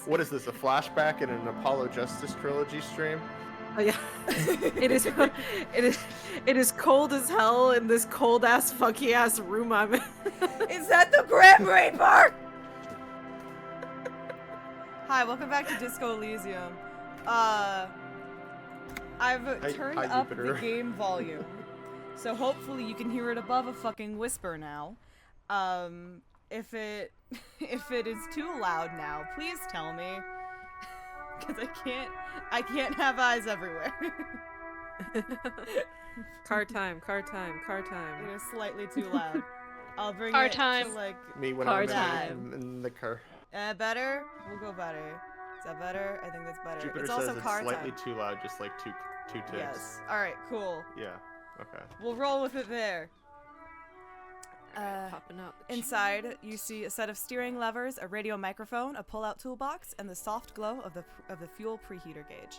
What is this? A flashback in an Apollo Justice trilogy stream? Oh, yeah. It is cold as hell in this cold ass funky ass room I'm in. Is that the Grim Reaper? Hi, welcome back to Disco Elysium. I've turned up the Jupiter. game volume, so hopefully you can hear it above a fucking whisper now. If it is too loud now, please tell me, because I can't have eyes everywhere. Car time. It is slightly too loud. I'll bring Car it time. to like Me when Car I'm time. in the car. better. We'll go better. Is that better? I think that's better. Jupiter it's says also it's car slightly time. too loud, just like two ticks. Yes. All right. Cool. Yeah. Okay. We'll roll with it there. Popping out. Inside, you see a set of steering levers, a radio microphone, a pull-out toolbox, and the soft glow of the fuel preheater gauge.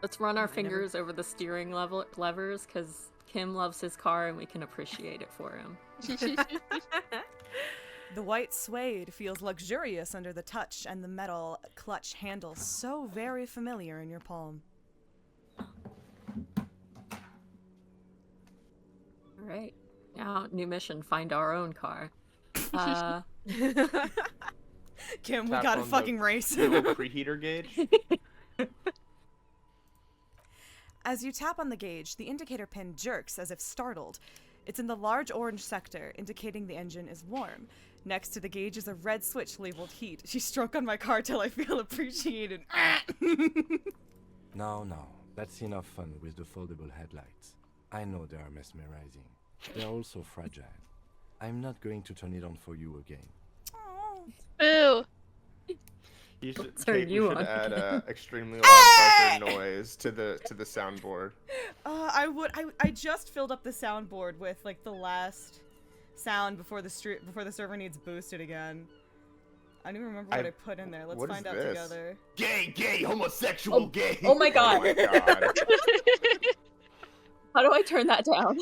Let's run our fingers over the steering levers, because Kim loves his car and we can appreciate it for him. The white suede feels luxurious under the touch, and the metal clutch handle so very familiar in your palm. All right. Now, new mission, find our own car. Kim, we Tap gotta on fucking the race. fuel preheater gauge. As you tap on the gauge, the indicator pin jerks as if startled. It's in the large orange sector, indicating the engine is warm. Next to the gauge is a red switch labeled heat. She struck on my car till I feel appreciated. No, that's enough fun with the foldable headlights. I know they are mesmerizing. They're also fragile. I'm not going to turn it on for you again. Boo! You should, Turn Kate, you we should on. add extremely loud buzzer noise to the soundboard. I just filled up the soundboard with like the last sound before the server needs boosted again. I don't even remember what I put in there. Let's what find is out this? together. Gay, homosexual, gay. Oh my god. Oh my god. How do I turn that down?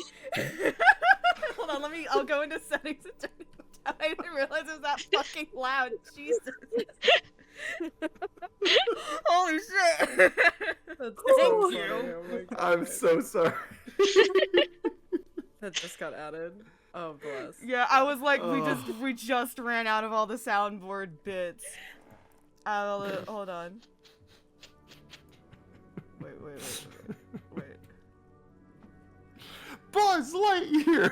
Hold on, I'll go into settings and turn it down. I didn't realize it was that fucking loud. Jesus. Holy shit. Thank you. I'm so sorry. That just got added. Oh, bless. Yeah, I was like, we just ran out of all the soundboard bits. Hold on. Wait. Buzz Lightyear.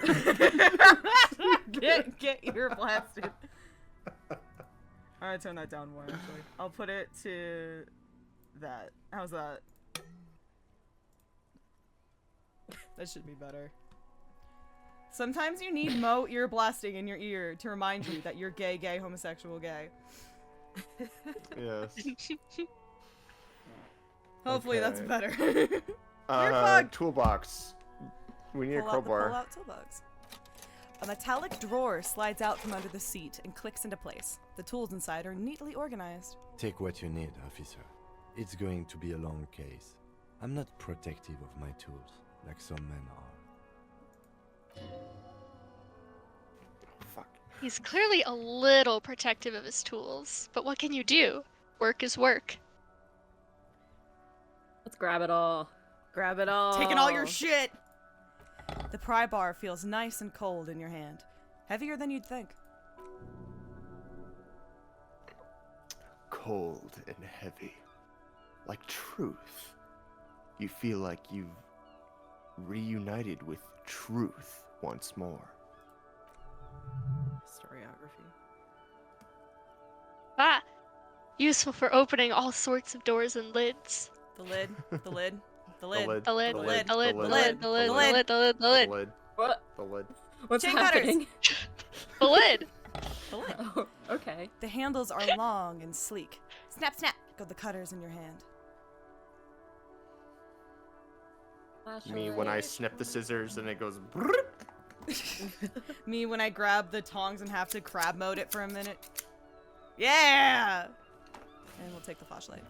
get ear blasted. I'm gonna turn that down more, actually. I'll put it to that. How's that? That should be better. Sometimes you need Mo ear blasting in your ear to remind you that you're gay, homosexual, gay. Yes. Hopefully that's Okay. better. Toolbox. We need a crowbar. Pull out toolbox. A metallic drawer slides out from under the seat and clicks into place. The tools inside are neatly organized. Take what you need, officer. It's going to be a long case. I'm not protective of my tools, like some men are. Fuck. He's clearly a little protective of his tools, but what can you do? Work is work. Let's grab it all. Grab it all. Taking all your shit! The pry bar feels nice and cold in your hand. Heavier than you'd think. Cold and heavy. Like truth. You feel like you've reunited with truth once more. Historiography. Ah! Useful for opening all sorts of doors and lids. The lid. The lid, The the lid, lid. the lid, the lid, the lid, the lid, lid, the lid, the The lid. lid. What? The lid. What's Chain cutters. happening? The lid! The lid. Oh, okay. The handles are long and sleek. Snap, snap, go the cutters in your hand. Me when I snip the scissors and it goes. Me when I grab the tongs and have to crab mode it for a minute. Yeah! And we'll take the flashlight.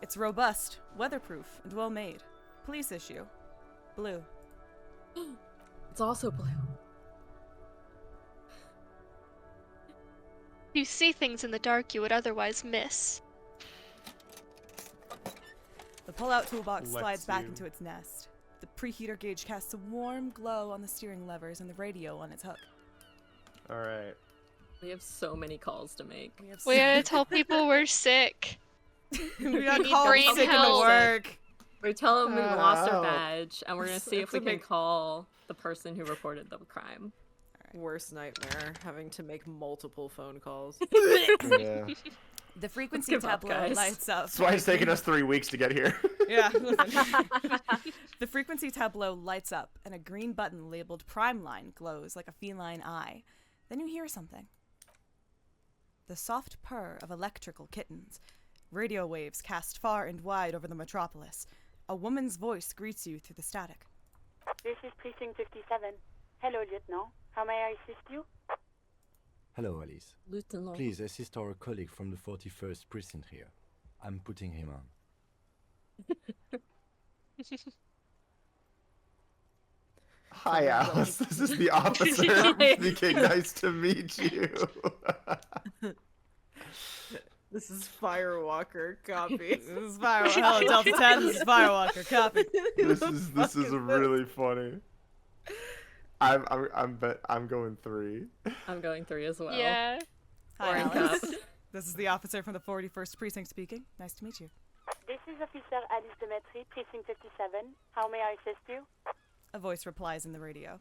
It's robust, weatherproof, and well made. Police issue. Blue. It's also blue. You see things in the dark you would otherwise miss. The pull-out toolbox Lets slides back you. into its nest. The preheater gauge casts a warm glow on the steering levers and the radio on its hook. All right. We have so many calls to make. We have We gotta tell people we're sick. we got need called brain sick into health. work. We tell them we lost our Ow. badge, and we're gonna see if we To can make- call the person who reported the crime. Worst nightmare, having to make multiple phone calls. Yeah. The frequency give up, tableau guys. lights up. That's why it's taken us 3 weeks to get here. Yeah. listen. The frequency tableau lights up, and a green button labeled Prime Line glows like a feline eye. Then you hear something. The soft purr of electrical kittens. Radio waves cast far and wide over the metropolis. A woman's voice greets you through the static. This is Precinct 57. Hello, Lieutenant. How may I assist you? Hello, Alice. Lieutenant. Please assist our colleague from the 41st precinct here. I'm putting him on. Hi, Alice. This is the officer speaking. Nice to meet you. This is Firewalker. Copy. This is Firewalker. Hello, Delta 10. This is Firewalker. Copy. This is really funny. I'm going 3. I'm going 3 as well. Yeah. Hi, Or in Alice. cuffs. This is the officer from the 41st precinct speaking. Nice to meet you. This is Officer Alice Demetri, Precinct 57. How may I assist you? A voice replies in the radio.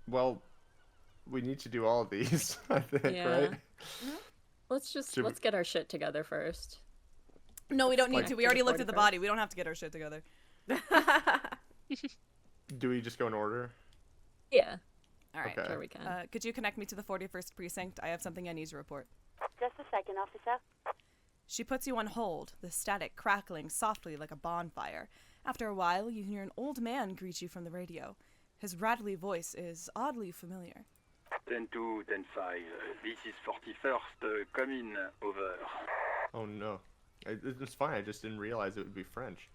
Well, we need to do all of these, I think, Yeah. right? Let's get our shit together first. No, we don't need Like- to. We already looked at the body. We don't have to get our shit together. Do we just go in order? Yeah. All right. Okay. Sure we can. Could you connect me to the 41st precinct? I have something I need to report. Just a second, officer. She puts you on hold, the static crackling softly like a bonfire. After a while, you hear an old man greet you from the radio. His rattly voice is oddly familiar. 10-2, 10-5. This is 41st. Come in. Over. Oh no. It's fine. I just didn't realize it would be French.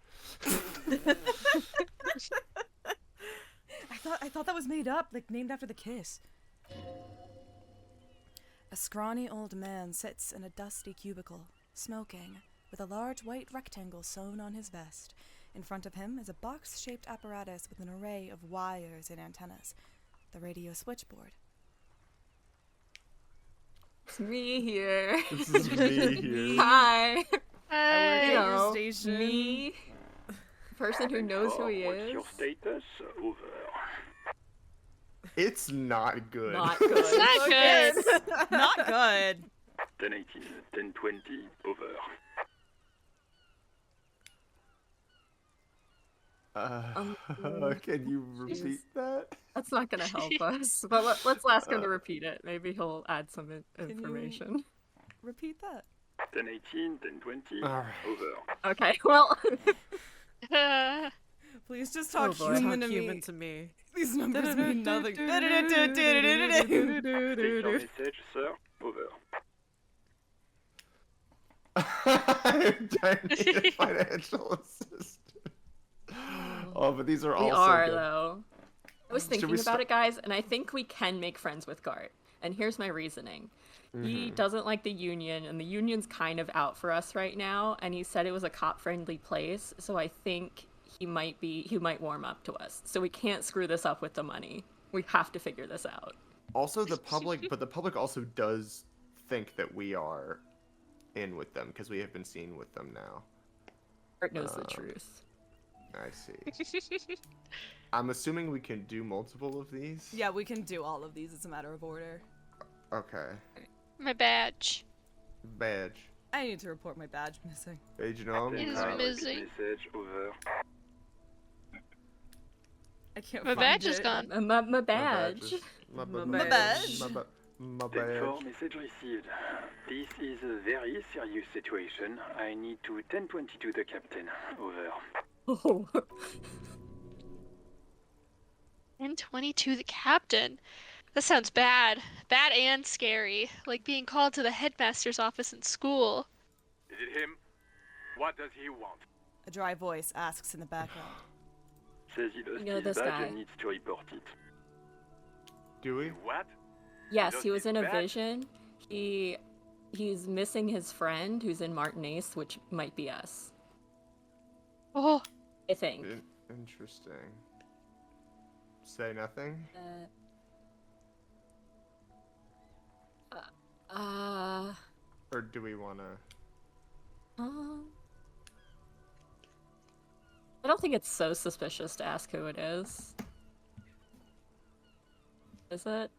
I thought that was made up, like named after the kiss. A scrawny old man sits in a dusty cubicle, smoking, with a large white rectangle sewn on his vest. In front of him is a box-shaped apparatus with an array of wires and antennas. The radio switchboard. It's me here. This is me here. Hi. At You your know, station. me. Person who knows who he What's is. your status? Over. It's not good. Not good. Not good. Not good. 10-18, 10-20. Over. Can you repeat that? That's not gonna help us. But let's ask him to repeat it. Maybe he'll add some information. Repeat that. 10-18, 10-20. All right. Over. Okay. Well. Please just talk boy. human, Talk to, human me. to me. These numbers mean nothing. Take your message, sir. Over. I need a financial assistant. Oh, but these are all We so are, good. though. I was Should thinking we about start- it, guys, and I think we can make friends with Gart. And here's my reasoning. He doesn't like the union, and the union's kind of out for us right now, and he said it was a cop-friendly place, so I think he might warm up to us. So we can't screw this up with the money. We have to figure this out. Also, the public also does think that we are in with them because we have been seen with them now. Gart knows the truth. I see. I'm assuming we can do multiple of these. Yeah, we can do all of these. It's a matter of order. Okay. My badge. Badge. I need to report my badge missing. Agent on. Is Take missing. message. Over. I can't My find badge is it. gone. My badge. My badge. My 10-4, badge. message received. This is a very serious situation. I need to 10-22 the captain. Over. Oh. And 22 the captain. That sounds bad. Bad and scary. Like being called to the headmaster's office in school. Is it him? What does he want? A dry voice asks in the background. Says he lost You know his this badge guy. and needs to report it. Dewey? What? Yes, lost he was his in a badge? vision. He's missing his friend who's in Martinaise, which might be us. Oh, I think. Interesting. Say nothing? Or do we wanna... I don't think it's so suspicious to ask who it is. Is it?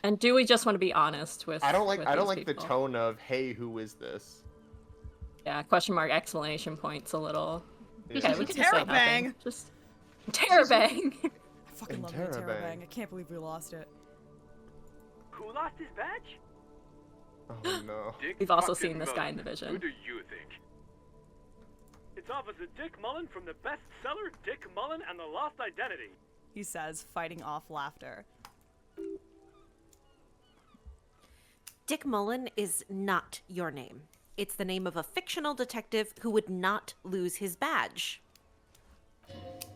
And do we just want to be honest with? I don't like these the people? tone of, hey, who is this? Yeah, question mark, exclamation points a little. Yeah. Okay, we can just say Terabang! nothing. Just Terabang! I fucking love the Interrobang. Terabang. I can't believe we lost it. Who lost his badge? Oh no. Dick We've also fucking seen this guy in the Mullen. vision. Who do you think? It's Officer Dick Mullen from the bestseller Dick Mullen and the Lost Identity. He says, fighting off laughter. Dick Mullen is not your name. It's the name of a fictional detective who would not lose his badge.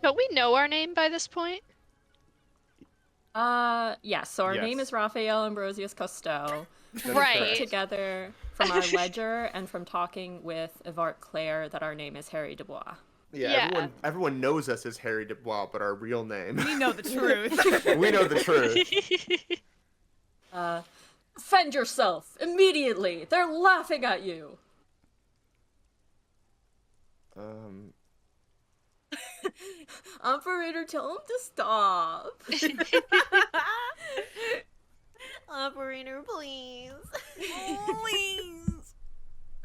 don't we know our name by this point? Yes, so our name Yes. is Raphael Ambrosius Cousteau. Put Right. together from our ledger and from talking with Evart Claire that our name is Harry Dubois. Yeah, everyone knows us as Harry Dubois, but our real name. We know the truth. We know the truth. Defend yourself immediately. They're laughing at you. Operator, tell him to stop. Operator, please. Please.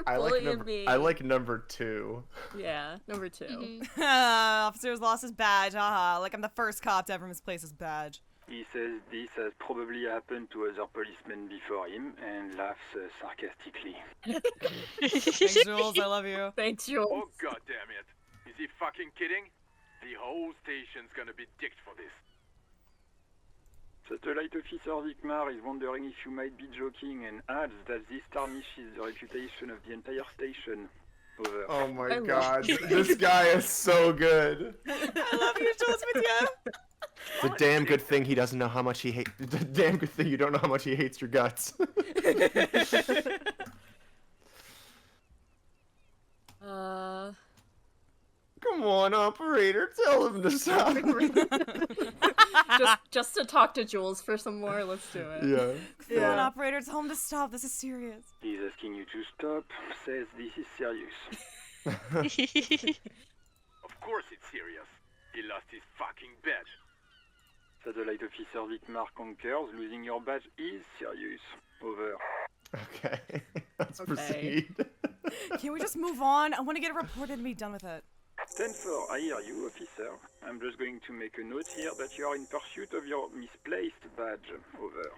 I like Bullying number. me. I like number 2. Yeah, number 2. Officer's lost his badge. Haha. Like I'm the first cop to ever misplace his badge. He says this has probably happened to other policemen before him and laughs sarcastically. Thanks, Jules. I love you. Thanks, Jules. Oh god damn it. Is he fucking kidding? The whole station's gonna be dicked for this. Satellite Officer Vicmar is wondering if you might be joking and adds that this tarnishes the reputation of the entire station. Over. Oh my I love god, this guy is so good. I love you, Jules Pidieu. The damn good thing he doesn't know how much he hates. The damn good thing you don't know how much he hates your guts. Come on, operator, tell him to stop. just to talk to Jules for some more. Let's do it. Yeah. Come on, operator. Tell him to stop. This is serious. He's asking you to stop, says this is serious. Of course it's serious. He lost his fucking badge. Satellite Officer Vicmar concurs, losing your badge is serious. Over. Okay, let's Okay. proceed. Can we just move on? I want to get it reported and be done with it. 10-4, I hear you, officer. I'm just going to make a note here that you are in pursuit of your misplaced badge. Over.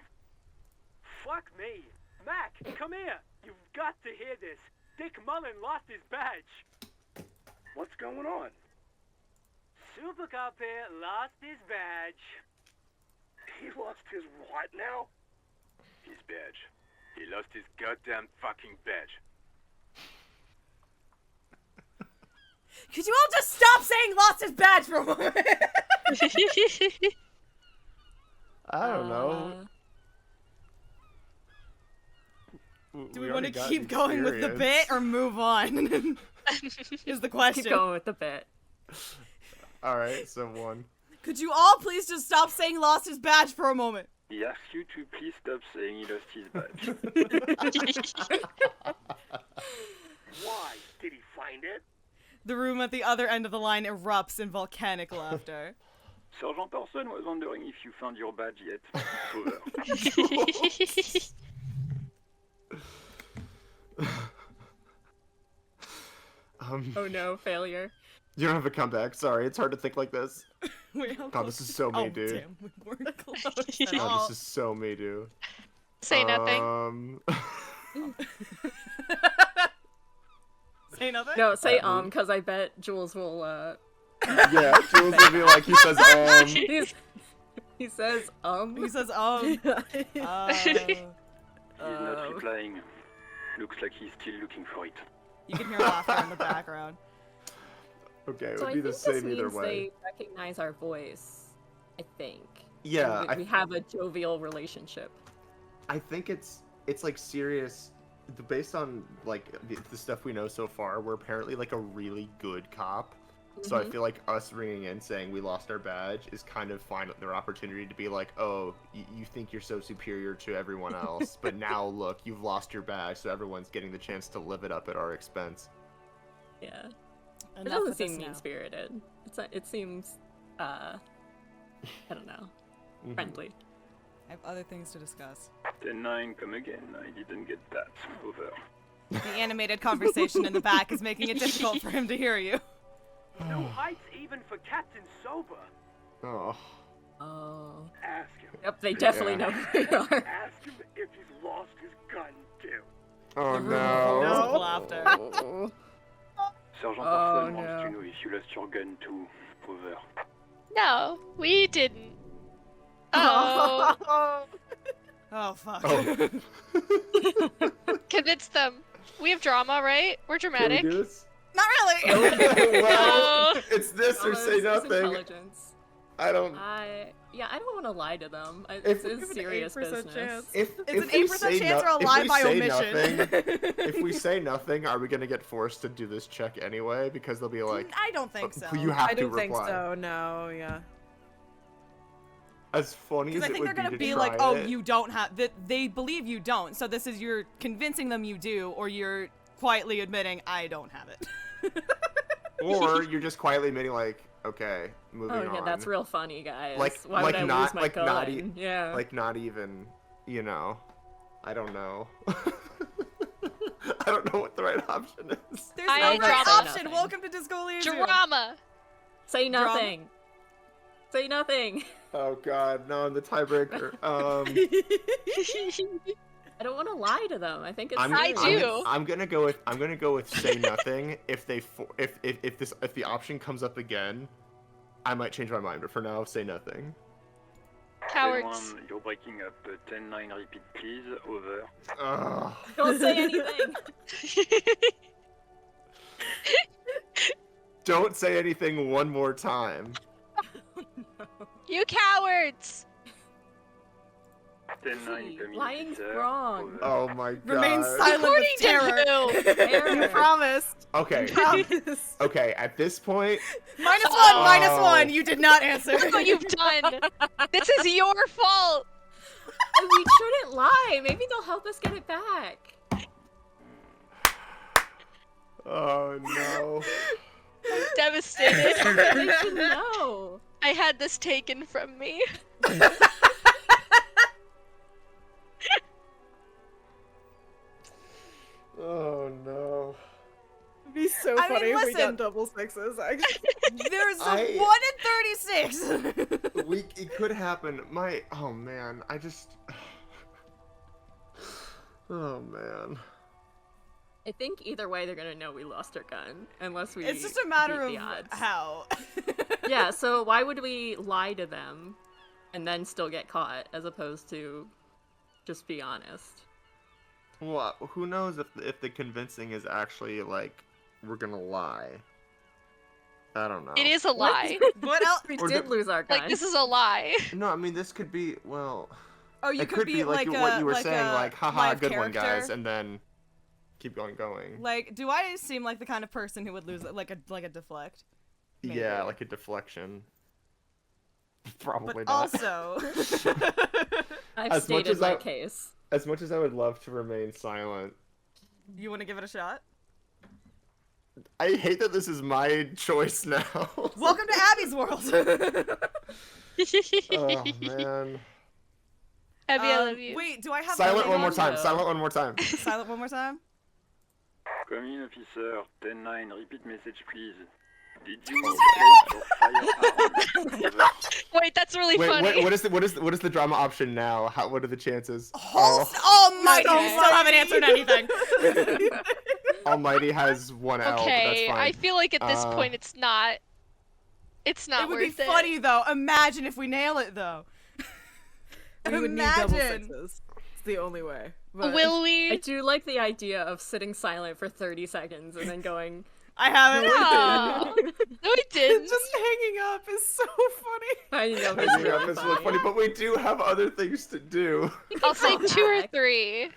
Fuck me. Mac, come here. You've got to hear this. Dick Mullen lost his badge. What's going on? Super Cop here lost his badge. He lost his what now? His badge. He lost his goddamn fucking badge. Could you all just stop saying lost his badge for a moment? I don't know. Do we want already to got keep going with the experience. bit or move on? Is the question. Keep going with the bit. Alright, so 1. Could you all please just stop saying lost his badge for a moment? He asks you to please stop saying he lost his badge. Why? Did he find it? The room at the other end of the line erupts in volcanic laughter. Sergeant Orson was wondering if you found your badge yet. Over. Oh no, failure. You don't have a comeback. Sorry, it's hard to think like this. Wait, how God, this is so me, oh, dude. damn, we weren't close at God, all. this is so me, dude. Say nothing. Say nothing? No, say because I bet Jules will. Yeah, Jules will be like, he says, He says He says, He's not replying. Looks like he's still looking for it. You can hear laughter in the background. Okay, it So would I be think the same this either means way. they recognize our voice. I think. Yeah, and we have a jovial relationship. I think it's like serious. Based on like the stuff we know so far, we're apparently like a really good cop. So I feel like us ringing in saying we lost our badge is kind of fine their opportunity to be like, oh, you think you're so superior to everyone else, but now look, you've lost your badge, so everyone's getting the chance to live it up at our expense. Yeah. It Enough doesn't with seem this now. mean-spirited. It seems, I don't know, friendly. I have other things to discuss. 10-9, come again. I didn't get that. Over. The animated conversation in the back is making it difficult for him to hear you. No heights even for Captain Sober. Oh. Oh. Ask him. Yep, they definitely know who they are. Ask him if he's lost his gun, too. Oh No no. laughter. Sergeant Oh, Person wants no. to know if you lost your gun too. Over. No, we didn't. Oh, Oh fuck. Oh. convince them. We have drama, right? We're Can we dramatic. do this? Not really. Well, No. it's this or say It's nothing. intelligence. I don't. I don't want to lie to them. If- It's serious business. It's If an we 8% say chance or a if lie we by say omission. nothing- if we say nothing, are we gonna get forced to do this check anyway? Because they'll be like, I don't think so. you have I to don't reply. think so. No, yeah. As funny as Because I it think would they're gonna to be try like, "Oh, it, you don't have that." They believe you don't. So this is you're convincing them you do, or you're quietly admitting I don't have it. or you're just quietly admitting like, okay, moving Oh on. yeah, that's real funny, guys. Like, Why like would I not, lose my like gun? not, yeah. like not even, you know, I don't know. I don't know what the right option is. There's I no ain't right drama. option. Welcome to Disco Elysium. Drama. Say nothing. Say nothing. Oh God, no, I'm the tiebreaker. I don't want to lie to them. I think it's. I do. I'm gonna go with say nothing. If the option comes up again, I might change my mind. But for now, say nothing. Cowards. 10-1, you're breaking up. 10-9, repeat please. Over. Ugh. Don't say anything. Don't say anything one more time. You cowards. 10-9, come in, Lying's officer. wrong. Oh my God. Remain silent According with terror. to who? You promised. Okay. Promise. Okay. At this point, -1, Oh. -1. You did not answer. Look what you've done. This is your fault. We shouldn't lie. Maybe they'll help us get it back. oh no. I'm devastated. They should know. I had this taken from me. Oh no. It'd be so I mean, funny if we listen. got double sixes. Actually. There's a I- 1 in 36. It could happen. Oh man, I just. Oh man. I think either way they're gonna know we lost our gun, unless we. It's just a matter beat of the odds. how. Yeah. So why would we lie to them, and then still get caught, as opposed to just be honest? Well, who knows if the convincing is actually like we're gonna lie. I don't know. It is a lie. What else? We Or did the- lose our gun. Like, this is a lie. No, I mean this could be well. Oh, you it could be like like what a, you were like saying, a like haha, live good one, character. guys, and then keep going. Like, do I seem like the kind of person who would lose like a deflect? Maybe. Yeah, like a deflection. Probably But not. also, I've as much stated as my I- case. As much as I would love to remain silent, you want to give it a shot? I hate that this is my choice now. Welcome to Abby's world. Oh man. Abby, I love you. Wait, do I have Silent the one more name time. No. Silent one more time. on? Silent one more time. Come in, officer. 10-9, repeat message please. Did you operate your firearm? Over. Wait, that's really Wait, funny. what is the drama option now? What are the chances? Almighty, Okay. still haven't answered anything. Almighty has 1 L. Okay, but that's I fine. feel like at this point it's not It would worth be it. funny though. Imagine if we nail it though. We would need double Imagine. sixes. It's the only way. But Will I we? do like the idea of sitting silent for 30 seconds and then going, I haven't. No. No, I didn't. Just hanging up is so funny. I know. I do have this really funny, but we do have other things to do. I'll say 2 or 3.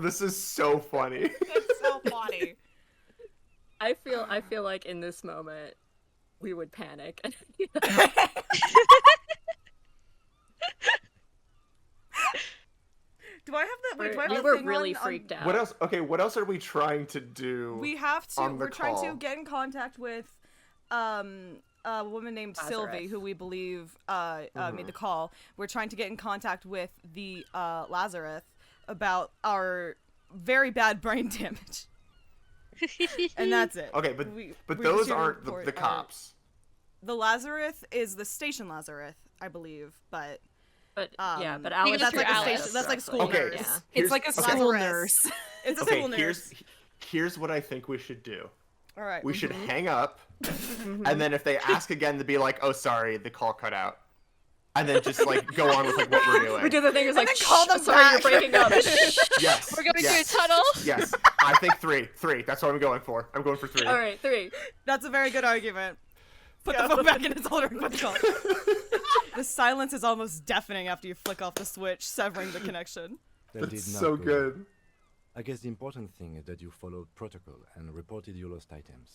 This is so funny. It's so funny. I feel like in this moment we would panic. Do I have that? Wait, do I have We that were thing really on- freaked out. What else? Okay, what else are we trying to do? We have to. on the We're trying to call? get in contact with a woman named Sylvie, Lazarus. who we believe made the call. We're trying to get in contact with the Lazarus about our very bad brain damage, and that's it. Okay, but We those just need to aren't report the our- cops. The Lazarus is the station Lazarus, I believe, but But yeah, but You Alice. go that's through like a Alice. station. That's like a school Okay, nurse. Yeah. It's like a okay, school Lazarus. nurse. It's a Okay, school nurse. here's what I think we should do. All right. We should hang up, and then if they ask again, to be like, "Oh, sorry, the call cut out," and then just like go on with like what we're doing. We do the thing is like, then call them sorry, back. you're breaking up. Yes. We're going yes, through a tunnel. Yes, I think three. That's what I'm going for. I'm going for 3. All right, 3. That's a very good argument. Put the phone back in its holder and put the call. The silence is almost deafening after you flick off the switch, severing the connection. That That's did not so go good. well. I guess the important thing is that you followed protocol and reported your lost items.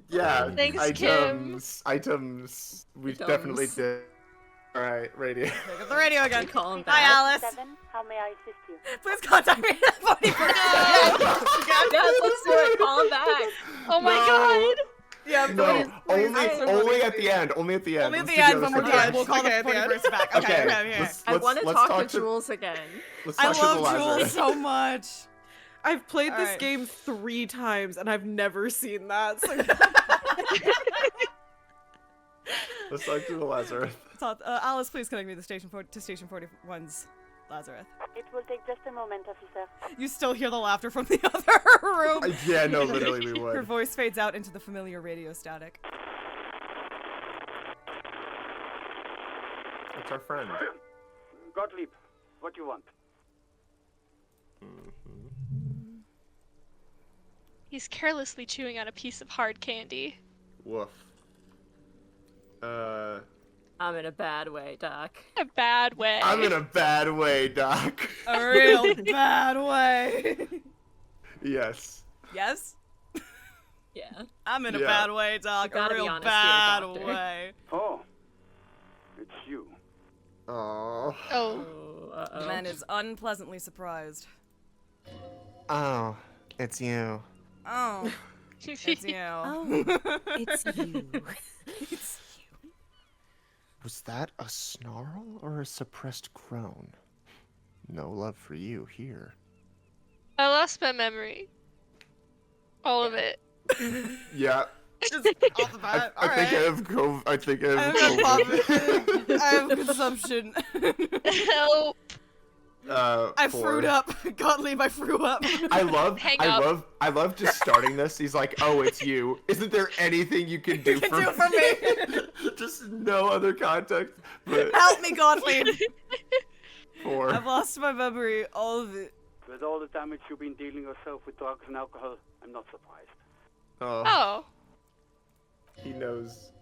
Yeah. Thanks, Items. We Items. definitely did. All right, radio. Pick up the radio again. We call him Hi, back. Alice. 7, how may I assist you? Please contact me at 44. Yes, let's do it. Call him back. Oh my No. god. Yeah, No, please. only at the end. Only at the end. Only at Let's the do end when other we're stuff. done. We'll call Okay, the at the 41st back. Okay, Okay. okay. I want to let's talk to Jules again. Let's I talk to the love Lazarus. Jules so much. I've played this Alright. game 3 times and I've never seen that. So Let's talk to the Lazarus. Alice, please connect me to Station 41's Lazarus. It will take just a moment, officer. You still hear the laughter from the other room. Yeah, no, literally we Her would. voice fades out into the familiar radio static. It's our friend. Gottlieb, what do you want? He's carelessly chewing on a piece of hard candy. Woof. I'm in a bad way, Doc. A bad way. I'm in a bad way, Doc. A real bad way. Yes. Yes? Yeah. I'm in a Yeah. bad way, Doc. You A gotta be real honest here, bad Doctor. way. Oh, it's you. Oh. Oh. Oh, uh-oh. The man is unpleasantly surprised. Oh, it's you. Oh, it's you. Oh, it's you. Was that a snarl or a suppressed groan? No love for you here. I lost my memory. All of it. Yeah. Just off the bat. I think I have COVID. I think I have COVID. I have consumption. Help. I frued up. Gottlieb, I threw up. I love Hang up. I love just starting this. He's like, "Oh, it's you. Isn't there anything you can do for me?" Just no other context. But Help me, Gottlieb. for I've lost my memory, all of it. With all the damage you've been dealing yourself with drugs and alcohol, I'm not surprised. Oh. He knows.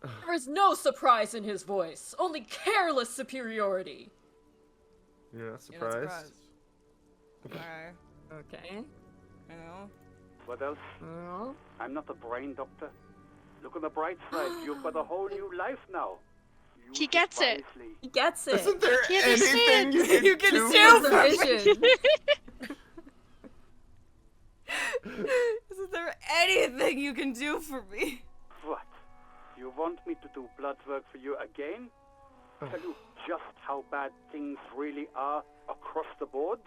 There is no surprise in his voice, only careless superiority. You're not You're not surprised? Alright. Okay. You know? What else? Well, I'm not a brain doctor. Look on the bright side, you've got a whole new life now. Use He gets it. wisely. he gets it. Isn't there He anything understands. you can do? There's for a me? vision. Isn't there anything you can do for me? What? You want me to do blood work for you again? Tell you just how bad things really are across the board?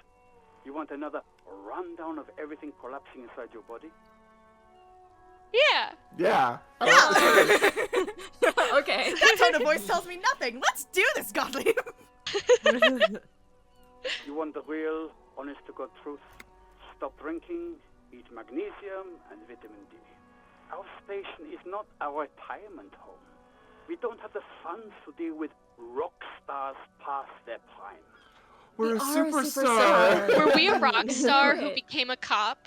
You want another rundown of everything collapsing inside your body? Yeah. Yeah. Okay. That tone of voice tells me nothing. Let's do this, Gottlieb. You want the real, honest-to-God truth? Stop drinking, eat magnesium and vitamin D. Our station is not a retirement home. We don't have the funds to deal with rock stars past their prime. We're a are a superstar. Were we a rock star who Right. became a cop?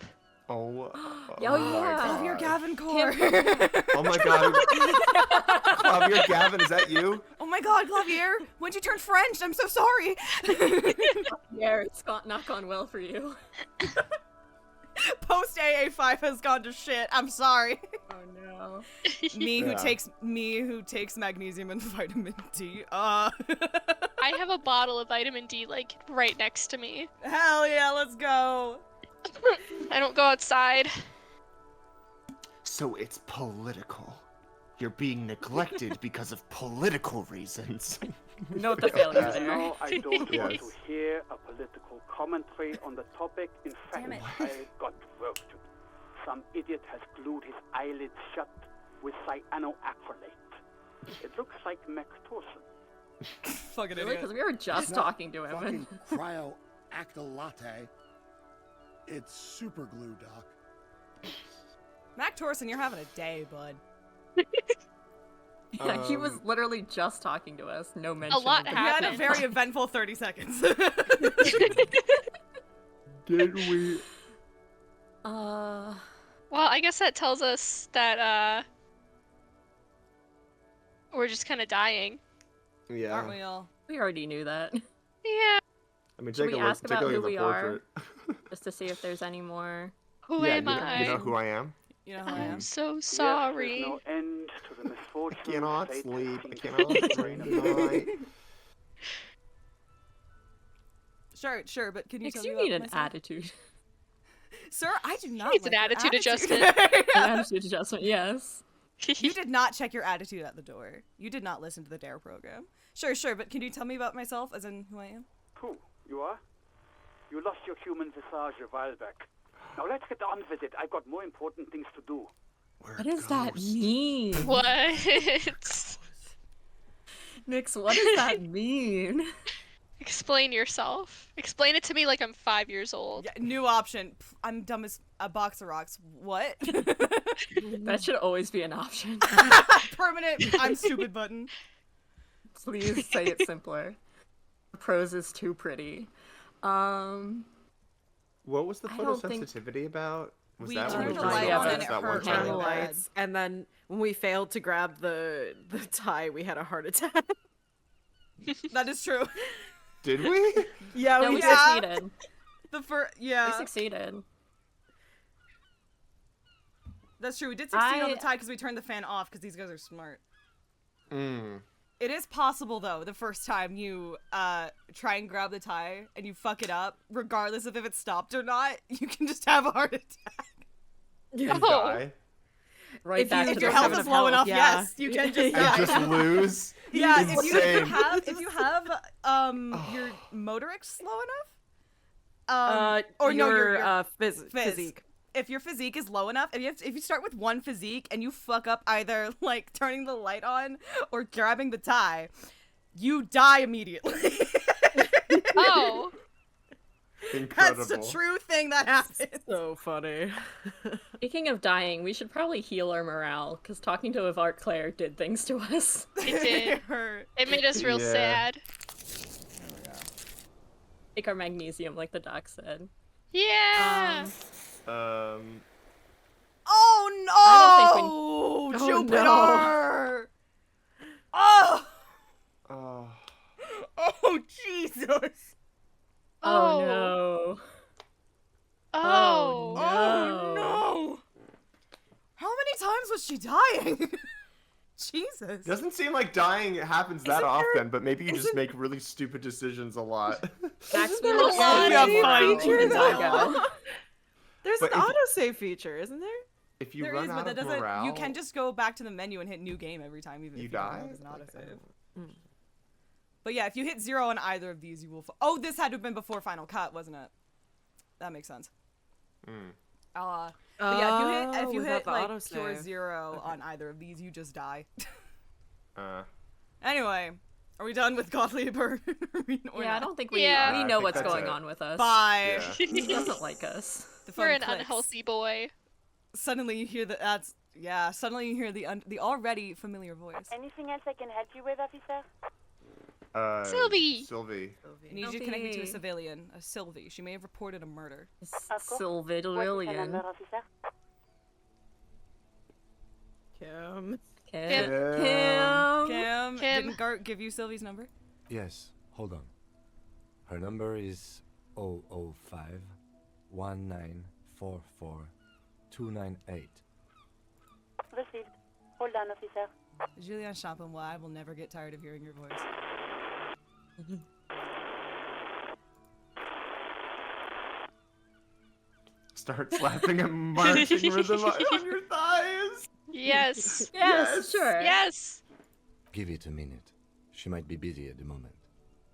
Oh, Oh, yeah. Clavier gosh. Gavin Core. Oh my god. Clavier Gavin, is that you? Oh my god, Clavier! When'd you turn French? I'm so sorry! Yeah, it's not gone well for you. Post AA5 has gone to shit. I'm sorry. Oh no. me who Yeah. takes magnesium and vitamin D. I have a bottle of vitamin D like right next to me. Hell yeah, let's go. I don't go outside. So it's political. You're being neglected because of political reasons. Note the failure there. No, I don't want Yes. to hear a political commentary on the topic. In fact, Damn it. I got work to do. Some idiot has glued his eyelids shut with cyanoacrylate. It looks like Mactorson. Fucking Really? idiot. Because we were just talking to him. Fucking cryo-actolate. It's super glue, Doc. Mac Torson, you're having a day, bud. Yeah, he was literally just talking to us. No mention. lot of You had a happened. very eventful 30 seconds. Did we? Well, I guess that tells us that we're just kind of dying. Yeah. Aren't we all? We already knew that. Yeah. I mean, Should take we a look. ask Take a about look who at the we are? portrait. Just to see if there's any more. Who Yeah, am I? you know who I am? You know who I am? I'm so Yes, sorry. there's no end to the misfortune. I cannot fate sleep. I has cannot seen sleep tonight. tonight. Sure, but can you Nix, tell me you about need an myself? attitude. Sir, I do not Needs like an your attitude adjustment. An attitude adjustment, yes. You did not check your attitude at the door. You did not listen to the DARE program. Sure, but can you tell me about myself, as in who I am? Who? You are? You lost your human visage a while back. Now let's get on with it. I've got more important things to do. What does that mean? What? Nix, what does that mean? Explain yourself. Explain it to me like I'm 5 years old. Yeah, new option. Pff, I'm dumb as a box of rocks. What? That should always be an option. Permanent I'm stupid button. Please say it simpler. Prose is too pretty. What was the I don't think- photosensitivity about? Was We that when turned we the turned light the on lights and it that one hurt Turn time? the really bad. lights, and then when we failed to grab the tie, we had a heart attack. That is true. Did we? Yeah, No, we we did. succeeded. The first, We yeah, succeeded. that's true. We did succeed on the tie because we turned the fan off because these guys are smart. Mm. It is possible though, the first time you try and grab the tie and you fuck it up, regardless of if it stopped or not, you can just have a heart attack. And Oh. die. Right If back you- to If your the health seven is of low health. enough, Yeah. yes, you can just And die. just lose. Yeah, if Insane. you have your motorics slow enough, or no, your your phys- phys. physique. If your physique is low enough, if you start with one physique and you fuck up either like turning the light on or grabbing the tie, you die immediately. Oh. Incredible. That's the true thing that happens. So funny. Speaking of dying, we should probably heal our morale, because talking to Evart Claire did things to us. It did. hurt. It made us real Yeah. sad. Take our magnesium, like the doc said. Yeah. Oh no! I don't think we- Jupiter! Oh! Oh. Oh Jesus! Oh no. Oh. Oh no! How many times was she dying? Jesus. Doesn't seem like dying happens that often, but maybe you just make really stupid decisions a lot. Max, we there will a see save you tomorrow. feature, You can though? go. There's But an if- autosave feature, isn't there? If you There run is, out but that of doesn't. morale, You can just go back to the menu and hit new game every time, even you if you don't die. have an autosave. But yeah, if you hit 0 on either of these, you will. Oh, this had to have been before Final Cut, wasn't it? That makes sense. Mm. But yeah, if you without hit the like autosave. pure 0 on either of these, you just die. Anyway, are we done with Gottlieb or or Yeah, I not? don't think we Yeah. we I know think what's that's going it. on with us. Bye. Yeah. He doesn't like us. The phone We're an clicks. unhealthy boy. Suddenly you hear Suddenly you hear the already familiar voice. Anything else I can help you with, officer? Sylvie! Sylvie. I need you to connect me to a Sylvie. civilian, a Sylvie. She may have reported a murder. Of course. Sylvie What is her Lillian. number, officer? Kim. Kim. Kim, Kim. didn't Gart give you Sylvie's number? Yes, hold on. Her number is 005 1944 298. Received. Hold on, officer. Julien Champenois, I will never get tired of hearing your voice. Start slapping a marching rhythm on your thighs. Yes. Yes, sure. Yes. Give it a minute. She might be busy at the moment.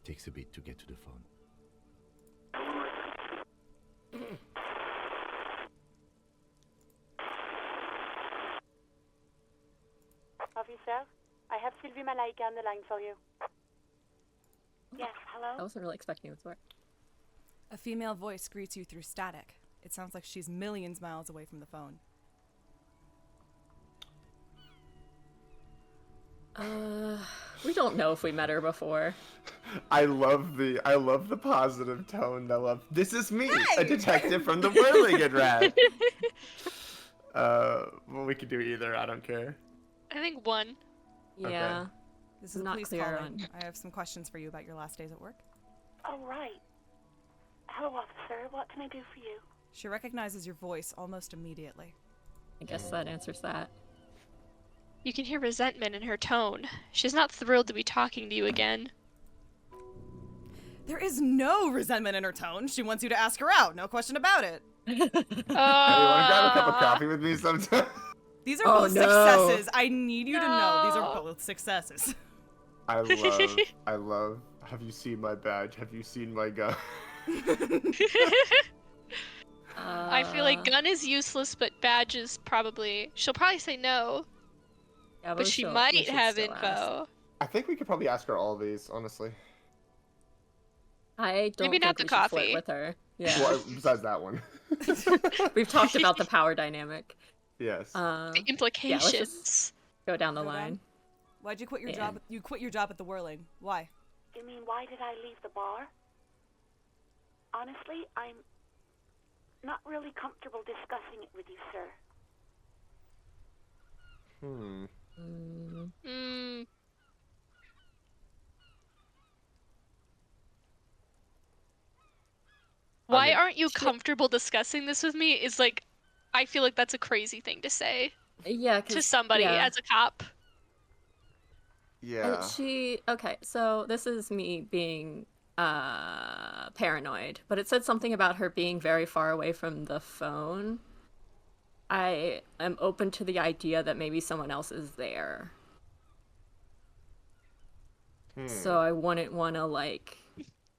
Takes a bit to get to the phone. Officer, I have Sylvie Malaika on the line for you. Yes, hello? I wasn't really expecting this to work. A female voice greets you through static. It sounds like she's millions miles away from the phone. We don't know if we met her before. I love the positive tone. This is me, a detective from the Whirligig Rat. Well, we could do either. I don't care. I think one. Yeah. Okay. This is Not police clear calling. on- I have some questions for you about your last days at work. Oh, right. Hello, officer. What can I do for you? She recognizes your voice almost immediately. I guess that answers that. You can hear resentment in her tone. She's not thrilled to be talking to you again. There is no resentment in her tone. She wants you to ask her out. No question about it. Hey, you want to grab a cup of coffee with me sometime? These are Oh, both no. successes. I need you to know these are both successes. I love. Have you seen my badge? Have you seen my gun? I feel like gun is useless, but badge is probably... She'll probably say no. Yeah, But she we might should have still ask. info. I think we could probably ask her all these, honestly. I don't Maybe not think the we should flirt coffee. with her. Yeah. Well, besides that one. We've talked about the power dynamic. Yes. The implications. Yeah, let's just go down the Go down. line. Why'd you quit your Yeah. job? You quit your job at the Whirling. Why? You mean, why did I leave the bar? Honestly, I'm not really comfortable discussing it with you, sir. Mm. Why aren't you comfortable discussing this with me? Is like, I feel like that's a crazy thing to say Yeah, to somebody yeah. as a cop. Yeah. Okay, so this is me being paranoid, but it said something about her being very far away from the phone. I am open to the idea that maybe someone else is there. So I wouldn't want to like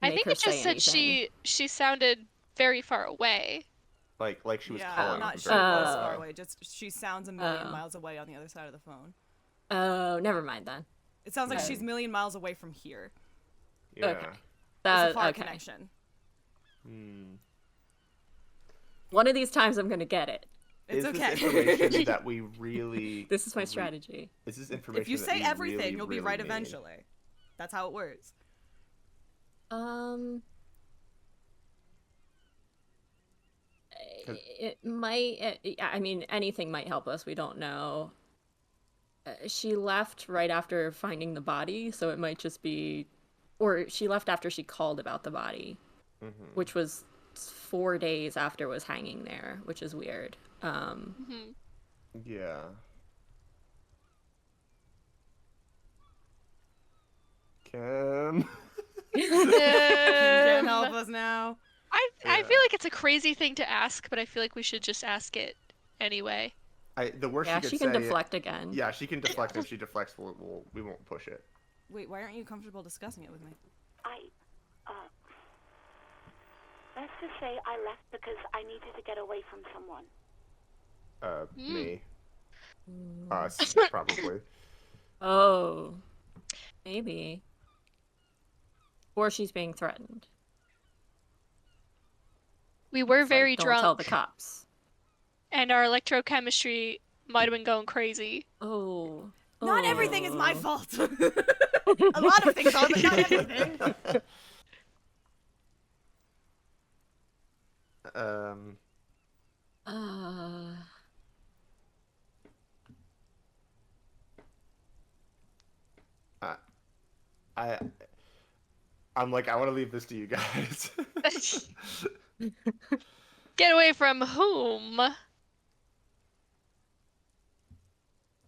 I make think her it just say said anything. she sounded very far away. Like she was Yeah, calling. I'm not from sure very it was far. far away. Just she sounds a million Oh. miles away on the other side of the phone. Oh, never mind then. It sounds like Okay. she's a million miles away from here. Yeah. Okay. It's a That far okay. connection. One of these times I'm gonna get it. It's Is okay. this information that we really? This is my strategy. Is this information? If you that say we everything, really, you'll be really right need? eventually. That's how it works. It might. I mean, anything might help us. We don't know. She left right after finding the body, so it might just be, or she left after she called about the body, which was 4 days after it was hanging there, which is weird. Yeah. Kim. Can't help us now. I feel like it's a crazy thing to ask, but I feel like we should just ask it anyway. The worst Yeah, she could she can say. deflect again. Yeah, she can deflect. If she deflects, we won't push it. Wait, why aren't you comfortable discussing it with me? Let's just say I left because I needed to get away from someone. Me. Us, probably. Oh, maybe. Or she's being threatened. We were It's very like, don't drunk, tell the cops. and our electrochemistry might have been going crazy. Oh. Not everything is my fault. A lot of things are, but not everything. I'm like, I want to leave this to you guys. Get away from whom?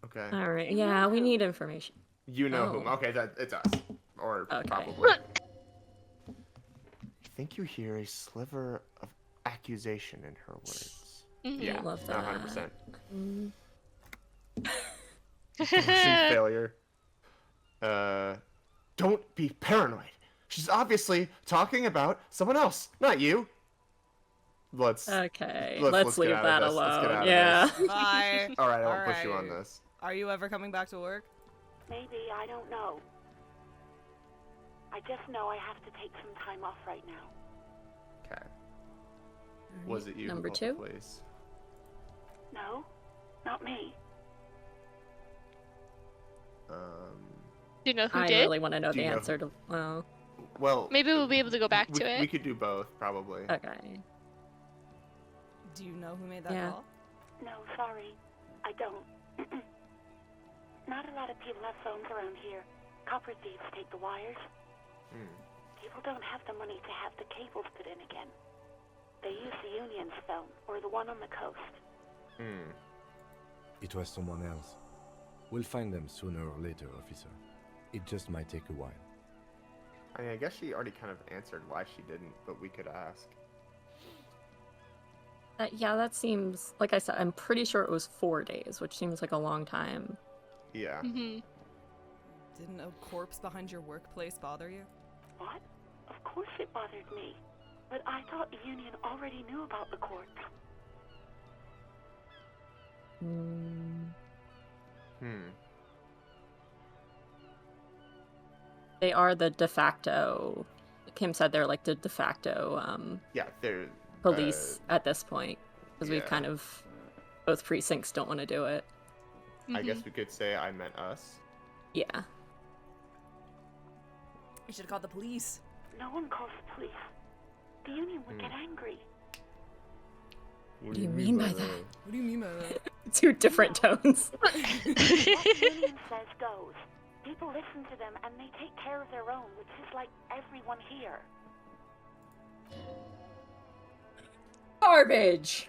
Okay. All right. Yeah, we need information. You know whom? Okay, it's us, or probably. I think you hear a sliver of accusation in her words. Yeah, love that. 100%. Failure. Don't be paranoid. She's obviously talking about someone else, not you. Let's leave get that out of this. alone. Let's get out Yeah. of this. Bye. All right, I won't push you on this. Are you ever coming back to work? Maybe, I don't know. I just know I have to take some time off right now. Okay. Was it you? Number who two? called the police? No, not me. Do you know who I did? really want to know Do the you know answer to. Well, maybe we'll be able to go back to it. We could do both, probably. Okay. Do you know who made that Yeah. call? No, sorry. I don't. Not a lot of people have phones around here. Copper thieves take the wires. People don't have the money to have the cables put in again. They use the Union's phone, or the one on the coast. It was someone else. We'll find them sooner or later, officer. It just might take a while. I mean, I guess she already kind of answered why she didn't, but we could ask. Yeah, that seems, like I said, I'm pretty sure it was 4 days, which seems like a long time. Yeah. Mm-hmm. Didn't a corpse behind your workplace bother you? What? Of course it bothered me. But I thought the Union already knew about the corpse. They are the de facto. Kim said they're like the de facto Yeah, they're police at this point, because we've yeah. kind of both precincts don't want to do it. I guess we could say I meant us. Yeah. You should have called the police. No one calls the police. The Union would get angry. What do you mean by that? What do you mean by that? Two different tones. What the Union says goes. People listen to them and they take care of their own, which is like everyone here. Garbage.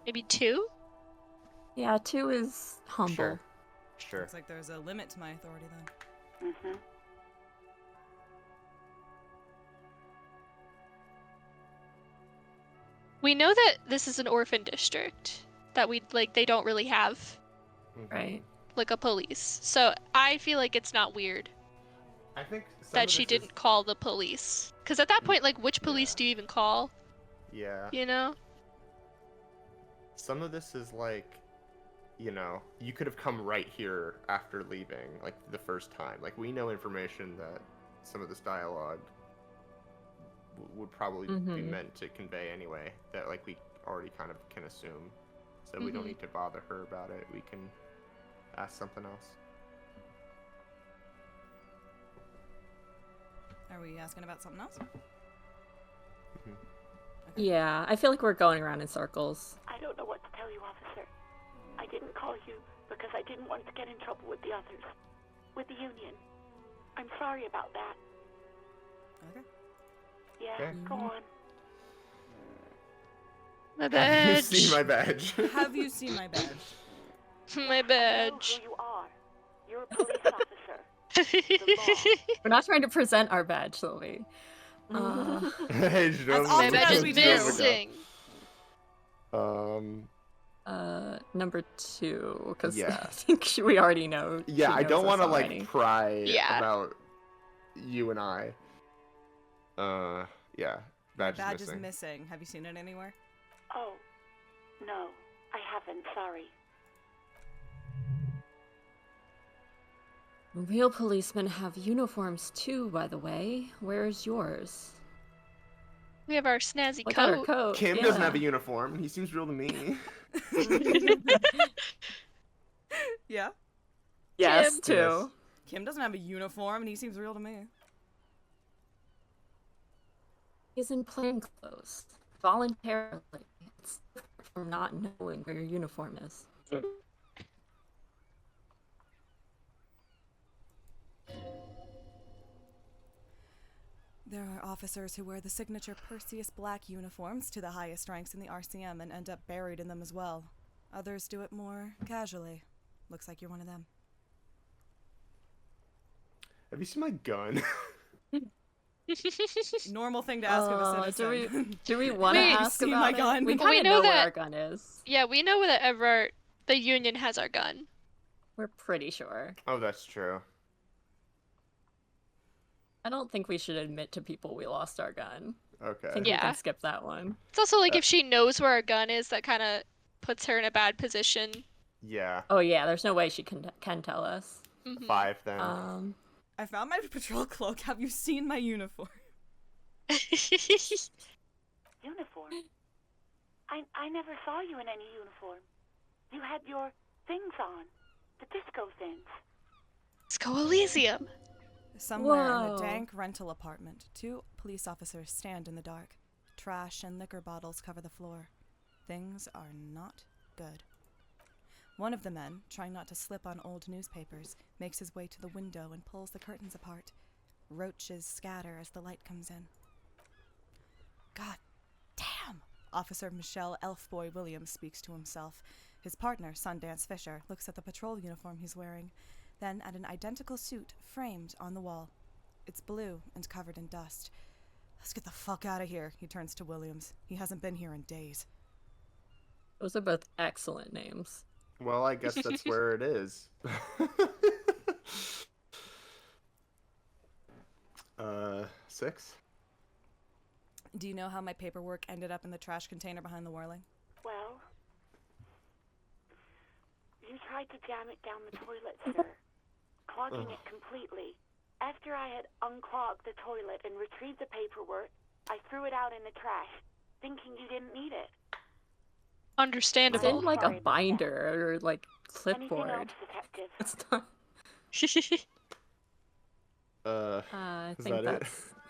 Maybe 2? Yeah, 2 is humble. Sure. Looks like there's a limit to my authority then. Mm-hmm. We know that this is an orphan district, that they don't really have Right. like a police. So I feel like it's not weird I think that she didn't call the police. Because at that point, like, which police do you even call? Yeah. You know? Some of this is like, you know, you could have come right here after leaving, like the first time. Like, we know information that some of this dialogue would probably be meant to convey anyway, that like we already kind of can assume. So we don't need to bother her about it. We can ask something else. Are we asking about something else? Yeah, I feel like we're going around in circles. I don't know what to tell you, officer. I didn't call you because I didn't want to get in trouble with the others. With the Union. I'm sorry about that. Okay. Yeah, Okay. go on. My Have badge. you seen my badge? Have you seen my badge? My I know badge. who you are. You're a police officer. The law. We're not trying to present our badge, Sylvie. Hey, As My often badge as is we do. missing. Number 2, because Yeah. I think we already know. Yeah, she I don't knows us want to already. like pry Yeah. about you and I. Yeah, badge, Badge is is missing. missing. Have you seen it anywhere? Oh, no. I haven't, sorry. Real policemen have uniforms too, by the way. Where's yours? We have our snazzy Look at her coat. coat. Kim yeah. doesn't have a uniform. He seems real to me. Yeah. Yes, Kim. too. Yes. Kim doesn't have a uniform, and he seems real to me. He's in plain clothes. Voluntarily. It's different from not knowing where your uniform is. There are officers who wear the signature Perseus black uniforms to the highest ranks in the RCM and end up buried in them as well. Others do it more casually. Looks like you're one of them. Have you seen my gun? Normal thing to ask of a citizen. Do we want to Wait, ask see about my it? gun? We We kind of know know where that- our gun is. Yeah, we know that the Union has our gun. We're pretty sure. Oh, that's true. I don't think we should admit to people we lost our gun. Okay. I think we Yeah. can skip that one. It's also like if she knows where our gun is, that kind of puts her in a bad position. Yeah. Oh yeah, there's no way she can tell us. Mhm. 5 then. I found my patrol cloak. Have you seen my uniform? Uniform? I never saw you in any uniform. You had your things on. The disco things. Disco Elysium. Somewhere in Whoa. a dank rental apartment, 2 police officers stand in the dark. Trash and liquor bottles cover the floor. Things are not good. One of the men, trying not to slip on old newspapers, makes his way to the window and pulls the curtains apart. Roaches scatter as the light comes in. God damn! Officer Michelle Elfboy Williams speaks to himself. His partner, Sundance Fisher, looks at the patrol uniform he's wearing, then at an identical suit framed on the wall. It's blue and covered in dust. Let's get the fuck out of here, he turns to Williams. He hasn't been here in days. Those are both excellent names. Well, I guess that's where it is. 6? Do you know how my paperwork ended up in the trash container behind the whirling? Well, you tried to jam it down the toilet, sir, clogging it completely. After I had unclogged the toilet and retrieved the paperwork, I threw it out in the trash, thinking you didn't need it. It's Understandable. in like Sorry a about binder or like Anything else, clipboard. detective? It's not.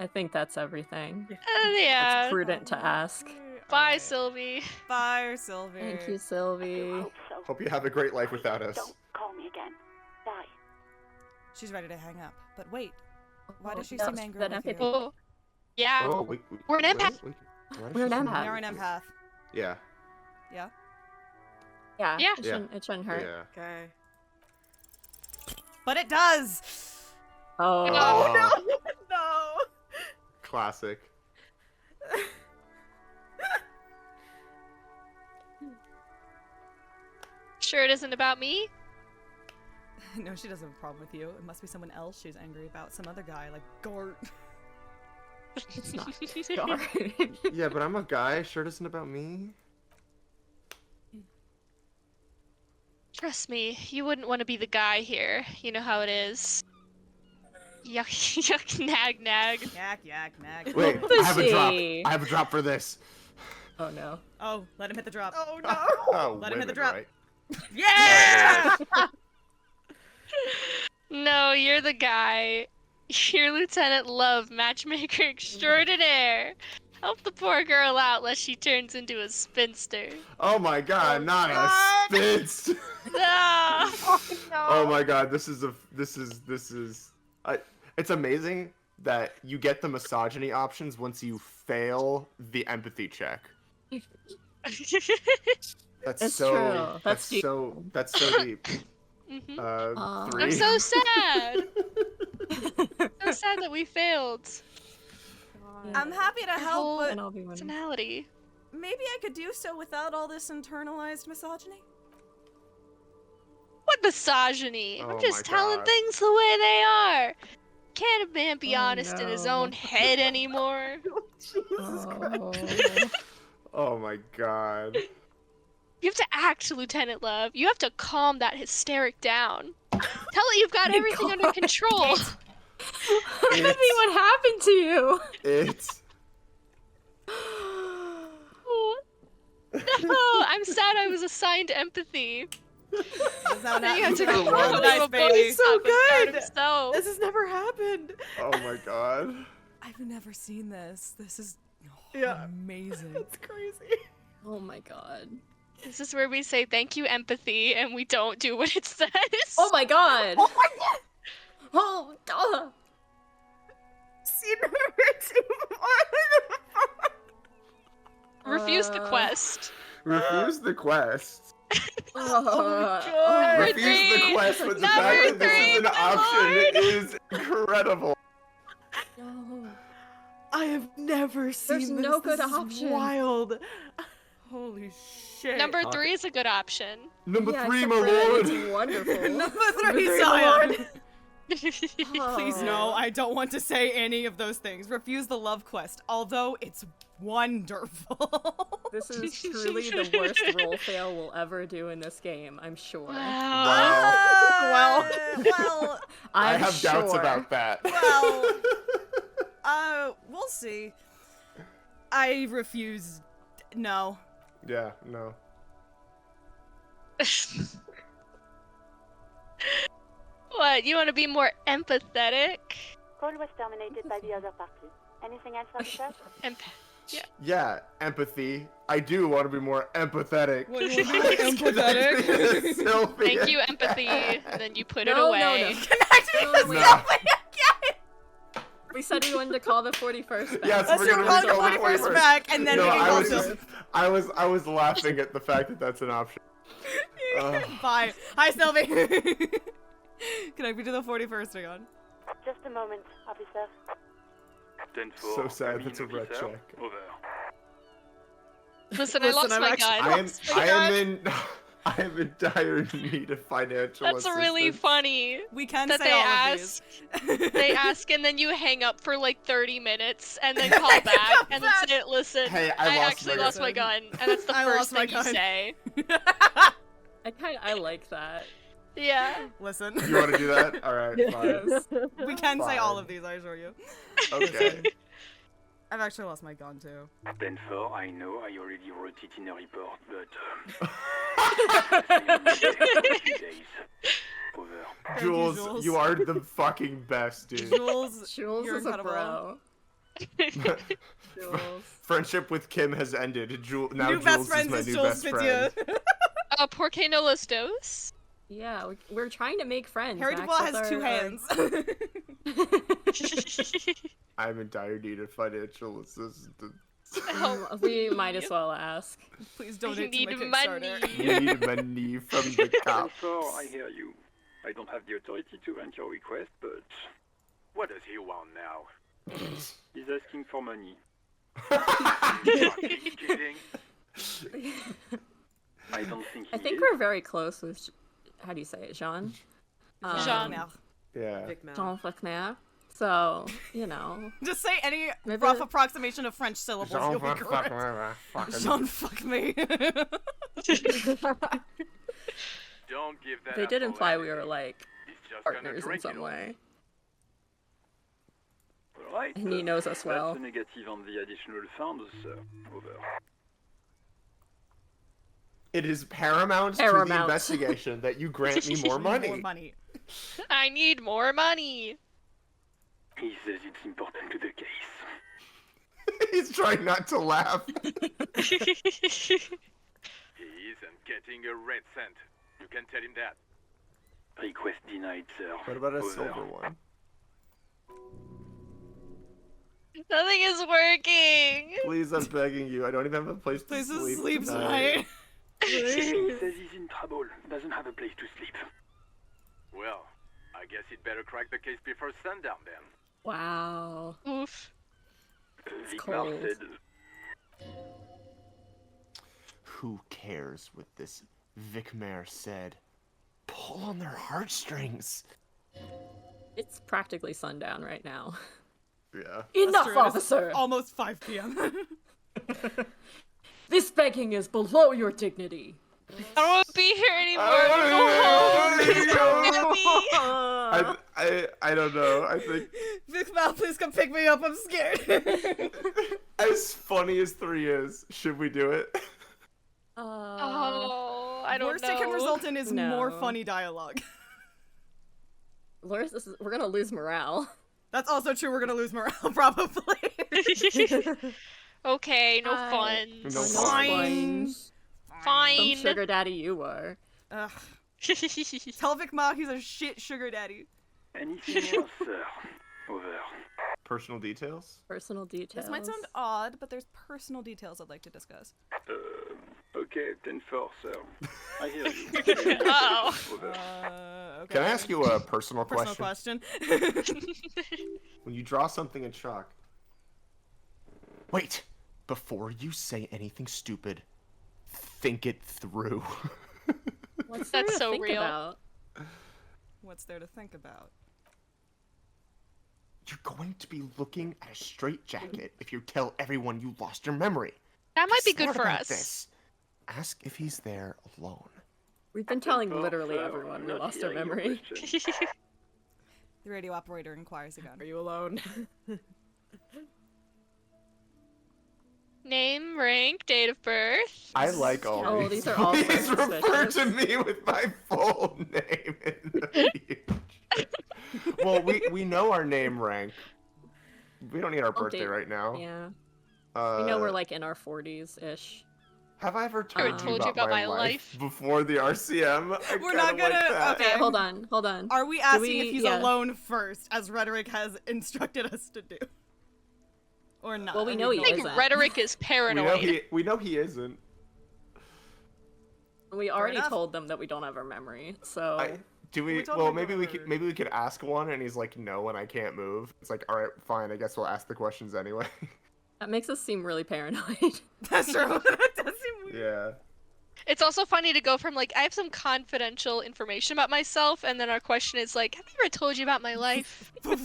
I think that's everything. Yeah. It's prudent to ask. Bye, Sylvie. Bye, Sylvie. Thank you, Sylvie. Hope so. Hope you have a great life without us. Don't call me again. Bye. She's ready to hang up. But wait, why does she that seem was angry that with you? epic. Oh, yeah. Oh, We're an empath. We're an empath. You're an empath. Yeah. Yeah? Yeah. Yeah. It shouldn't hurt. Yeah. Okay. But it does! Oh. Oh, no! No! Classic. Sure it isn't about me? No, she doesn't have a problem with you. It must be someone else she's angry about. Some other guy, like Gort. It's not Gar. Yeah, but I'm a guy. Sure isn't about me. Trust me, you wouldn't want to be the guy here. You know how it is. Yuck, yuck, nag, nag. Yak, yak, nag. Wait, I have a drop. Pushy. I have a drop for this. Oh no. Oh, let him hit the drop. Oh, Oh, Let him hit the women, drop. right? Yeah! No, you're the guy. You're Lieutenant Love, matchmaker extraordinaire. Help the poor girl out lest she turns into a spinster. Oh my god, not a spitz. No! Oh my god, this is it's amazing that you get the misogyny options once you fail the empathy check. That's It's so true. That's deep. that's so deep. Mhm. 3. I'm so sad. So sad that we failed. I'm happy to Your help, whole but And I'll be winning. personality. maybe I could do so without all this internalized misogyny? What misogyny? Oh I'm just my telling God. things the way they are. Can't a man be Oh, honest in his no. own head anymore? Oh. Oh my god. You have to act, Lieutenant Love. You have to calm that hysteric down. Tell it you've got everything under control. Empathy, what happened to you? It's... No, I'm sad I was assigned empathy. That's how You have to go go on. Nice, baby. So good. So This has never happened. Oh my god. I've never seen this. This is Yeah. amazing. That's crazy. Oh my god. this is where we say thank you, empathy, and we don't do what it says. Oh my god! Oh my god! Oh god! Refuse the quest. Refuse the quest. Oh, Refuse the quest, but the fact that this is an option is incredible. no. I have never seen There's this. no good This is option. Wild. Holy shit. Number 3 is a good option. Number Yeah, 3, except my for that lord. It's wonderful. Number 3, Number Zion. Oh. Please no, I don't want to say any of those things. Refuse the love quest, although it's wonderful. This is truly the worst roll fail we'll ever do in this game, I'm sure. Wow. well, I I'm have doubts sure. about that. well, we'll see. I refuse. No. Yeah, no. What, you want to be more empathetic? Call was terminated by the other party. Anything else, officer? Yeah, empathy. I do want to be more empathetic. What, you want to be empathetic? Sylvia. Thank you, empathy. And then you put it No, away. No, wait. No. We said we wanted to call the 41st back. Yes, Let's we're do gonna call the recall the 41st 41st. back, and then No, we can I call was Sylvia. just, I was laughing at the fact that that's an option. Bye. Hi, Sylvie. Connect me to the 41st again. Just a moment, officer. So sad. That's a red check. Listen, I lost I'm my actually- gun. I am in dire need of financial That's assistance. really funny. We can That say they all of ask, these. they ask, and then you hang up for like 30 minutes, and then call back, and then say, "Listen, Hey, I I actually lost lost my gun," and that's the I first lost my thing you gun. say. I like that. Yeah. Listen. You want to do that? All right, fine. Yes. We can say all Fine. of these, I assure you. Okay. I've actually lost my gun too. Ben 4, I know I already wrote it in a report, but... Over. Thank you, Jules, Jules. you are the fucking best, dude. Jules, Jules you're is a incredible. bro. Jules. Friendship with Kim has ended. Now New Jules best is friends my is new Jules best Pidieu. friend. Por qué no los dos? Yeah, we're trying to make friends. Harry Max. Dubois That's has two our- hands. I'm in dire need of financial assistance. We might as well ask. Please I donate to need my Kickstarter. We need money from the Ben cops. 4, I hear you. I don't have the authority to grant your request, but... What does he want now? He's asking for money. Fucking kidding? I don't think he I think is. we're very close with, how do you say it, Jean? Jean. Yeah. Jean Fleckner. So, you know. Just say any Maybe rough the- approximation of French syllables. You'll be correct. Jean, fuck me. Don't give that They up did for imply we anything. were like He's just gonna partners in drink some it. way. Alright. And he knows us well. That's a negative on the additional funds, over. It is paramount to the Paramount. investigation that you grant me more money. More money. I need more money. He says it's important to the case. He's trying not to laugh. He isn't getting a red cent. You can tell him that. Request denied, sir. What about a Over. silver one? Nothing is working. Please, I'm begging you. I don't even have a place to Please sleep, sleep tonight. tonight. He says he's in trouble. Doesn't have a place to sleep. Well, I guess he'd better crack the case before sundown then. Wow. Oof. Vicmar cold. said... Who cares what this Vicmar said? Pull on their heartstrings. It's practically sundown right now. Yeah. Enough, True, it's officer! Almost 5 p.m. This begging is below your dignity. I don't want to be here anymore. Go home. Please don't get me. I don't know. I think Big Mouth, please come pick me up. I'm scared. as funny as 3 is, should we do it? Oh, I don't Worst know. it can result in is more funny dialogue. Loris, we're gonna lose morale. That's also true. We're gonna lose morale, probably. Okay, no fun. No Fine. Fine. Some sugar daddy you are. Ugh. Tell Vic Ma he's a shit sugar daddy. Anything else, sir? Over. Personal details? Personal details. This might sound odd, but there's personal details I'd like to discuss. Okay, 10-4, sir. I hear you. Uh-oh. Okay. Can I ask you a personal Personal question? question. When you draw something in chalk. Wait! Before you say anything stupid, think it through. What's there That's to so think real. about? What's there to think about? You're going to be looking at a straitjacket if you tell everyone you lost your memory. That might be Smart good for about us. This. Ask if he's there alone. We've been telling literally everyone we lost our memory. The radio operator inquires again. Are you alone? Name, rank, date of birth. I like all Oh, these. these are all Please suspicious. refer to me with my full name in the future. Well, we know our name rank. We don't need our birthday right now. Yeah. We We know we're like in our 40s-ish. Have I ever told you told about my life before the RCM? We're not kinda like gonna- that. Okay, hold on. Are we asking we- if he's yeah. alone first, as Rhetoric has instructed us to do? Or not? Well, we I know mean, he I think isn't. rhetoric is paranoid. We know he isn't. We already enough. told them that we don't have our memory, so Do we? We told Well, him maybe we whatever. could. Maybe we could ask one, and he's like, "No," and I can't move. It's like, all right, fine. I guess we'll ask the questions anyway. that makes us seem really paranoid. That's true. That does seem weird. Yeah. It's also funny to go from like, I have some confidential information about myself, and then our question is like, have I ever told you about my life? Before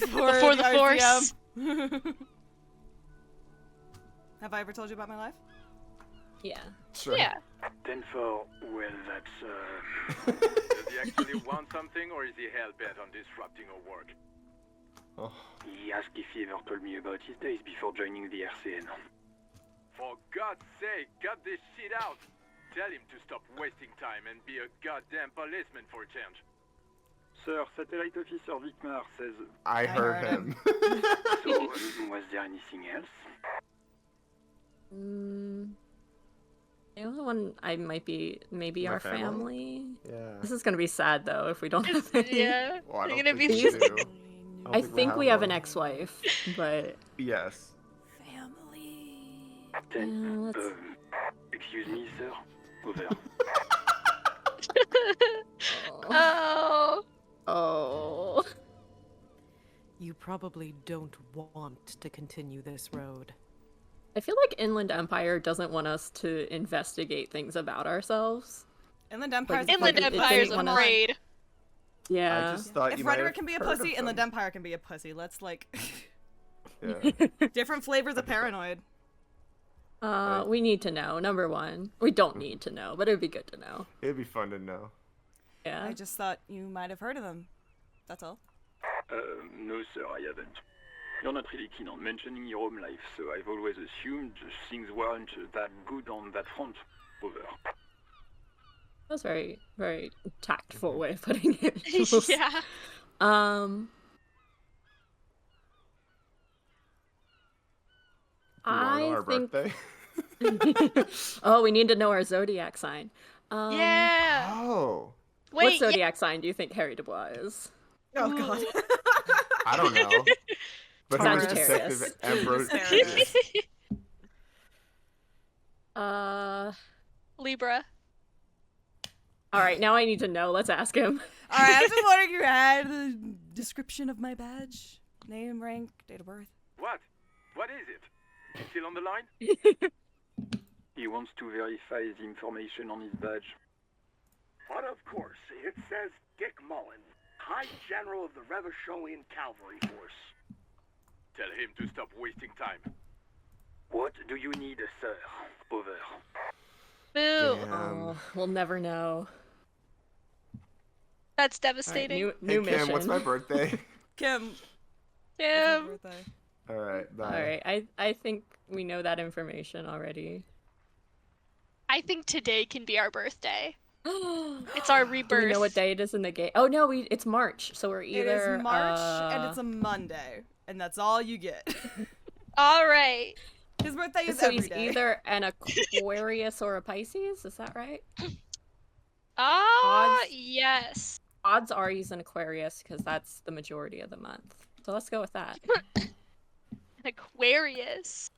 the force. RCM. Have I ever told you about my life? Yeah. Sure. Yeah. 10-4, well, that's, Does he actually want something, or is he hell-bent on disrupting our work? Oh. He asked if he ever told me about his days before joining the RCN. For God's sake, cut this shit out! Tell him to stop wasting time and be a goddamn policeman for a change. Sir, Satellite Officer Vicmar says... I heard him. So, was there anything else? The only one I might be maybe My our family? family. Yeah. This is gonna be sad though if we don't have any. Yeah. Well, I They're don't gonna think be. we do. I think we have an one. ex-wife, but Yes. Family. Excuse me, sir. Over. Oh. oh. You probably don't want to continue this road. I feel like Inland Empire doesn't want us to investigate things about ourselves. Inland Empire's Inland it Empire's didn't wanna- afraid. Yeah. I just thought If you might Rhetoric have can be a heard pussy, of Inland them. Empire can be a pussy. Let's like Yeah. different flavors of paranoid. We need to know. Number one, we don't need to know, but it'd be good to know. It'd be fun to know. Yeah. I just thought you might have heard of them. That's all. No, sir, I haven't. You're not really keen on mentioning your home life, so I've always assumed things weren't that good on that front. Over. That was very, very tactful way of putting it. Yeah. Do you want to know I our think. birthday? Oh, we need to know our zodiac sign. Yeah. Oh. What Wait. Yeah. zodiac sign do you think Harry Dubois is? Oh god. I don't know. But who's Sagittarius. Detective Ambrose? Sagittarius. Libra. All right, now I need to know. Let's ask him. All right, I was just wondering if you had the description of my badge, name, rank, date of birth. What? What is it? He's still on the line? He wants to verify the information on his badge. But of course, it says Dick Mullen, High General of the Revacholian Cavalry Force. Tell him to stop wasting time. What do you need, sir? Over. Boo. Oh, we'll never know. That's All right, devastating. new Hey, mission. Kim, what's my birthday? Kim. Kim. Birthday. All right, bye. All right, I think we know that information already. I think today can be our birthday. It's our rebirth. Do we know what day it is in the game? Oh no, it's March, so we're either. It is March and it's a Monday, and that's all you get. All right. His birthday is So every he's day. either an Aquarius or a Pisces. Is that right? Ah, yes. Odds are he's an Aquarius because that's the majority of the month. So let's go with that. Aquarius.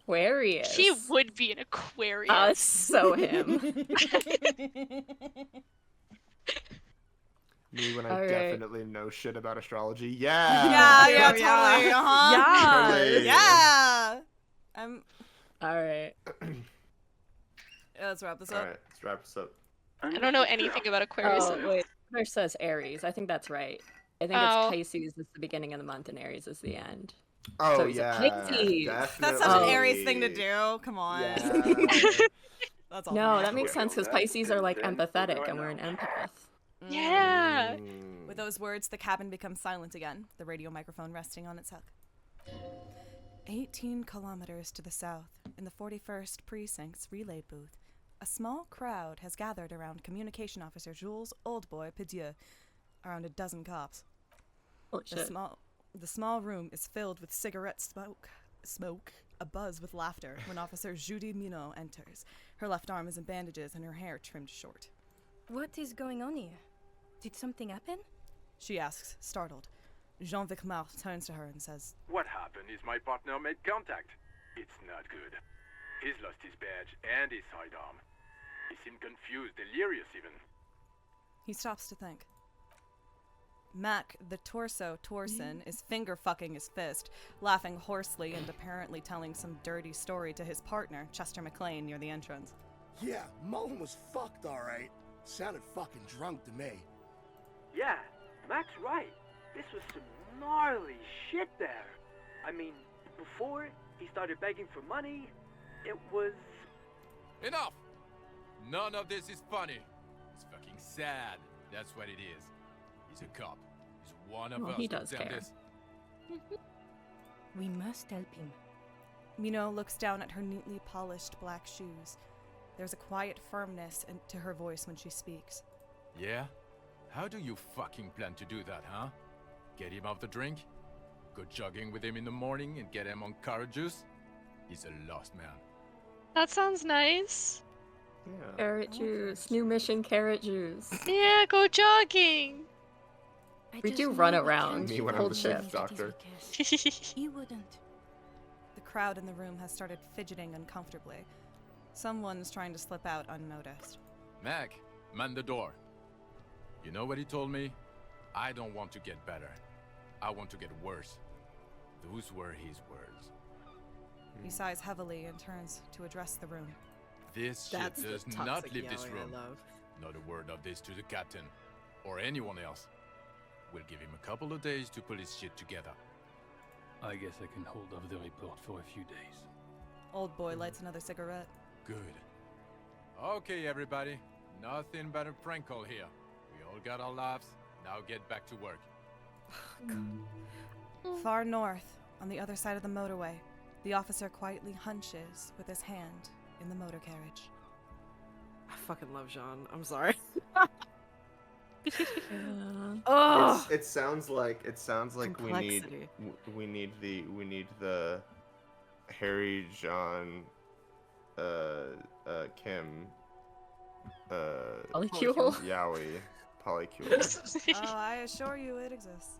Aquarius. He would be an Aquarius. So him. Me when I All right. definitely know shit about astrology. Yeah. Yeah, totally. Uh-huh. Totally. Yeah. All right. Let's wrap this All up. right, let's wrap this up. I don't know anything about Aquarius. Oh wait, there says Aries. I think that's right. I think Oh. it's Pisces is the beginning of the month and Aries is the end. Oh So he's a yeah, Pisces. That's such an Aries thing to do. Come on. Yeah. That's all. No, that makes sense because Pisces are like empathetic and we're an empath. Yeah. With those words, the cabin becomes silent again, the radio microphone resting on its hook. 18 kilometers to the south, in the 41st Precinct's relay booth, a small crowd has gathered around Communication Officer Jules Pidieu, around a dozen cops. Oh shit. The small room is filled with cigarette smoke, abuzz with laughter when Officer Judy Minot enters. Her left arm is in bandages and her hair trimmed short. What is going on here? Did something happen? She asks, startled. Jean-Vic Marthe turns to her and says, What happened is my partner made contact. It's not good. He's lost his badge and his sidearm. He seemed confused, delirious even. He stops to think. Mac, the torso Torson, is finger-fucking his fist, laughing hoarsely and apparently telling some dirty story to his partner, Chester McLean, near the entrance. Yeah, Mullen was fucked, alright. Sounded fucking drunk to me. Yeah, Mac's right. This was some gnarly shit there. I mean, before he started begging for money, it was... Enough! None of this is funny. It's fucking sad. That's what it is. He's a cop. He's one of us. He does Damn care. this. We must help him. Minot looks down at her neatly polished black shoes. There's a quiet firmness to her voice when she speaks. Yeah? How do you fucking plan to do that, huh? Get him off the drink? Go jogging with him in the morning and get him on carrot juice? He's a lost man. That sounds nice. Yeah. Carrot juice. New mission, carrot juice. Yeah, go jogging. We do run around. Me when I'm Hold the shift. shift doctor. He wouldn't. The crowd in the room has started fidgeting uncomfortably. Someone's trying to slip out unnoticed. Mac, man the door. You know what he told me? I don't want to get better. I want to get worse. Those were his words. He sighs heavily and turns to address the room. This shit That's the does toxic not leave this yelling I room. love. Not a word of this to the captain. Or anyone else. We'll give him a couple of days to put his shit together. I guess I can hold off the report for a few days. Old boy lights another cigarette. Good. Okay, everybody. Nothing but a prank call here. We all got our laughs. Now get back to work. Far north, on the other side of the motorway, the officer quietly hunches with his hand in the motor carriage. I fucking love Jean. I'm sorry. Oh, It sounds like Complexity. we need the Harry, John, Kim, Polycule? Yowie, Polycule. Oh, I assure you it exists.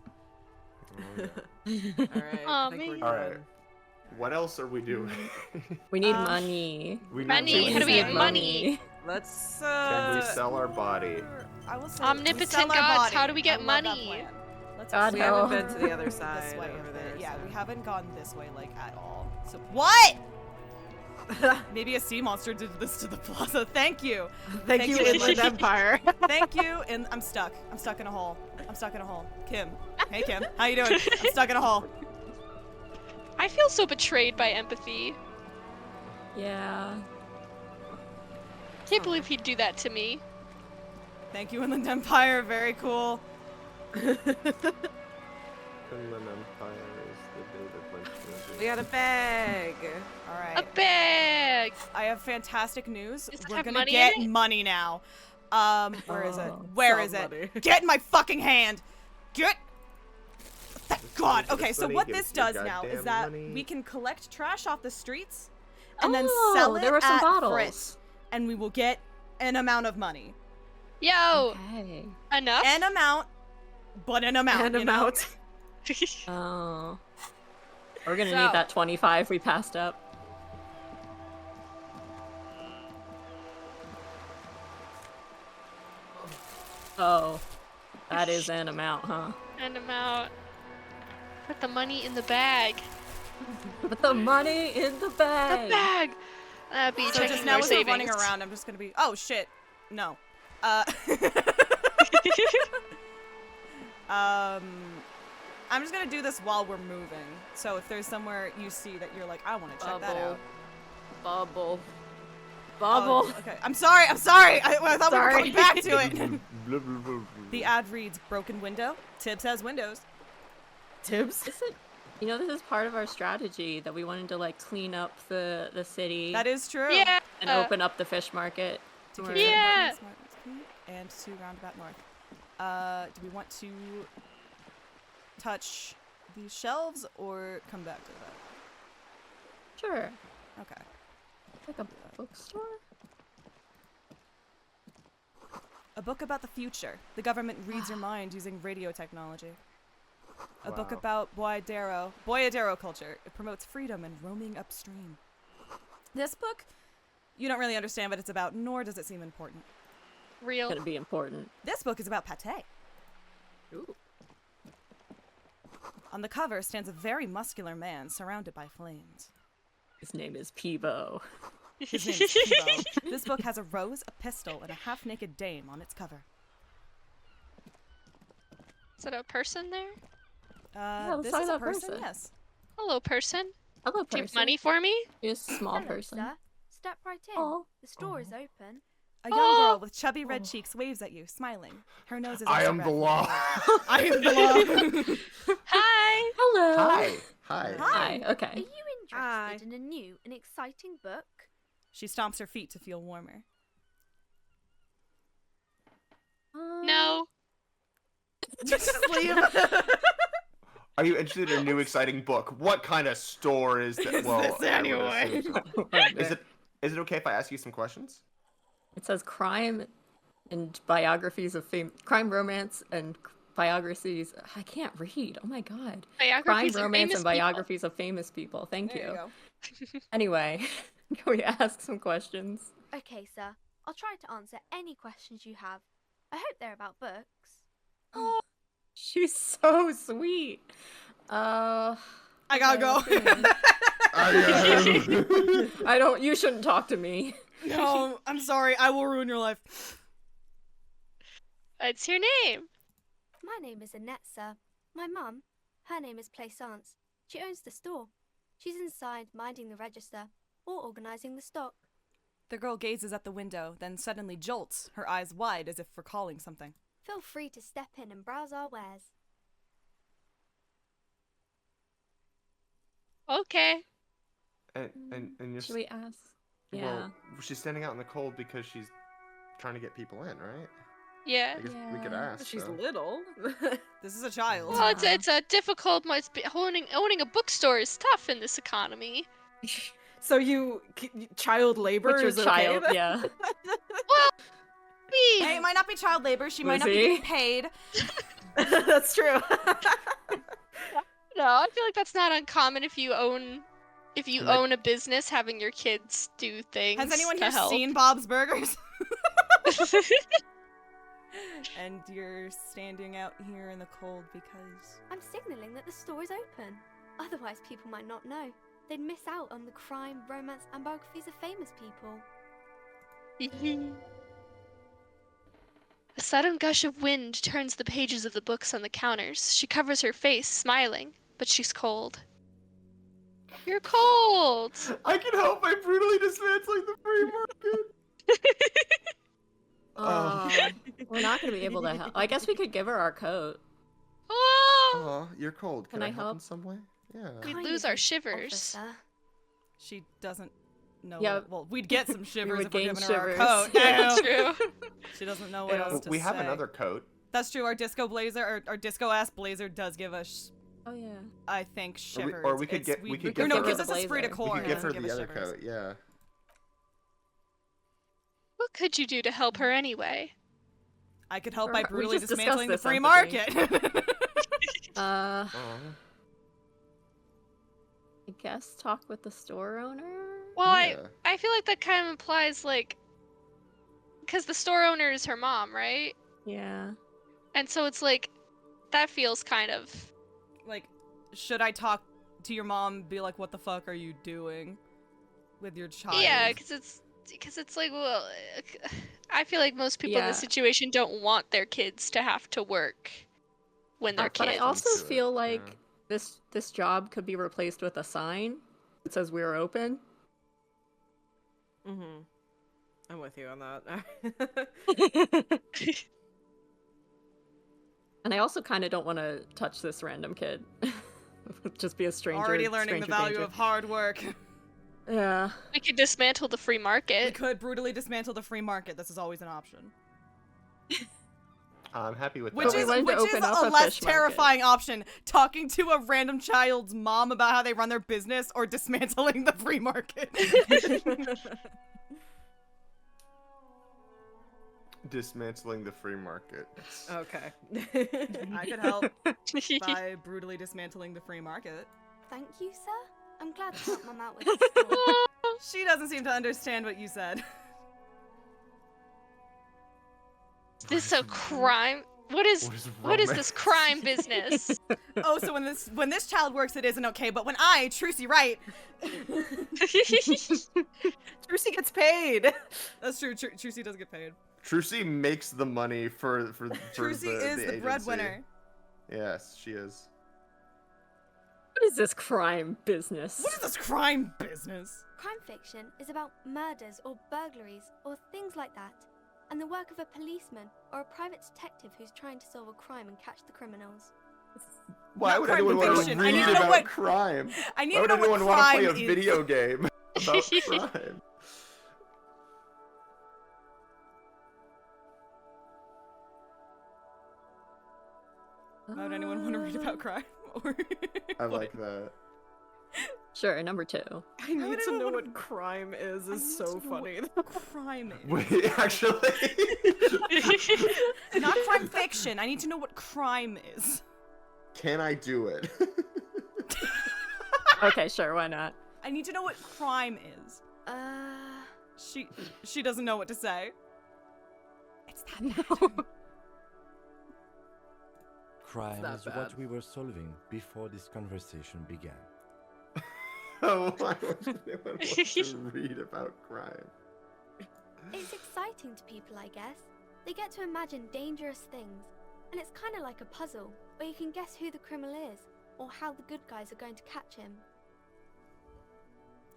Alright, Aw, I think we're me. All right. done. What else are we doing? we need money. We need Money, how do we get money? Let's Can we sell our body? I will say Omnipotent we sell our gods, body. how do we get I love that money? plan. Let's God, we no. haven't been to the other side this way over of there. it. Yeah, so. we haven't gone this way like at all. So what? Maybe a sea monster did this to the plaza. Thank you. Thank you, Inland Empire. Thank you. And I'm stuck. I'm stuck in a hole. I'm stuck in a hole. Kim. Hey Kim. How you doing? I'm stuck in a hole. I feel so betrayed by empathy. Yeah. Can't believe he'd do that to me. Thank you, Inland Empire. Very cool. Inland Empire is the David Lynch movie. We got a bag. All right. A bag. I have fantastic news. Does it We're have gonna money get in it? money now. Where is it? Oh, Where some is it? money. Get in my fucking hand. Get. Thank God. Give us Okay, so money, what give this us your does now is goddamn that money. we can collect trash off the streets and then Oh, sell it there were some at bottles. Frit, and we will get an amount of money. Yo. Okay. Enough. An amount, but an amount. An you know? amount. Oh. We're gonna So- need that 25 we passed up. Oh. That is an amount, huh? And I'm out. Put the money in the bag. Put the money in the bag. The bag. That'd be So checking just now your as we're running savings. around, I'm just gonna be. Oh shit. No. I'm just gonna do this while we're moving. So if there's somewhere you see that you're like, I want to check that out. Bubble. Oh, okay. I'm sorry. I thought we were coming back to it. Blah, blah, blah, blah. The ad reads broken window. Tibbs has windows. Tibbs? You know, this is part of our strategy that we wanted to like clean up the city. That is true. Yeah. And open up the fish market. To Or- keep Yeah. and to roundabout north. Do we want to touch these shelves or come back to that? Sure. Okay. Like a bookstore? A book about the future. The government reads your mind using radio technology. A book Wow. about Boyadero culture. It promotes freedom and roaming upstream. This book, you don't really understand what it's about, nor does it seem important. Real. Gonna be important. This book is about pate. Ooh. On the cover stands a very muscular man surrounded by flames. His name is Peebo. His name is Peebo. This book has a rose, a pistol, and a half-naked dame on its cover. Is that a person there? let's This talk is a about person, person. yes. Hello, person. Hello, Do you person. have money for me? You're a small Hello, person. sir. Step right in. Oh. The store is open. A young girl with chubby red cheeks waves at you, smiling. Her nose is I also am red. the law. I am the law. Hi. Hello. Hi. Hi. Hi. Are Okay. you interested Hi. in a new and exciting book? She stomps her feet to feel warmer. No. Just leave. Are you interested in a new exciting book? What kind of store is that? Is Well, this I would anyway? assume so. Is it okay if I ask you some questions? It says crime and biographies of crime, romance, and biographies. I can't read. Oh my god. Biographies Crime, of romance, famous and biographies of famous people. Thank There you. you go. Anyway, can we ask some questions? Okay, sir. I'll try to answer any questions you have. I hope they're about books. Oh, she's so sweet. I gotta go. I don't. You shouldn't talk to me. No, I'm sorry. I will ruin your life. What's your name? My name is Annette, sir. My mum, her name is Plaisance. She owns the store. She's inside minding the register or organising the stock. The girl gazes at the window, then suddenly jolts, her eyes wide as if recalling something. Feel free to step in and browse our wares. Okay. And you're. Should we ask? Yeah. Well, she's standing out in the cold because she's trying to get people in, right? Yeah. I guess we could ask. She's so. little. This is a child. Well, it's a difficult. Owning a bookstore is tough in this economy. So child labor What's your is child? okay? Yeah. Hey, it might not be child labor. She might not be Lizzie? getting paid. That's true. No, I feel like that's not uncommon if you own a business, having your kids do things. Has anyone to here help. seen Bob's Burgers? And you're standing out here in the cold because... I'm signalling that the store is open. Otherwise, people might not know. They'd miss out on the crime, romance, and biographies of famous people. A sudden gush of wind turns the pages of the books on the counters. She covers her face, smiling, but she's cold. You're cold! I can help by brutally dismantling the free market. Well, we're not going to be able to help. I guess we could give her our coat. Oh, you're cold. Can Can I I help help? in some way? Yeah. We'd Kind lose of our you, shivers. officer. She doesn't know. Yeah. Well, we'd get some shivers would if we're gain giving shivers. her our coat. Yeah, Ew. true. She doesn't know what else to say. We have another coat. That's true. Our disco blazer, our disco ass blazer, does give us, Oh yeah. I think, shivers. Or we could It's- get- we could or give no, her it gives the us a esprit de blazer. corps. We could give her doesn't the us other shivers. coat. Yeah. What could you do to help her anyway? I could help by We brutally just discussed dismantling the this free empathy. market. I guess talk with the store owner. Well, Yeah. I feel like that kind of implies like, because the store owner is her mom, right? Yeah. And so it's like, that feels kind of. Like, should I talk to your mom? Be like, what the fuck are you doing with your child? Yeah, because it's like, well, I feel like most people in Yeah. this situation don't want their kids to have to work when they're But I kids. also Into it, feel like yeah. this job could be replaced with a sign that says we're open. Mm-hmm. I'm with you on that. And I also kind of don't want to touch this random kid. Just be a stranger. Already learning the stranger value danger. of hard work. Yeah. We could dismantle the free We market. could brutally dismantle the free market. This is always an option. I'm happy with Which that. we is wanted to which is open up a a less fish market. terrifying option: talking to a random child's mom about how they run their business, or dismantling the free market. Dismantling the free market. Okay. I could help by brutally dismantling the free market. Thank you, sir. I'm glad to help Mum out with the store. She doesn't seem to understand what you said. Is this a crime? What is this crime business? Oh, so when this child works, it isn't okay. But when I, Trucy Wright, Trucy gets paid. that's true. Trucy does get paid. Trucy makes the money for Trucy is the agency. breadwinner. Yes, she is. What is this crime business? What is this crime business? Crime fiction is about murders or burglaries or things like that, and the work of a policeman or a private detective who's trying to solve a crime and catch the criminals. Why Not would crime anyone want to fiction. I need read to know about what- crime? I need Why to would know what anyone want to play a crime is. video game about crime? Why would anyone want to read about crime? Or I like that. Sure, number 2. I need to know what crime is so funny. crime is. Wait, actually, Not crime fiction. I need to know what crime is. can I do it? Okay, sure, why not? I need to know what crime is. She doesn't know what to say. It's that bad. Crime that is bad. what we were solving before this conversation began. Oh, why would anyone want to read about crime? It's exciting to people, I guess. They get to imagine dangerous things, and it's kind of like a puzzle, where you can guess who the criminal is, or how the good guys are going to catch him.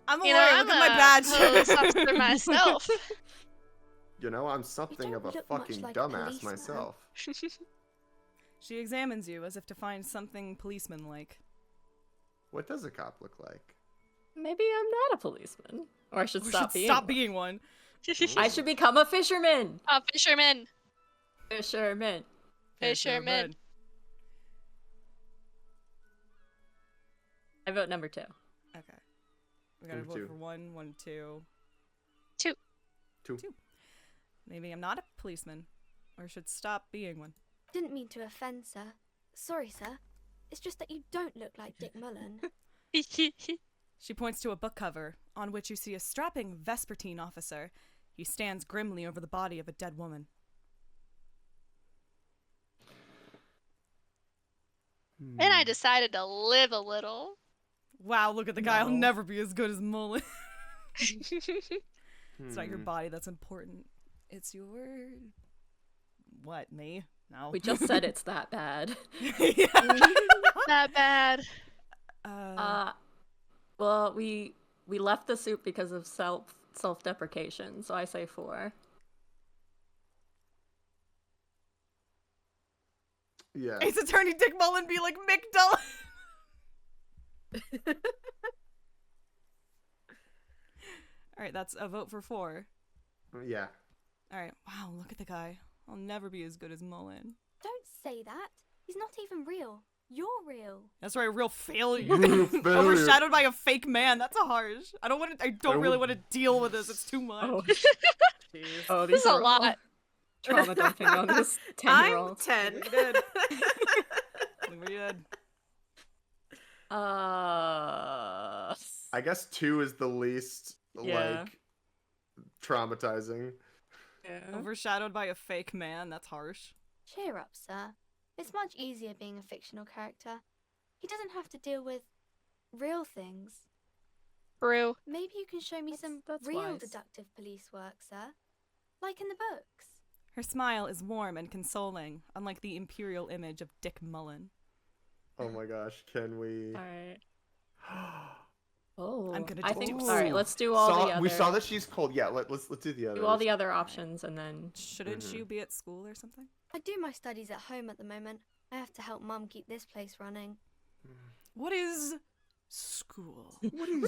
I'm a You lawyer. know, Look I'm at my a badge. police officer myself. You know, I'm something of a look much fucking like a dumbass policeman. myself. She examines you as if to find something policeman-like. What does a cop look like? Maybe I'm not a policeman. Or I should We stop should being stop one. being one. I should become a fisherman! Fisherman. Fisherman. Fisherman. I vote number 2. Okay. We gotta Number vote 2. for 1, 2. 2. 2. Maybe I'm not a policeman, or should stop being one. Didn't mean to offend, sir. Sorry, sir. It's just that you don't look like Dick Mullen. She points to a book cover, on which you see a strapping Vespertine officer. He stands grimly over the body of a dead woman. And I decided to live a little. Wow, look at the guy. I'll No. never be as good as Mullen. It's not your body that's important. It's your... What, me? No. We just said it's that bad. Not bad. Well, we left the soup because of self-deprecation, so I say 4. Yeah. Ace Attorney Dick Mullen be like Mick Dullen. Alright, that's a vote for 4. Yeah. Alright, wow, look at the guy. I'll never be as good as Mullen. Don't say that. He's not even real. You're real. That's right, real failure. Real failure. Overshadowed by a fake man. That's a harsh. I don't really want to deal with this. It's too much. Oh, This these is a are all lot. trauma dumping on this 10-year-old. I'm 10. Good. We're good. I guess 2 is the least like traumatizing. Yeah. Overshadowed by a fake man. That's harsh. Cheer up, sir. It's much easier being a fictional character. He doesn't have to deal with real things. True. Maybe you can show me some that's real wise. deductive police work, sir. Like in the books. Her smile is warm and consoling, unlike the imperial image of Dick Mullen. Oh my gosh, can we? Alright. Oh, I'm gonna I do think. it. All right, let's do all the other. We saw that she's cold. Yeah, let's do the others. do all the other options and then. Shouldn't you be at school or something? I do my studies at home at the moment. I have to help Mum keep this place running. What is school?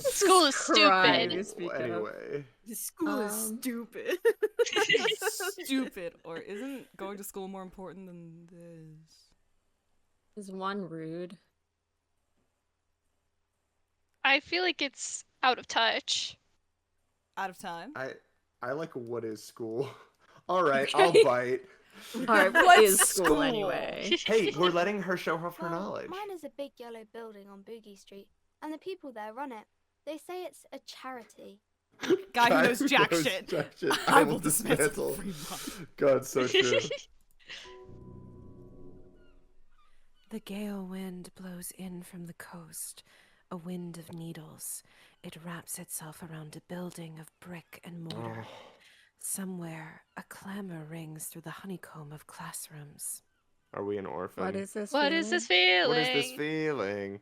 School is stupid. Anyway, School is stupid. Stupid. Or isn't going to school more important than this? Is one rude? I feel like it's out of touch. Out of time? I like what is school. All right, I'll bite. Alright, what is school anyway? Hey, we're letting her show off her Well, knowledge. Mine is a big yellow building on Boogie Street, and the people there run it. They say it's a charity. Guy who knows jack knows shit. jack shit. I will dismantle. God, so true. The gale wind blows in from the coast, a wind of needles. It wraps itself around a building of brick and mortar. Somewhere, a clamor rings through the honeycomb of classrooms. Are we an orphan? What is this? What is this feeling? What is this feeling?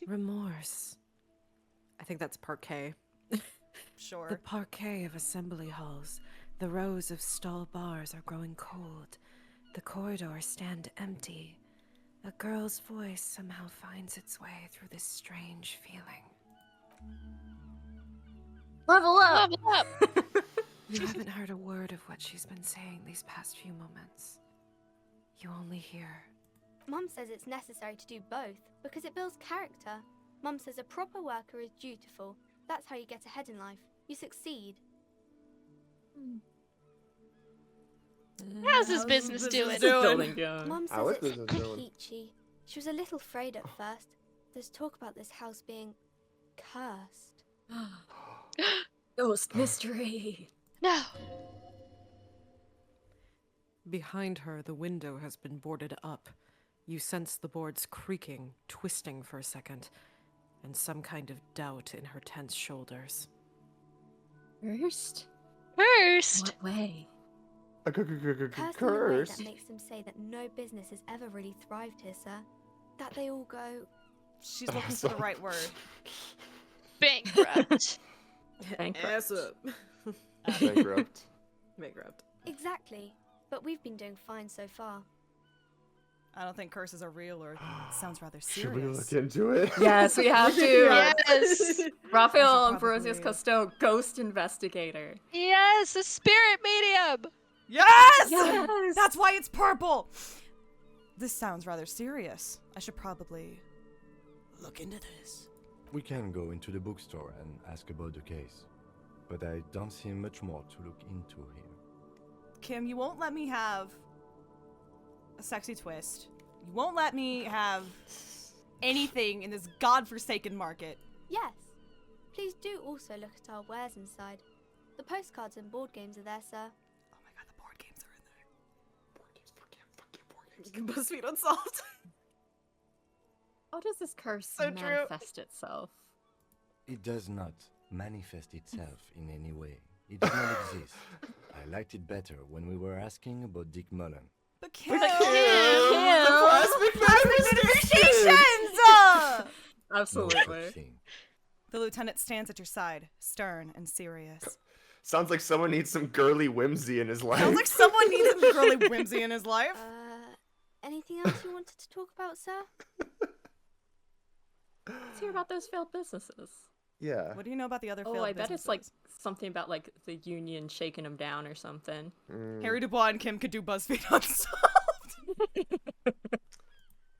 Remorse. I think that's parquet. Sure. The parquet of assembly halls, the rows of stall bars are growing cold. The corridors stand empty. A girl's voice somehow finds its way through this strange feeling. Level up! Level up! You haven't heard a word of what she's been saying these past few moments. You only hear. Mum says it's necessary to do both because it builds character. Mum says a proper worker is dutiful. That's how you get ahead in life. You succeed. How's this business doing? Building going. Mum How says is it's business doing? peachy. She was a little afraid at first. There's talk about this house being cursed. Ghost mystery. No. Behind her, the window has been boarded up. You sense the boards creaking, twisting for a second, and some kind of doubt in her tense shoulders. First? First? What way? Cursed in a way Curse. that makes them say that no business has ever really thrived here, sir. That they all go. She's looking for the right word. Bankrupt. Ass up. Bankrupt. Bankrupt. Exactly. But we've been doing fine so far. I don't think curses are real, or it sounds rather Should we serious. look into it? Yes, we have to. Yes. Raphael We should Ambrosius probably- Cousteau, ghost investigator. Yes, a spirit medium. Yes! Yes! That's why it's purple! This sounds rather serious. I should probably look into this. We can go into the bookstore and ask about the case, but I don't see much more to look into here. Kim, you won't let me have a sexy twist. You won't let me have anything in this godforsaken market. Yes. Please do also look at our wares inside. The postcards and board games are there, sir. Oh my god, the board games are in BuzzFeed Unsolved. How does this curse So true. manifest itself? It does not manifest itself in any way. It does not exist. I liked it better when we were asking about Dick Mullen. But Kim! Plasmic Manifestations! No Absolutely. such thing. The lieutenant stands at your side, stern and serious. Sounds like someone needs some girly whimsy in his life. Sounds like someone needs some girly whimsy in his life. Anything else you wanted to talk about, sir? Let's hear about those failed businesses. Yeah. What do you know about the other failed Oh, I bet it's like businesses? something about like the union shaking them down or something. Harry Dubois and Kim could do BuzzFeed Unsolved.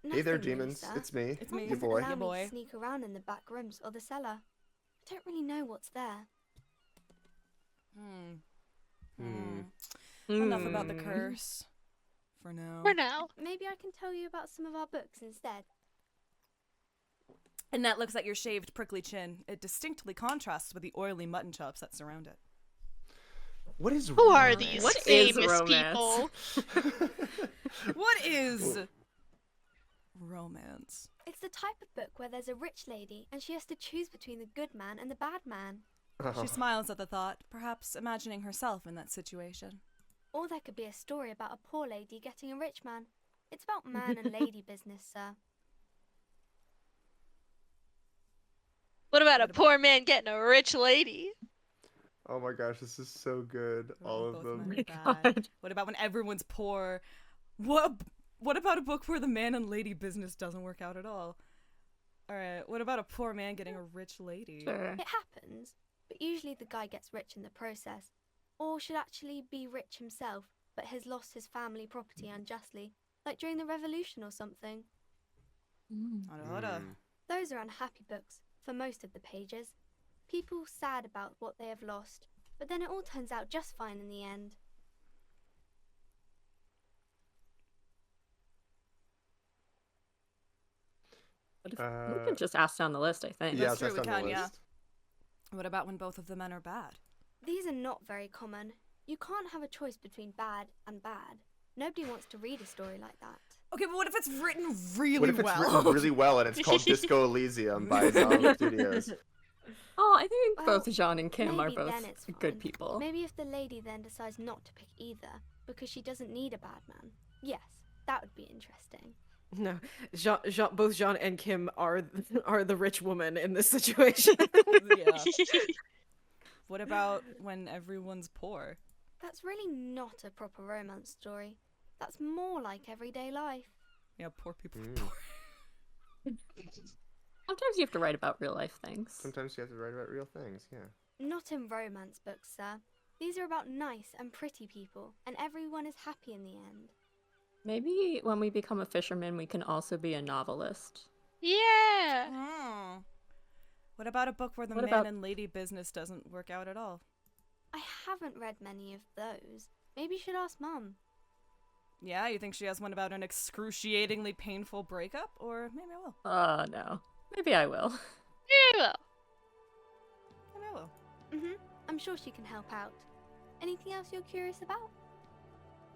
Hey there, Nothing really, demons. sir. It's me, It's me. your Doesn't boy. allow me boy. to sneak around in the back rooms or the cellar. I don't really know what's there. Enough about the curse. For now. For now. Maybe I can tell you about some of our books instead. Annette looks at your shaved, prickly chin. It distinctly contrasts with the oily mutton chops that surround it. What is Who are these What is famous romance? people? What is romance? It's the type of book where there's a rich lady and she has to choose between the good man and the bad man. She smiles at the thought, perhaps imagining herself in that situation. Or there could be a story about a poor lady getting a rich man. It's about man and lady business, sir. What about a poor man getting a rich lady? Oh my gosh, this is so good. All of Both them. men are bad. What about when everyone's poor? What about a book where the man and lady business doesn't work out at all? Alright, what about a poor man getting a rich lady? Sure. It happens, but usually the guy gets rich in the process. Or should actually be rich himself, but has lost his family property unjustly, like during the revolution or something. Those are unhappy books, for most of the pages. People sad about what they have lost, but then it all turns out just fine in the end. We can just ask down the list, I think. Yeah, That's true, that's we on the can, yeah. list. What about when both of the men are bad? These are not very common. You can't have a choice between bad and bad. Nobody wants to read a story like that. Okay, but what if it's written really What if it's well? written really well and it's called Disco Elysium by Zom Studios? Oh, I think Well, both Jean and Kim are maybe both then it's good fine. people. Maybe if the lady then decides not to pick either, because she doesn't need a bad man. Yes, that would be interesting. No, both Jean and Kim are the rich woman in this situation. Yeah. What about when everyone's poor? That's really not a proper romance story. That's more like everyday life. Yeah, poor people are poor. Sometimes you have to write about real life things. Sometimes you have to write about real things, yeah. Not in romance books, sir. These are about nice and pretty people, and everyone is happy in the end. Maybe when we become a fisherman, we can also be a novelist. Yeah. What about a book where the What man about- and lady business doesn't work out at all? I haven't read many of those. Maybe you should ask Mum. Yeah, you think she has one about an excruciatingly painful breakup? Or maybe I will. No. Maybe I will. Yeah. Maybe I will. I'm sure she can help out. Anything else you're curious about?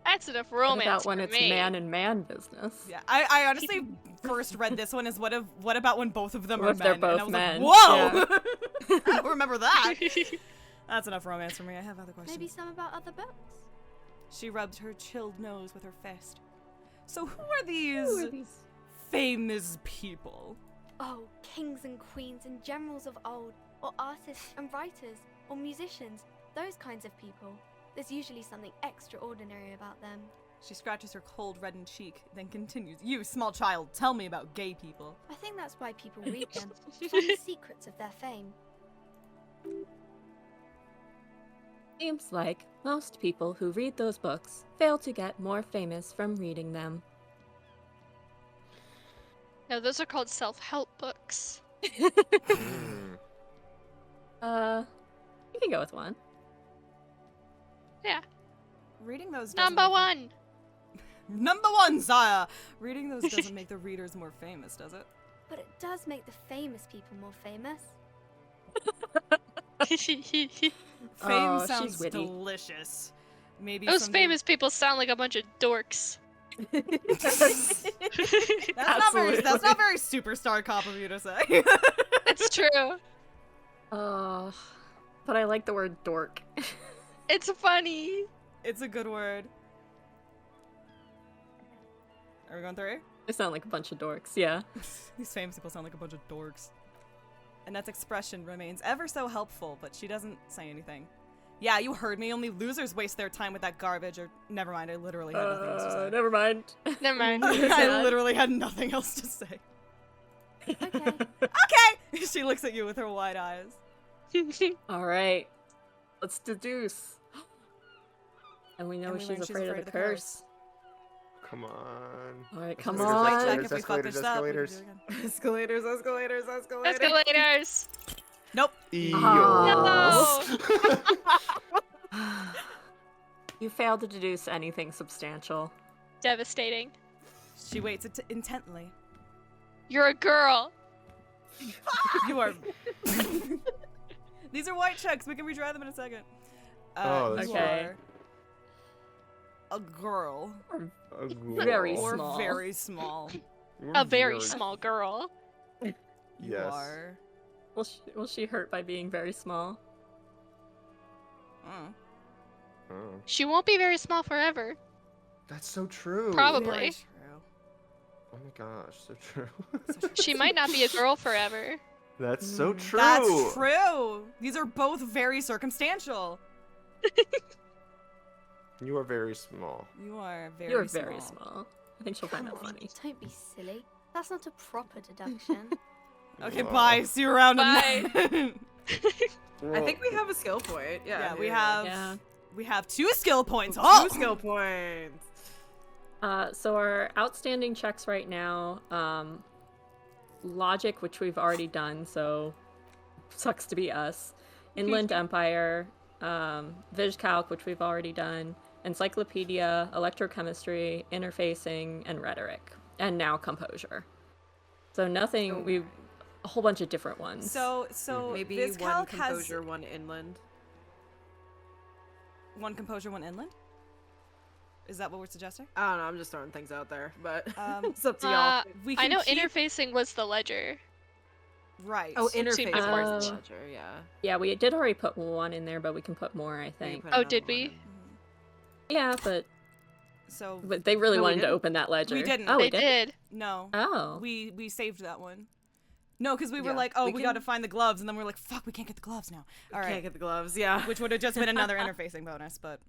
That's enough What romance about when for it's me. man and man business? Yeah, I honestly first read this one as what about when both of them What are if men? they're both and I was men? like, whoa! I don't remember that. That's enough romance for me. I have other questions. Maybe some about other books? She rubbed her chilled nose with her fist. So who are these famous people? Oh, kings and queens and generals of old, or artists and writers, or musicians, those kinds of people. There's usually something extraordinary about them. She scratches her cold, reddened cheek, then continues. You, small child, tell me about gay people. I think that's why people read them, to find the secrets of their fame. Seems like most people who read those books fail to get more famous from reading them. No, those are called self-help books. You can go with one. Yeah. Reading those Number one. Number one, sire! Reading those doesn't make the readers more famous, does it? But it does make the famous people more famous. Fame she's sounds witty. delicious. Maybe Those someday- famous people sound like a bunch of dorks. That's not very superstar cop of you to say. It's true. But I like the word dork. It's funny. It's a good word. Are we going through? They sound like a bunch of dorks, yeah. These famous people sound like a bunch of dorks. Annette's expression remains ever so helpful, but she doesn't say anything. Yeah, you heard me. Only losers waste their time with that garbage. Or never mind. I literally had nothing else to say. Never mind. Never mind. I literally had nothing else to say. Okay. Okay. She looks at you with her wide eyes. All right, let's deduce. And we know And we she's learn afraid of the curse. Come on. All right, come Escalators, on. Check if we fuck this up. We can do escalators. it again. Escalators. Nope. No. You failed to deduce anything substantial. Devastating. She waits intently. You're a girl. You are. These are white checks. We can retry them in a second. Oh, you okay. are a girl. Very Or small. very small. A very small girl. You Yes. are. Will she hurt by being very small? Oh. She won't be very small forever. That's so true. Probably. Very true. Oh my gosh, so true. She might not be a girl forever. That's so true. That's true. These are both very circumstantial. You are very small. You are very You're small. very small. I think she'll find that funny. Don't be silly. That's not a proper deduction. Okay, bye. See you around. Bye. I think we have a skill point. Yeah, we here. have. We have 2 skill points. Oh! 2 skill points. So our outstanding checks right now, logic, which we've already done, so sucks to be us. Inland Empire, VisCalc, which we've already done, Encyclopedia, Electrochemistry, Interfacing, and Rhetoric, and now Composure. So nothing. We've a whole bunch of different ones. So maybe VisCalc one has composure, one inland. 1 composure, 1 inland. Is that what we're suggesting? I don't know. I'm just throwing things out there, but it's up to y'all. We I can know keep... interfacing was the ledger. Right. Oh, Seems interface important. is the ledger, yeah. Yeah, we did already put 1 in there, but we can put more, I think. Oh, did we? Yeah, but they really No, we wanted to didn't. open that ledger. We didn't. Oh, They we did. did. No. Oh. We saved that one. No, because we were Yeah, like, oh, we we can- gotta find the gloves, and then we're like, fuck, we can't get the gloves now. All right. Can't get the gloves, yeah. Which would have just been another interfacing bonus, but.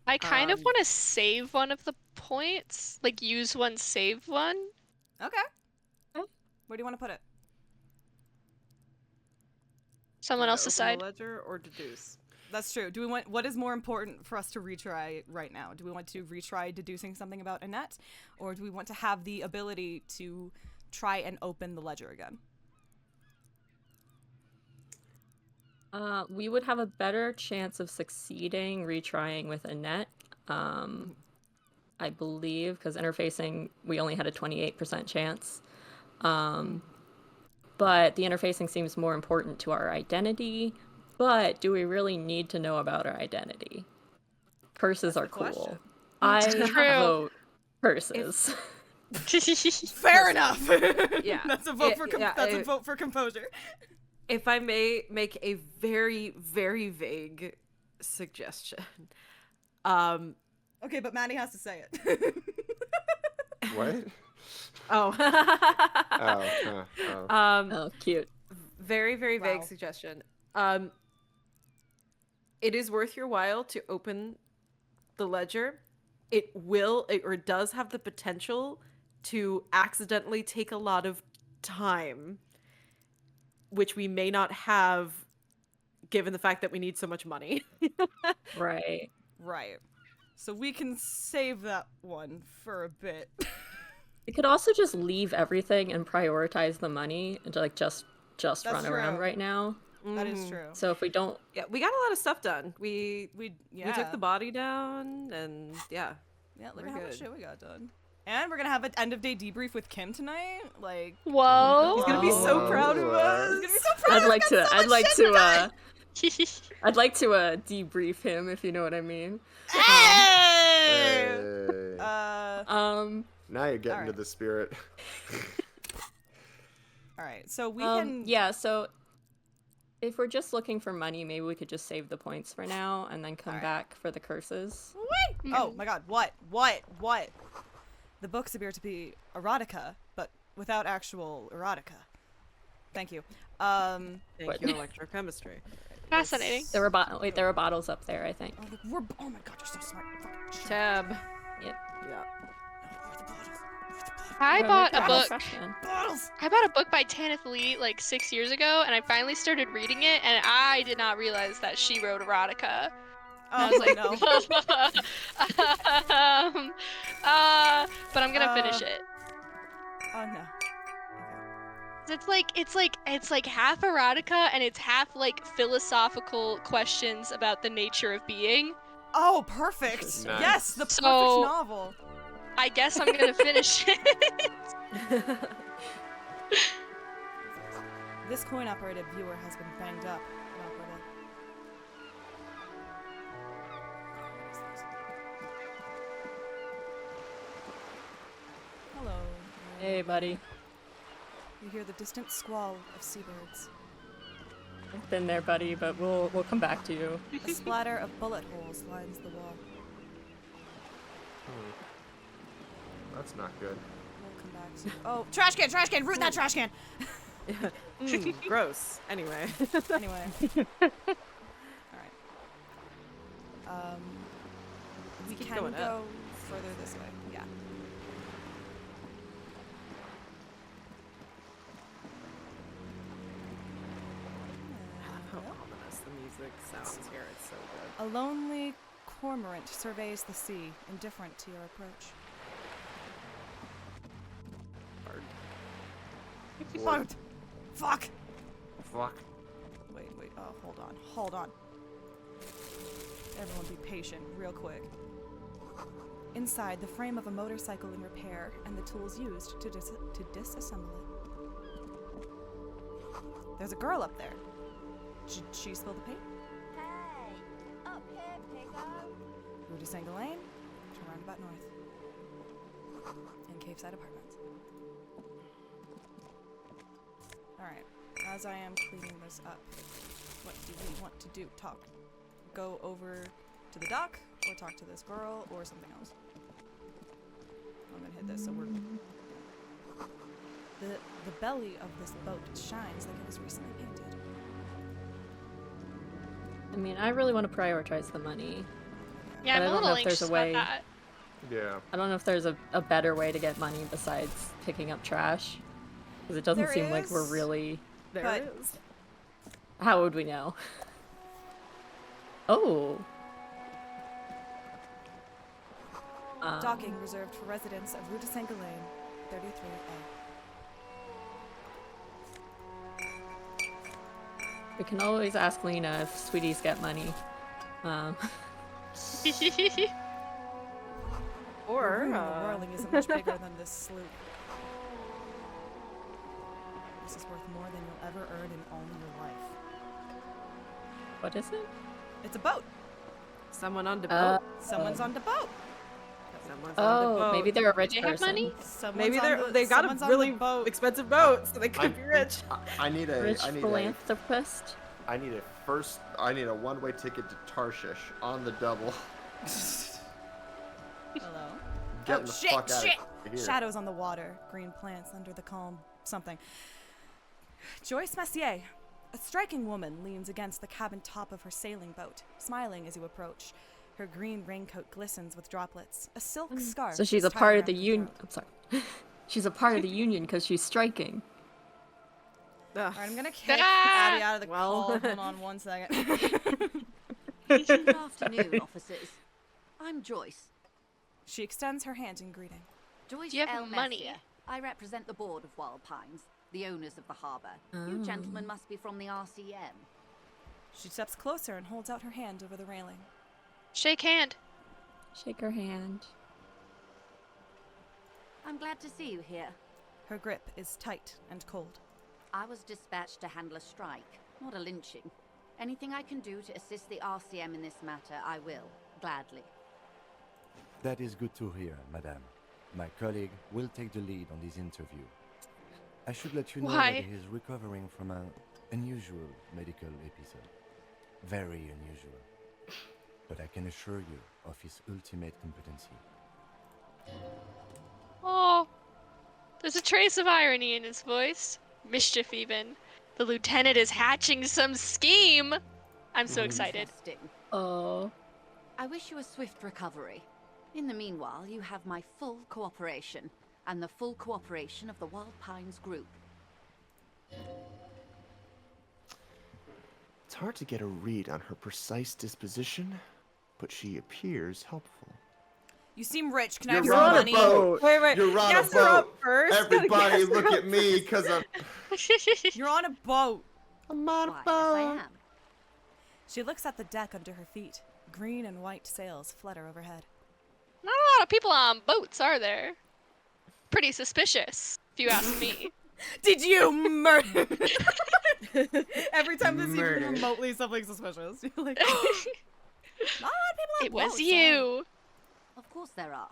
I kind of want to save one of the points. Like, use one, save one. Okay. Where do you want to put it? Someone else Open the decide. ledger or deduce. That's true. Do we want? What is more important for us to retry right now? Do we want to retry deducing something about Annette, or do we want to have the ability to try and open the ledger again? We would have a better chance of succeeding retrying with Annette, I believe, because interfacing, we only had a 28% chance. But the interfacing seems more important to our identity. But do we really need to know about our identity? Curses are cool. I vote curses. Fair enough. Yeah. That's a vote for that's a vote for composure. If I may make a very, very vague suggestion. Okay, but Maddie has to say it. What? Oh. Oh, cute. Very, very vague Wow. suggestion. It is worth your while to open the ledger. It does have the potential to accidentally take a lot of time, which we may not have given the fact that we need so much money. Right. Right. So we can save that one for a bit. We could also just leave everything and prioritize the money and just That's run around true. right now. That is true. So if we don't, Yeah, we got a lot of stuff done. We yeah. took the body down, and yeah. Yeah, look we're at how much good. shit we got done. And we're gonna have an end of day debrief with Kim tonight. Like, Whoa. He's gonna be so proud of us. he's gonna be so proud. I'd like to done. debrief him, if you know what I mean. Hey! Hey. Now you're getting to Alright. the spirit. All right, so we can. Yeah, so if we're just looking for money, maybe we could just save the points for now and then come back for the curses. What? Oh my God! What? The books appear to be erotica, but without actual erotica. Thank you. Thank you, electrochemistry. Fascinating. There were bottles up there, I think. Oh my god, you're so smart. Fucking Tab. Yep. Yeah. I bought a book. Bottles. I bought a book by Tanith Lee like 6 years ago, and I finally started reading it, and I did not realize that she wrote erotica. I was like, no. But I'm gonna finish it. Oh no. It's like half erotica and it's half like philosophical questions about the nature of being. Oh, perfect. Nice. Yes, the perfect So, novel. I guess I'm gonna finish it. This coin-operated viewer has been banged up. Hello. Hey, buddy. You hear the distant squall of seabirds. I've been there, buddy, but we'll come back to you. A splatter of bullet holes lines the wall. That's not good. We'll come back to you. Oh, trash can! Root that trash can! Gross. Anyway. Anyway. Alright. We keep can going go up. further this way. Yeah. How ominous the music sounds here. It's so good. A lonely cormorant surveys the sea, indifferent to your approach. Bird. Fuck! Fuck. Wait, oh, hold on. Everyone be patient, real quick. Inside, the frame of a motorcycle in repair and the tools used to disassemble it. There's a girl up there. Did she spill the paint? Hey, up here, piggo. Rue de Saint Lane, turn roundabout north. In Caveside Apartments. Alright, as I am cleaning this up, what do we want to do? Talk. Go over to the dock, or talk to this girl, or something else. I'm gonna hit this, so we're... The belly of this boat shines like it was recently painted. I mean, I really want to prioritize the money. Yeah, but I'm I a don't little know if there's anxious a way. about that. Yeah. I don't know if there's a better way to get money besides picking up trash. Because it doesn't seem like we're really... There it is. How would we know? Oh. Docking reserved for residents of Rue de Saint Ghislain, 33A. We can always ask Lena if sweeties get money. Or The whirling isn't much bigger than this sloop. This is worth more than you'll ever earn in all your life. What is it? It's a boat. Someone on the boat. Someone's on the boat. Someone's on the boat. Maybe they're a rich Do they have person. money? Maybe they got a really expensive boat, so they could be rich. I need a Rich I need philanthropist. I need a one-way ticket to Tarshish on the double. Hello. Getting the fuck out of here. Shadows on the water, green plants under the calm something. Joyce Messier, a striking woman, leans against the cabin top of her sailing boat, smiling as you approach. Her green raincoat glistens with droplets. A silk scarf. So she's is a tied part of around the her union. throat. I'm sorry. She's a part of the union because she's striking. Alright, I'm gonna kick Abby out of the call. Hold on one second. Good afternoon, officers. I'm Joyce. She extends her hand in greeting. Joyce Do you have L. money? Messier. I represent the board of Wild Pines, the owners of the harbour. You gentlemen must be from the RCM. She steps closer and holds out her hand over the railing. Shake hand. Shake her hand. I'm glad to see you here. Her grip is tight and cold. I was dispatched to handle a strike, not a lynching. Anything I can do to assist the RCM in this matter, I will, gladly. That is good to hear, madame. My colleague will take the lead on this interview. I should let you know Why? that he is recovering from an unusual medical episode. Very unusual. But I can assure you of his ultimate competency. Oh, there's a trace of irony in his voice. Mischief even. The lieutenant is hatching some scheme. I'm so excited. Interesting. Oh. I wish you a swift recovery. In the meanwhile, you have my full cooperation, and the full cooperation of the Wild Pines group. It's hard to get a read on her precise disposition, but she appears helpful. You seem rich. Can I have You're some on money? a boat. Wait. You're on Guess a her boat. up first. Everybody Guess her look up at me, because I'm... You're on a boat. I'm on a Why, boat. yes, I am. She looks at the deck under her feet. Green and white sails flutter overhead. Not a lot of people on boats, are there? Pretty suspicious, if you ask me. Did you murder? Every time this Murder. even remotely something suspicious, you're like, not a lot of people on It was boats, you. Of course there are.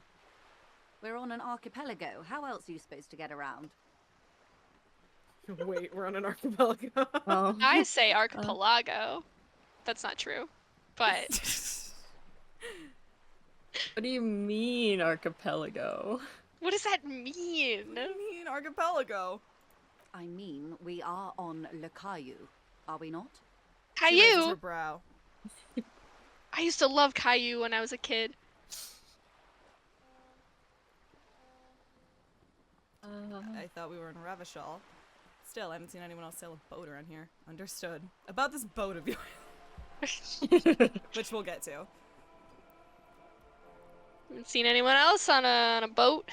We're on an archipelago. How else are you supposed to get around? Wait, we're on an archipelago. Oh. I say archipelago. That's not true, but What do you mean, archipelago? what does that mean? I mean, archipelago. I mean, we are on Le Caillou, are we not? She raises her Caillou? brow. I used to love Caillou when I was a kid. I thought we were in Revachol. Still, I haven't seen anyone else sail a boat around here. Understood. About this boat of yours. Which we'll get to. Haven't seen anyone else on a boat.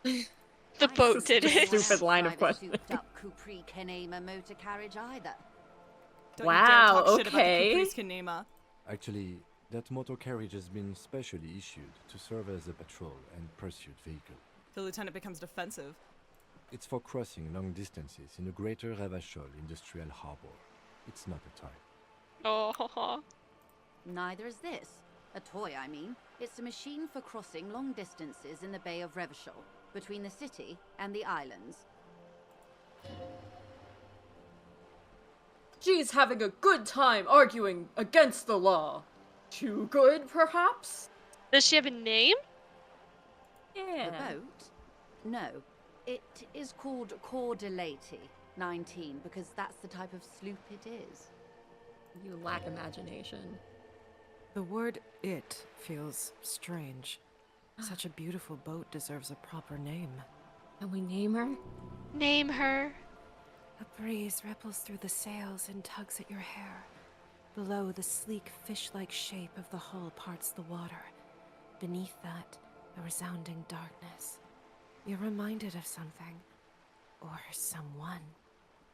The boat did it. Stupid line of questioning. Up Capri Kenema motor carriage either. Don't you dare talk shit about the okay. Caprice Kanema. Actually, that motor carriage has been specially issued to serve as a patrol and pursuit vehicle. The lieutenant becomes defensive. It's for crossing long distances in the greater Revachol industrial harbor. It's not a toy. Oh, Neither is this. A toy, I mean. It's a machine for crossing long distances in the Bay of Revachol, between the city and the islands. She's having a good time arguing against the law. Too good, perhaps? does she have a name? Yeah. The boat? No. It is called Cordelati 19 because that's the type of sloop it is. You lack imagination. The word "it" feels strange. Such a beautiful boat deserves a proper name. Can we name her? Name her. A breeze ripples through the sails and tugs at your hair. Below, the sleek fish-like shape of the hull parts the water. Beneath that, a resounding darkness. You're reminded of something. Or someone.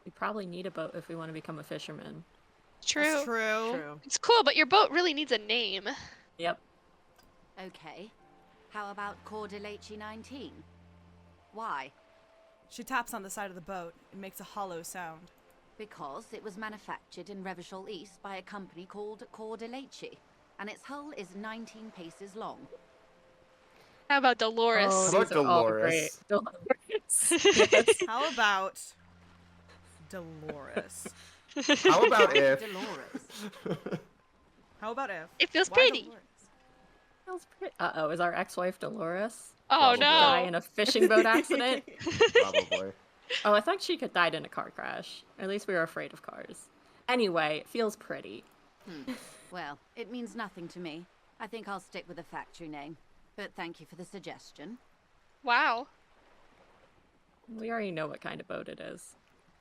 We probably need a boat if we want to become a fisherman. True. That's true. It's cool, but your boat really needs a name. Yep. Okay. How about Cordelati 19? Why? She taps on the side of the boat. It makes a hollow sound. Because it was manufactured in Revachol East by a company called Cordelati, and its hull is 19 paces long. How about Dolores? Oh, How about these are all Dolores? great. Dolores. Yes. How about Dolores? How about if... Dolores. How about if? It feels Why pretty. Dolores? Feels pretty. Uh-oh, is our ex-wife Dolores? Oh Probably. Die no. in a fishing boat accident? Probably. Oh, I thought she died in a car crash. Or at least we were afraid of cars. Anyway, it feels pretty. Well, it means nothing to me. I think I'll stick with the factory name. But thank you for the suggestion. Wow. We already know what kind of boat it is.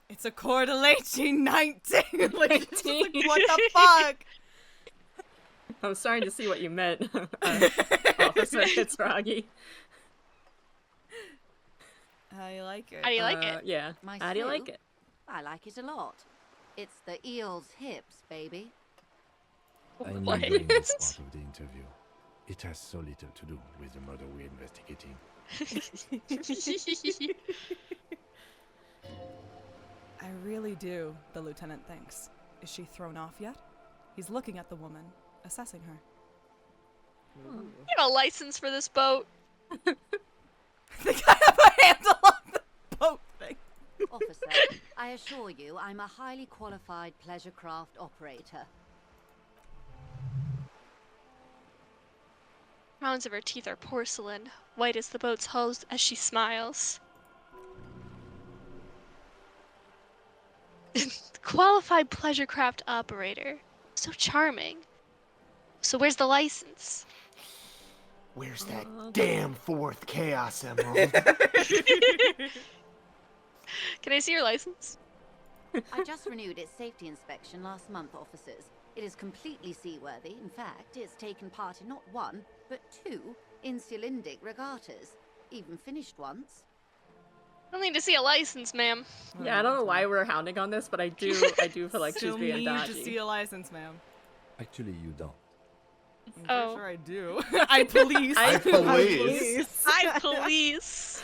It's a Cordelati 19. Like, it's just like, what the fuck? I'm starting to see what you meant, Officer Fitzroggy. How you like it? How do you like it? Yeah. My How do you like sloop? it? I like it a lot. It's the eel's hips, baby. I knew What? during this part of the interview. It has so little to do with the murder we're investigating. I really do, the lieutenant thinks. Is she thrown off yet? He's looking at the woman, assessing her. You have a license for this boat. I think I have a handle on the boat thing. Officer, I assure you I'm a highly qualified pleasure craft operator. Rounds of her teeth are porcelain, white as the boat's hull as she smiles. Qualified pleasure craft operator. So charming. So where's the license? Where's that damn fourth Chaos Emerald? Can I see your license? I just renewed its safety inspection last month, officers. It is completely seaworthy. In fact, it's taken part in not one, but 2 Insulindic regattas. Even finished once. I'll need to see a license, ma'am. Yeah, I don't know why we're hounding on this, but I do feel like Still she's being need dodgy. to see a license, ma'am. Actually, you don't. I'm pretty sure I do. I police. I police. I police.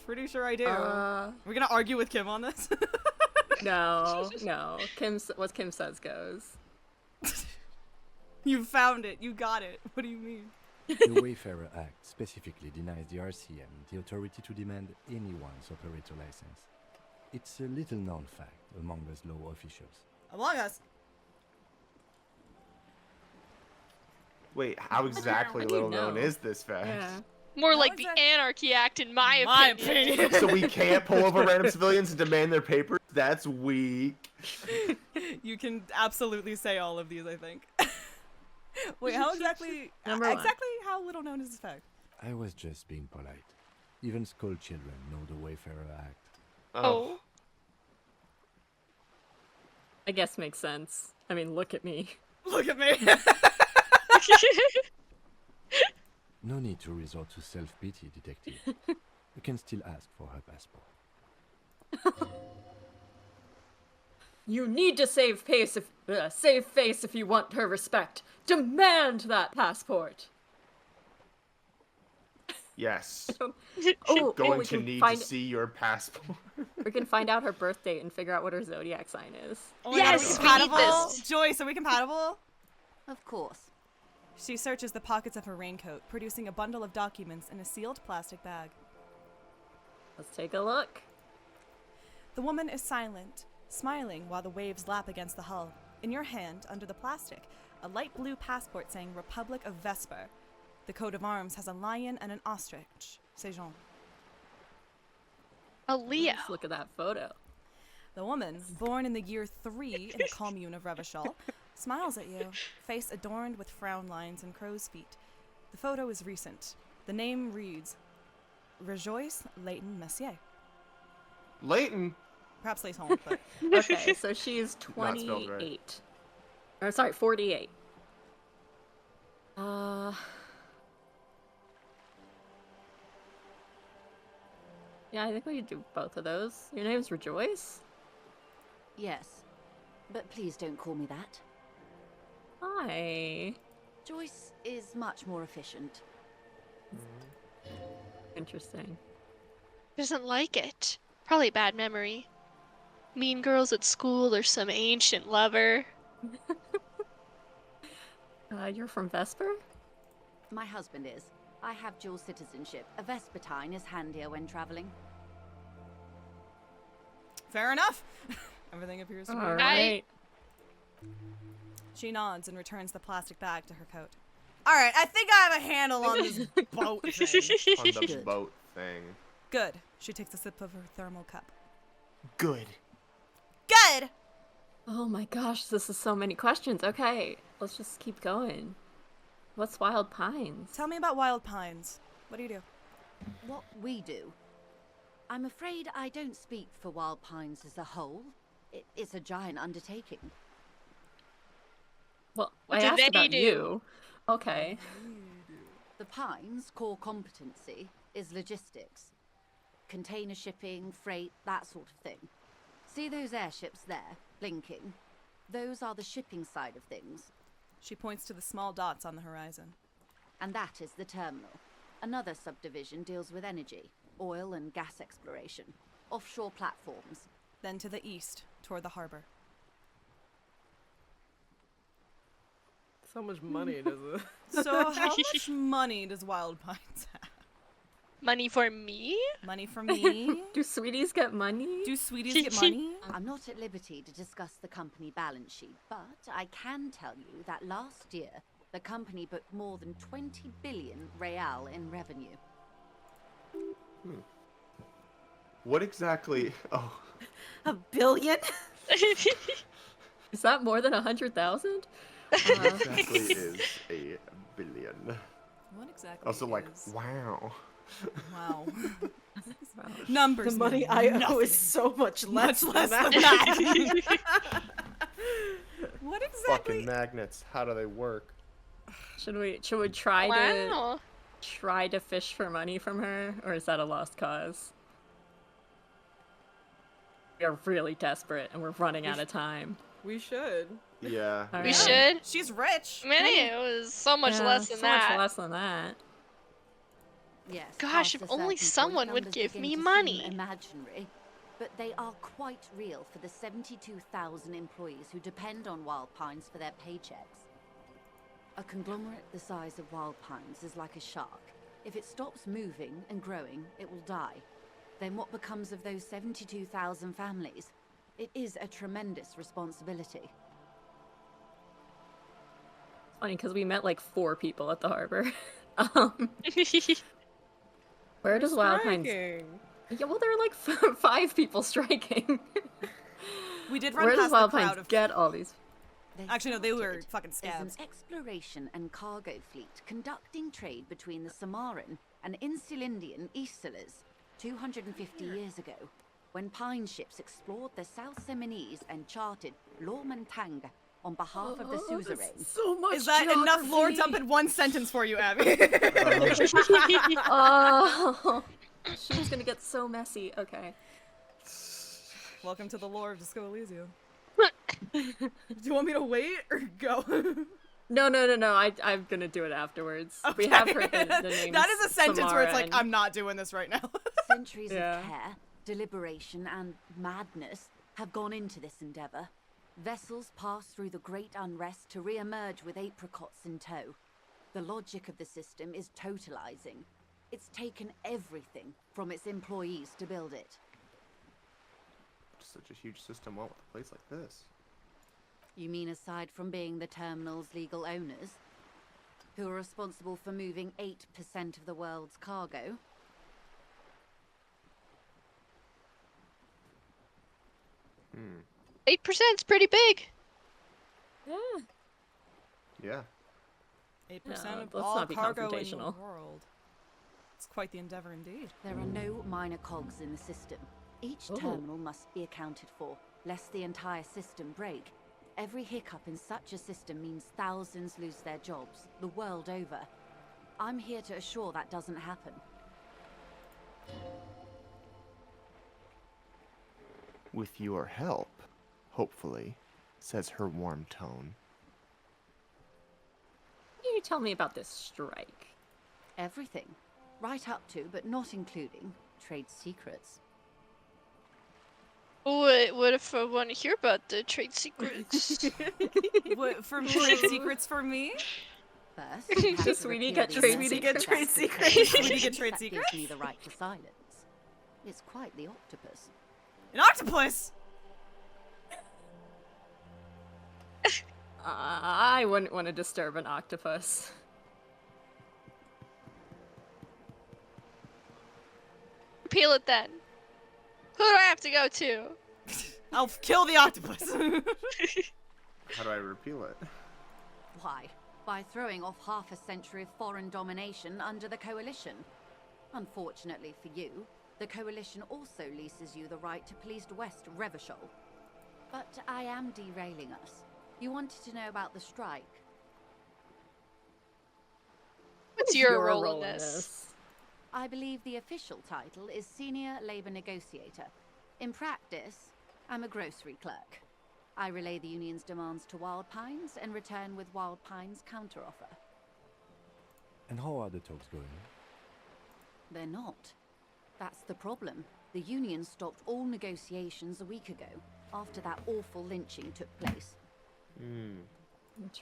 Pretty sure I do. We're gonna argue with Kim on this? No. What Kim says goes. You found it. You got it. What do you mean? The Wayfarer Act specifically denies the RCM the authority to demand anyone's operator license. It's a little known fact among us law officials. Among us. Wait, how exactly little known is this fact? Yeah. More like the Anarchy Act, in my opinion. So we can't pull over random civilians and demand their papers? That's weak. You can absolutely say all of these, I think. Wait, how exactly how little known is this fact? I was just being polite. Even school children know the Wayfarer Act. Oh. I guess makes sense. I mean, look at me. Look at me. No need to resort to self-pity, detective. You can still ask for her passport. You need to save face if you want her respect. Demand that passport. Yes. Oh, Going we to can need find- to see your passport. We can find out her birth date and figure out what her zodiac sign is. Oh my God, are we compatible? Joyce, are we compatible? Of course. She searches the pockets of her raincoat, producing a bundle of documents in a sealed plastic bag. Let's take a look. The woman is silent, smiling while the waves lap against the hull. In your hand, under the plastic, a light blue passport saying Republic of Vesper. The coat of arms has a lion and an ostrich. C'est Jean. A Leo. Let's look at that photo. The woman, born in the year 3 in the commune of Revachol, smiles at you, face adorned with frown lines and crow's feet. The photo is recent. The name reads Rejoice Leighton Messier. Leighton? Perhaps Leighton, but... Okay, so she's Not spelled 28. right. Or sorry, 48. Yeah, I think we could do both of those. Your name's Rejoice? Yes. But please don't call me that. Hi. Joyce is much more efficient. Interesting. Doesn't like it. Probably a bad memory. Mean girls at school or some ancient lover. You're from Vesper? My husband is. I have dual citizenship. A Vespertine is handier when traveling. Fair enough. Everything appears to be All right. She nods and returns the plastic bag to her coat. All right, I think I have a handle on this boat thing. On the boat thing. Good. She takes a sip of her thermal cup. Good. Good! Oh my gosh, this is so many questions. Okay, let's just keep going. What's Wild Pines? Tell me about Wild Pines. What do you do? What we do? I'm afraid I don't speak for Wild Pines as a whole. It's a giant undertaking. Well, What I do asked they about do? you. Okay. The Pines' core competency is logistics. Container shipping, freight, that sort of thing. See those airships there, blinking? Those are the shipping side of things. She points to the small dots on the horizon. And that is the terminal. Another subdivision deals with energy, oil and gas exploration, offshore platforms. Then to the east, toward the harbor. So much money, does it? So how much money does Wild Pines have? Money for me? Money for me? Do sweeties get money? Do sweeties get money? I'm not at liberty to discuss the company balance sheet, but I can tell you that last year, the company booked more than 20 billion real in revenue. What exactly... Oh. 1 billion? Is that more than 100,000? Exactly is a billion. What exactly? Also, like, is... wow. Wow. Numbers. The money mean I owe nothing. is so much less, Much less than than that. that. What exactly? Fucking magnets. How do they work? Should we try to fish for money from her, or is that a lost cause? We are really desperate, and we're running out of time. We should. Yeah. We should. She's rich. Manny, it was so much less than so that. much less than that. Yes. Gosh, past if a only certain someone point, would numbers give begin me to money. seem imaginary, but they are quite real for the 72,000 employees who depend on Wild Pines for their paychecks. A conglomerate the size of Wild Pines is like a shark. If it stops moving and growing, it will die. Then what becomes of those 72,000 families? It is a tremendous responsibility. Funny, because we met like 4 people at the harbor. Where does Wild Pines? Yeah, well, there are like 5 people striking. We did run Where past does Wild the crowd Pines of... get all these? Actually, no, they were fucking Is scabs. an exploration and cargo fleet conducting trade between the Samaran and Insulindian Easterlers 250 years ago, when pine ships explored the South Seminese and charted Lormantang on behalf of the suzerain. So much. Is that enough lore dump in one sentence for you, Abby? Oh, she's gonna get so messy. Okay. Welcome to the lore of Disco Elysium. Do you want me to wait or go? No. I'm gonna do it afterwards. Okay. We have heard the name. That is a sentence where it's like, Samara I'm not doing this right now. Centuries of care, deliberation, and madness have gone into this endeavor. Vessels pass through the great unrest to re-emerge with apricots in tow. The logic of the system is totalizing. It's taken everything from its employees to build it. Such a huge system won't with a place like this. You mean aside from being the terminal's legal owners, who are responsible for moving 8% of the world's cargo? Hmm. 8%'s pretty big. Yeah. 8% of let's all not be cargo in the confrontational. world. It's quite the endeavor indeed. There are no minor cogs in the system. Each terminal must be accounted for, lest the entire system break. Every hiccup in such a system means thousands lose their jobs, the world over. I'm here to assure that doesn't happen. With your help, hopefully, says her warm tone. You tell me about this strike. Everything. Right up to, but not including, trade secrets. What if I want to hear about the trade secrets? What, for trade secrets for me? First, you have Does to Sweetie repeal get the trade emergency secrets? Trade protection secrets? code. Sweetie get trade That secrets? gives me the right to silence. It's quite the octopus. An octopus? I wouldn't want to disturb an octopus. Peel it then. Who do I have to go to? I'll kill the octopus. How do I repeal it? Why? By throwing off half a century of foreign domination under the Coalition. Unfortunately for you, the Coalition also leases you the right to police West Revachol. But I am derailing us. You wanted to know about the strike. What's your role in this? I believe the official title is Senior Labor Negotiator. In practice, I'm a grocery clerk. I relay the union's demands to Wild Pines and return with Wild Pines' counteroffer. And how are the talks going? They're not. That's the problem. The union stopped all negotiations a week ago, after that awful lynching took place.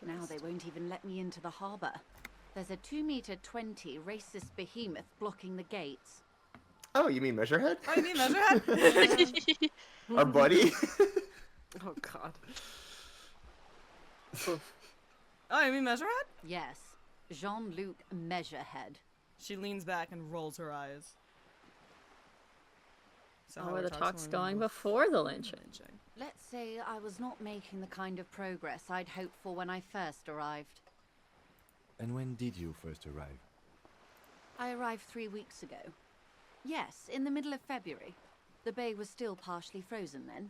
Now they won't even let me into the harbour. There's a 2-meter 20 racist behemoth blocking the gates. Oh, you mean Measurehead? Oh, you mean Measurehead? Our buddy? Oh, God. Oh, you mean Measurehead? Yes, Jean-Luc Measurehead. She leans back and rolls her eyes. So How how were the talks talks went going before the lynching? Let's say I was not making the kind of progress I'd hoped for when I first arrived. And when did you first arrive? I arrived 3 weeks ago. Yes, in the middle of February. The bay was still partially frozen then.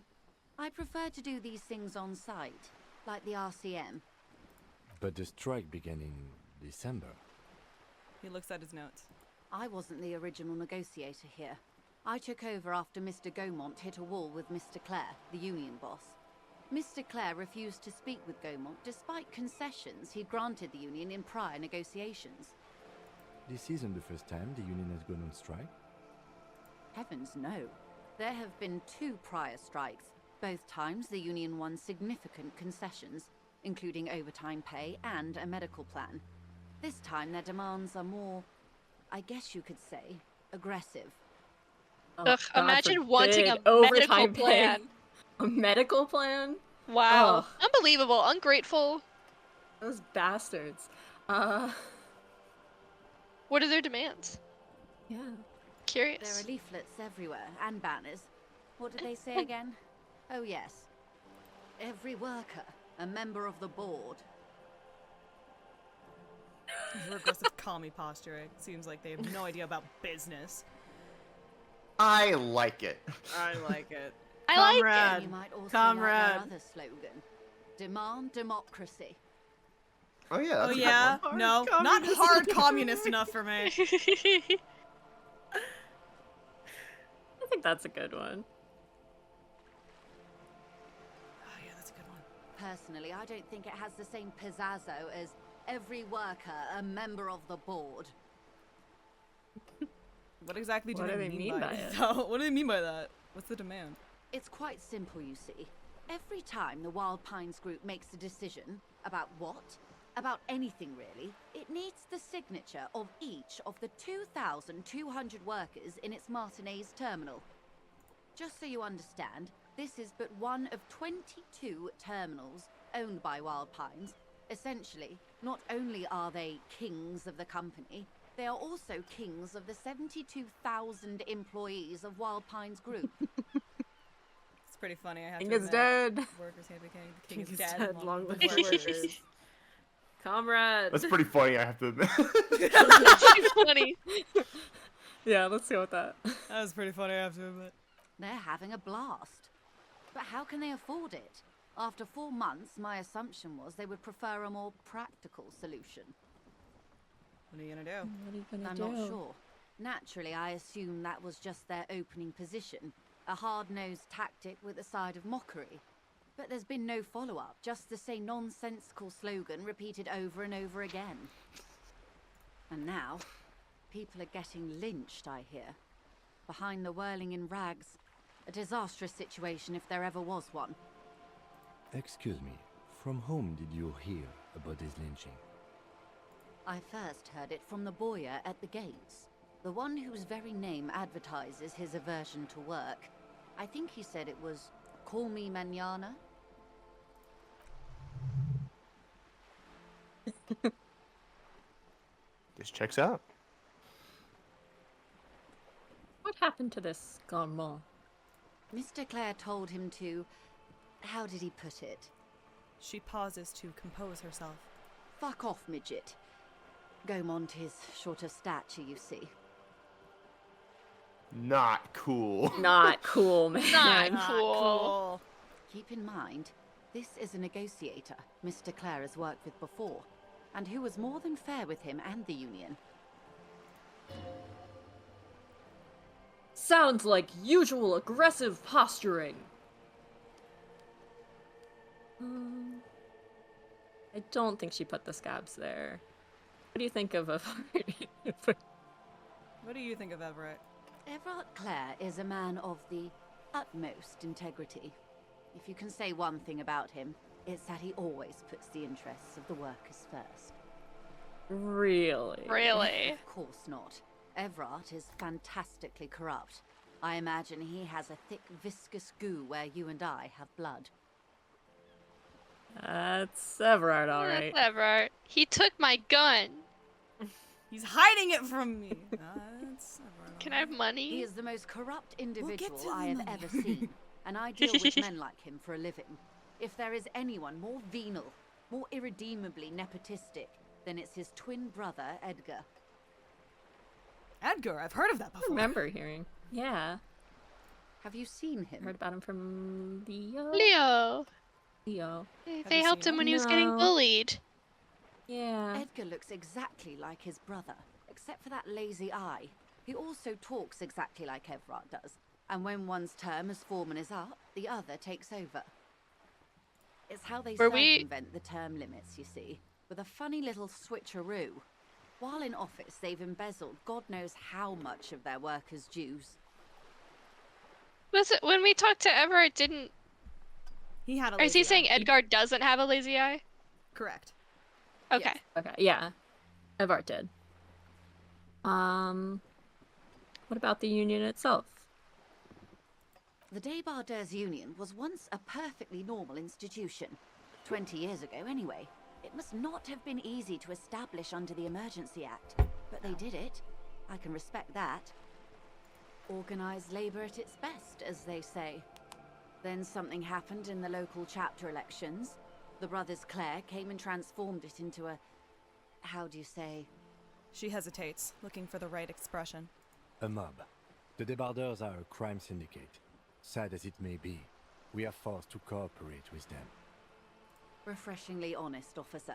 I prefer to do these things on site, like the RCM. But the strike began in December. He looks at his notes. I wasn't the original negotiator here. I took over after Mr. Gaumont hit a wall with Mr. Clare, the union boss. Mr. Clare refused to speak with Gaumont despite concessions he'd granted the union in prior negotiations. This isn't the first time the union has gone on strike. Heavens no. There have been 2 prior strikes. Both times the union won significant concessions, including overtime pay and a medical plan. This time their demands are more, I guess you could say, aggressive. Oh, Ugh, God imagine wanting a forbid. Overtime medical plan. pay. A medical plan? Wow. Ugh. Unbelievable. Ungrateful. Those bastards. What are their demands? Yeah. Curious. There are leaflets everywhere, and banners. What did they say again? Oh yes. Every worker, a member of the board. Regressive commie posturing. Seems like they have no idea about business. I like it. I like it. I like And you might also Comrade. like my other slogan. Demand democracy. Oh yeah. Oh That's a good yeah? one. No, not hard communist enough for me. I think that's a good one. Oh yeah, that's a good one. Personally, I don't think it has the same pizzazzo as every worker, a member of the board. What exactly do What they do they mean by it? So, what do they mean by that? What's the demand? It's quite simple, you see. Every time the Wild Pines group makes a decision about what? About anything really, it needs the signature of each of the 2,200 workers in its Martinez terminal. Just so you understand, this is but one of 22 terminals owned by Wild Pines. Essentially, not only are they kings of the company, they are also kings of the 72,000 employees of Wild Pines Group. It's pretty funny. I have King to is admit. dead. Workers can't be king. The king King is is dead. dead, long live live workers. Comrade. That's pretty funny, I have to admit. It's funny. Yeah, let's go with that. That was pretty funny, I have to admit. They're having a blast. But how can they afford it? After 4 months, my assumption was they would prefer a more practical solution. What are you gonna do? What are you gonna I'm do? not sure. Naturally, I assume that was just their opening position, a hard-nosed tactic with a side of mockery. But there's been no follow-up, just the same nonsensical slogan repeated over and over again. And now, people are getting lynched, I hear. Behind the whirling in rags. A disastrous situation if there ever was one. Excuse me, from whom did you hear about this lynching? I first heard it from the bowyer at the gates. The one whose very name advertises his aversion to work. I think he said it was, "Call me mañana." This checks out. What happened to this Gaumont? Mr. Clare told him to... How did he put it? She pauses to compose herself. Fuck off, midget. Gaumont is short of stature, you see. Not cool. Not cool, man. Not Not cool. Keep in mind, this is a negotiator Mr. Clare has worked with before, and who was more than fair with him and the union. Sounds like usual aggressive posturing. I don't think she put the scabs there. What do you think of What do you think of Everett? Everard Clare is a man of the utmost integrity. If you can say one thing about him, it's that he always puts the interests of the workers first. Really? Really? Of course not. Everard is fantastically corrupt. I imagine he has a thick, viscous goo where you and I have blood. That's Everard, alright. That's Everett. He took my gun. He's hiding it from me. Can I have money? He is the most corrupt individual to I the have money. ever seen, and I deal with men like him for a living. If there is anyone more venal, more irredeemably nepotistic, then it's his twin brother, Edgar. Edgar, I've heard of that before. I remember hearing. Yeah. Have you seen him? Heard about him from Leo. Leo. Have They you helped seen him when he was No. getting bullied. Yeah. Edgar looks exactly like his brother, except for that lazy eye. He also talks exactly like Evrart does, and when one's term as foreman is up, the other takes over. It's how they circumvent the term limits, you see, with a funny little switcheroo. While in office, they've embezzled God knows how much of their workers' dues. Was it when we talked to Everett? Didn't he had a? Or is he lazy saying eye. Edgar doesn't have a lazy eye? Correct. Okay. Okay. Yeah. Evrart did. What about the union itself? The Debardeurs Union was once a perfectly normal institution. 20 years ago, anyway. It must not have been easy to establish under the Emergency Act, but they did it. I can respect that. Organised labour at its best, as they say. Then something happened in the local chapter elections. The brothers Clare came and transformed it into a... how do you say? She hesitates, looking for the right expression. A mob. The Debardeurs are a crime syndicate. Sad as it may be, we are forced to cooperate with them. Refreshingly honest, officer.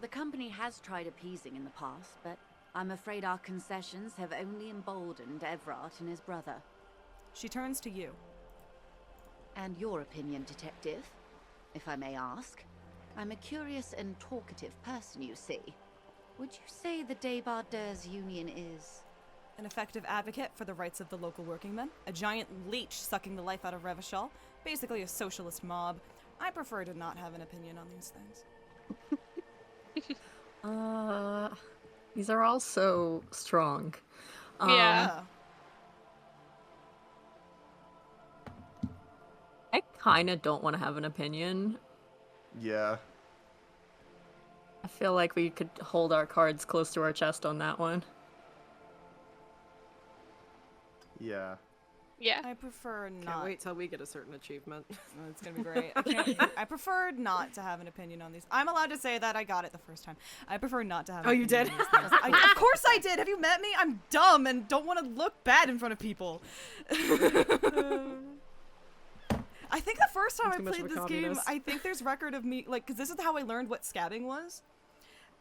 The company has tried appeasing in the past, but I'm afraid our concessions have only emboldened Evrart and his brother. She turns to you. And your opinion, detective, if I may ask? I'm a curious and talkative person, you see. Would you say the Debardeurs Union is... An effective advocate for the rights of the local working men, a giant leech sucking the life out of Revachol, basically a socialist mob. I prefer to not have an opinion on these things. These are all so strong. Yeah. I kind of don't want to have an opinion. Yeah. I feel like we could hold our cards close to our chest on that one. Yeah. Yeah. I prefer not. Can't wait till we get a certain achievement. It's gonna be great. I prefer not to have an opinion on these. I'm allowed to say that I got it the first time. I prefer not to have. Oh, you did? Of course I did. Have you met me? I'm dumb and don't want to look bad in front of people. I think the first time I played this game, I think there's record of me like, because this is how I learned what scabbing was.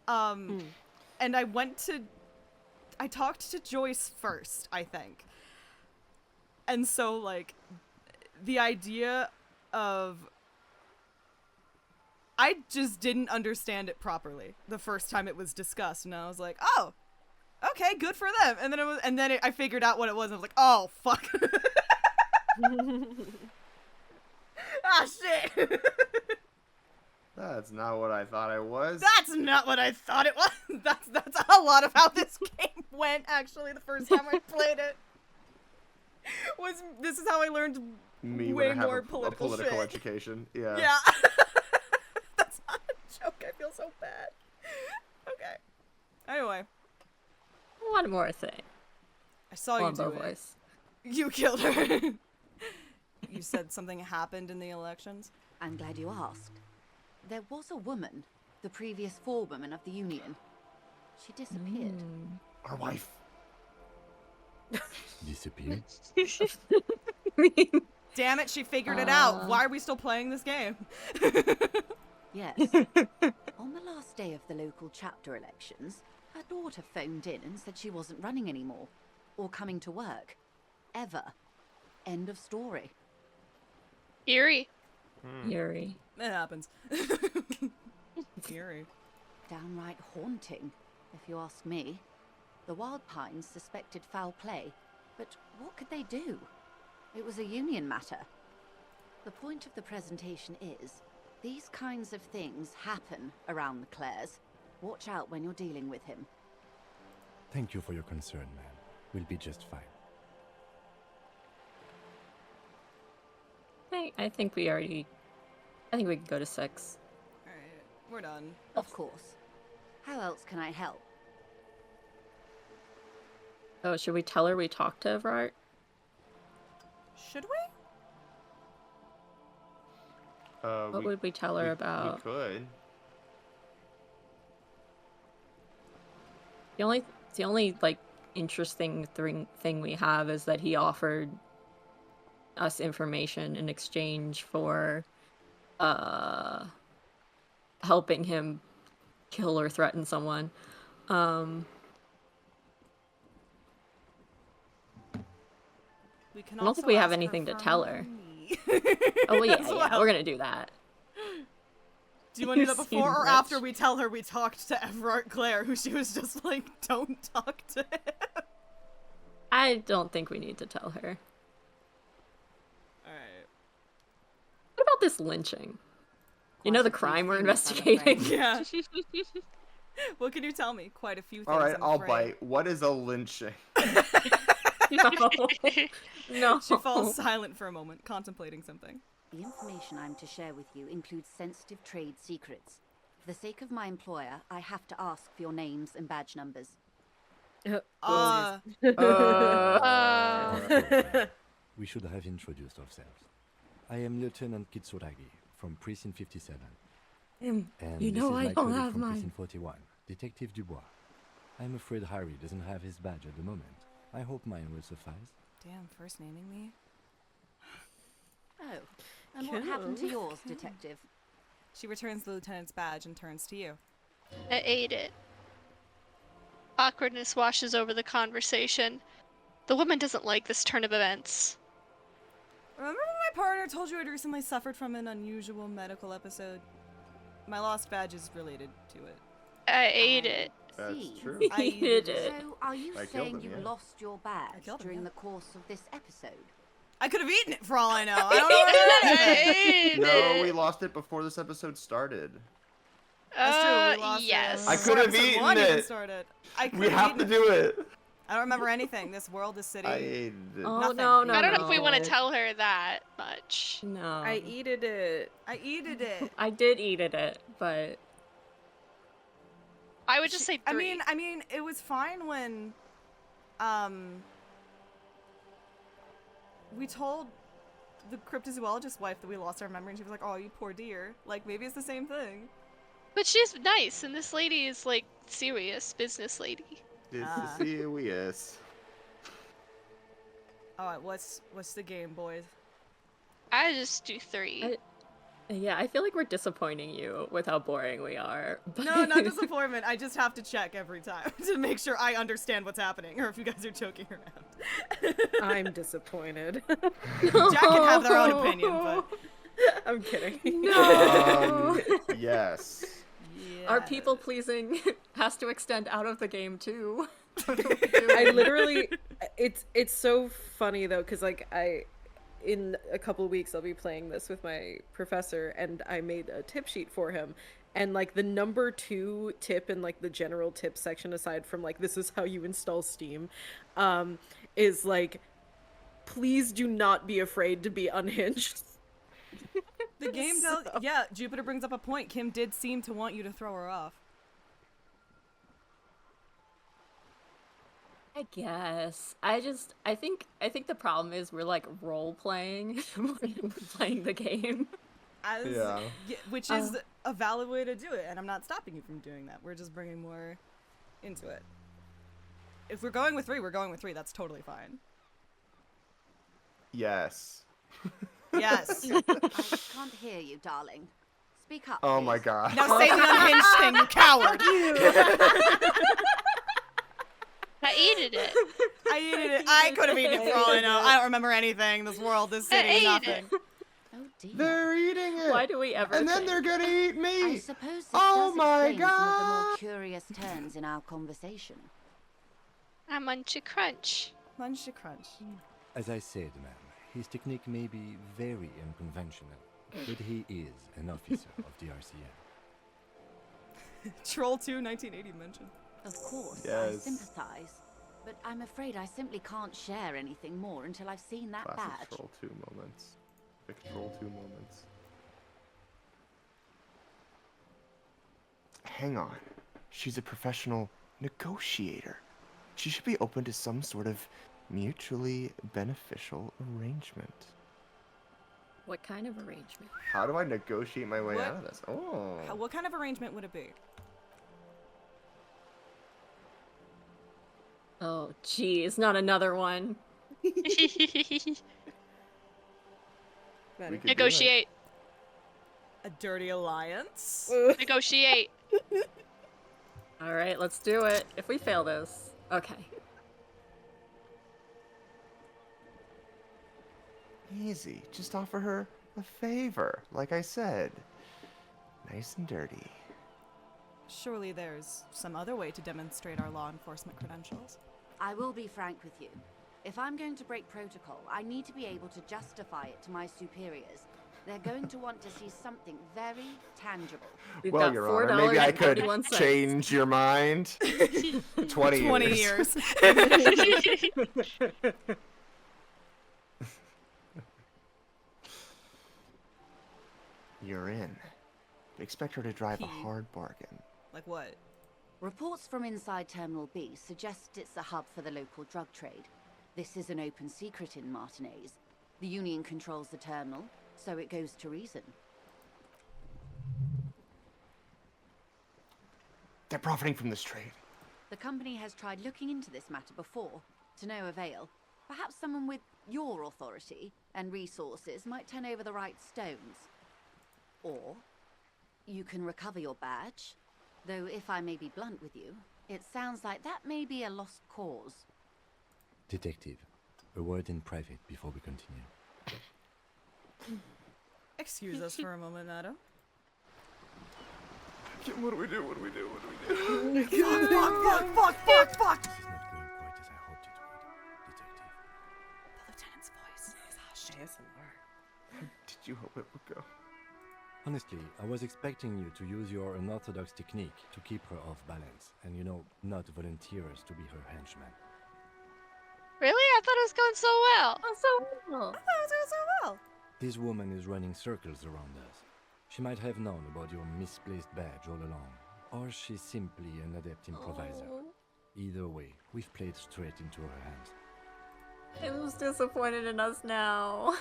And I talked to Joyce first, I think. And so, like, the idea of... I just didn't understand it properly the first time it was discussed, and I was like, oh, okay, good for them. And then I figured out what it was, and I was like, oh, fuck. Ah, shit. That's not what I thought it was. That's not what I thought it was. That's a lot of how this game went, actually, the first time I played it. This is how I learned way more political shit. Education. Yeah. Yeah. That's not a joke. I feel so bad. Okay. Anyway. One more thing. I saw you do it. You killed her. You said something happened in the elections? I'm glad you asked. There was a woman, the previous forewoman of the union. She disappeared. Our wife. Disappeared? Damn it, she figured it out. Why are we still playing this game? Yes. On the last day of the local chapter elections, her daughter phoned in and said she wasn't running anymore. Or coming to work. Ever. End of story. Eerie. Eerie. It happens. Eerie. Downright haunting, if you ask me. The Wild Pines suspected foul play, but what could they do? It was a union matter. The point of the presentation is, these kinds of things happen around the Clares. Watch out when you're dealing with him. Thank you for your concern, man. We'll be just fine. I think we can go to 6. Alright, we're done. Of course. How else can I help? Oh, should we tell her we talked to Everard? Should we? What would we tell her about? We could. The only like interesting thing we have is that he offered us information in exchange for helping him kill or threaten someone. We can I don't think we have anything to tell her. Oh yeah, we're gonna do that. Do you want to do that before or after we tell her we talked to Everard Claire, who she was just like, don't talk to him? I don't think we need to tell her. Alright. What about this lynching? You know the crime we're investigating? Yeah. What can you tell me? Quite a few things. Alright, I'm I'll afraid. bite. What is a lynching? No. She falls silent for a moment, contemplating something. The information I'm to share with you includes sensitive trade secrets. For the sake of my employer, I have to ask for your names and badge numbers. We should have introduced ourselves. I am Lieutenant Kitsuragi from Precinct 57. And you this know is I my don't colleague have from mine. Precinct 41, Detective Dubois. I'm afraid Harry doesn't have his badge at the moment. I hope mine will suffice. Damn, first naming me? Oh, and what happened to yours, Detective? She returns the lieutenant's badge and turns to you. I ate it. Awkwardness washes over the conversation. The woman doesn't like this turn of events. Remember when my partner told you I'd recently suffered from an unusual medical episode? My lost badge is related to it. I ate it. That's true. I ate it. So, are you I killed saying him, you yeah. lost your badge killed him, during yeah. the course of this episode? I could have eaten it for all I know. I don't know where it is. No, we lost it before this episode started. That's true. We lost yes. it. I could have Episode eaten one even it. started. I could We have eaten to it. do it. I don't remember anything. This world is city. I ate it. Oh Nothing. no, I don't know if we no. want to tell her that much. No. I eated it. I eated it. I did eat it, but I would just say 3. I mean, it was fine when, we told the cryptozoologist wife that we lost our memory, and she was like, "Oh, you poor dear." Like, maybe it's the same thing. But she's nice, and this lady is like serious business lady. This is serious. All right, what's the game, boys? I just do 3. yeah, I feel like we're disappointing you with how boring we are. No, not disappointment. I just have to check every time to make sure I understand what's happening, or if you guys are joking around. I'm disappointed. Jack can have their own opinion, but I'm kidding. No. Yes. Our people pleasing has to extend out of the game too. I literally, it's so funny though, because like in a couple of weeks I'll be playing this with my professor, and I made a tip sheet for him, and like the number 2 tip in like the general tip section, aside from like this is how you install Steam, is like, please do not be afraid to be unhinged. the game does. Yeah, Jupiter brings up a point. Kim did seem to want you to throw her off. I guess. I think the problem is we're like role playing more than playing the game. Yeah. Which is a valid way to do it, and I'm not stopping you from doing that. We're just bringing more into it. If we're going with 3, we're going with 3. That's totally fine. Yes. Yes. I can't hear you, darling. Speak up. Oh please. my god. Now say the unhinged thing, you coward. I ate it. I ate it. I could have eaten it for all I know. I don't remember anything. This world, this I city, ate nothing. it. Oh dear. They're eating it. Why do we ever? And then think- they're gonna eat me. I suppose this Oh does my explain some of the more god. curious turns in our conversation. I munch a crunch. Munch to crunch. As I said, ma'am, his technique may be very unconventional, but he is an officer of the RCM. Troll 2, 1980 mentioned. Of course, I Yes. sympathize. But I'm afraid I simply can't share anything more until I've seen that Classic badge. Troll 2 moments. Big Troll 2 moments. Hang on. She's a professional negotiator. she should be open to some sort of mutually beneficial arrangement. What kind of arrangement? How do I negotiate my way What- out of this? Oh. What kind of arrangement would it be? Oh, geez, not another one. We could do Negotiate. A dirty alliance? Negotiate. All right, let's do it. If we fail this, okay. Easy. Just offer her a favor, like I said. Nice and dirty. Surely there's some other way to demonstrate our law enforcement credentials. I will be frank with you. If I'm going to break protocol, I need to be able to justify it to my superiors. They're going to want to see something very tangible. Well, Your Honor, maybe I could change your mind. 20 years. 20 years. You're in. But expect her to drive a hard bargain. Like what? Reports from inside Terminal B suggest it's a hub for the local drug trade. This is an open secret in Martinez. The Union controls the terminal, so it goes to reason. They're profiting from this trade. The company has tried looking into this matter before, to no avail. Perhaps someone with your authority and resources might turn over the right stones. Or you can recover your badge, though if I may be blunt with you, it sounds like that may be a lost cause. Detective, a word in private before we continue. Excuse us for a moment, madam. What do we do? What do we do? What do we do? Fuck! It's not going quite as I hoped it would, Detective. The lieutenant's voice is hushed. ASMR. Did you hope it would go? Honestly, I was expecting you to use your unorthodox technique to keep her off balance, and not volunteer us to be her henchman. Really? I thought it was going so well. Oh, so well. I thought it was going so well. This woman is running circles around us. She might have known about your misplaced badge all along, or she's simply an adept improviser. Oh. Either way, we've played straight into her hands. Kim's disappointed in us now.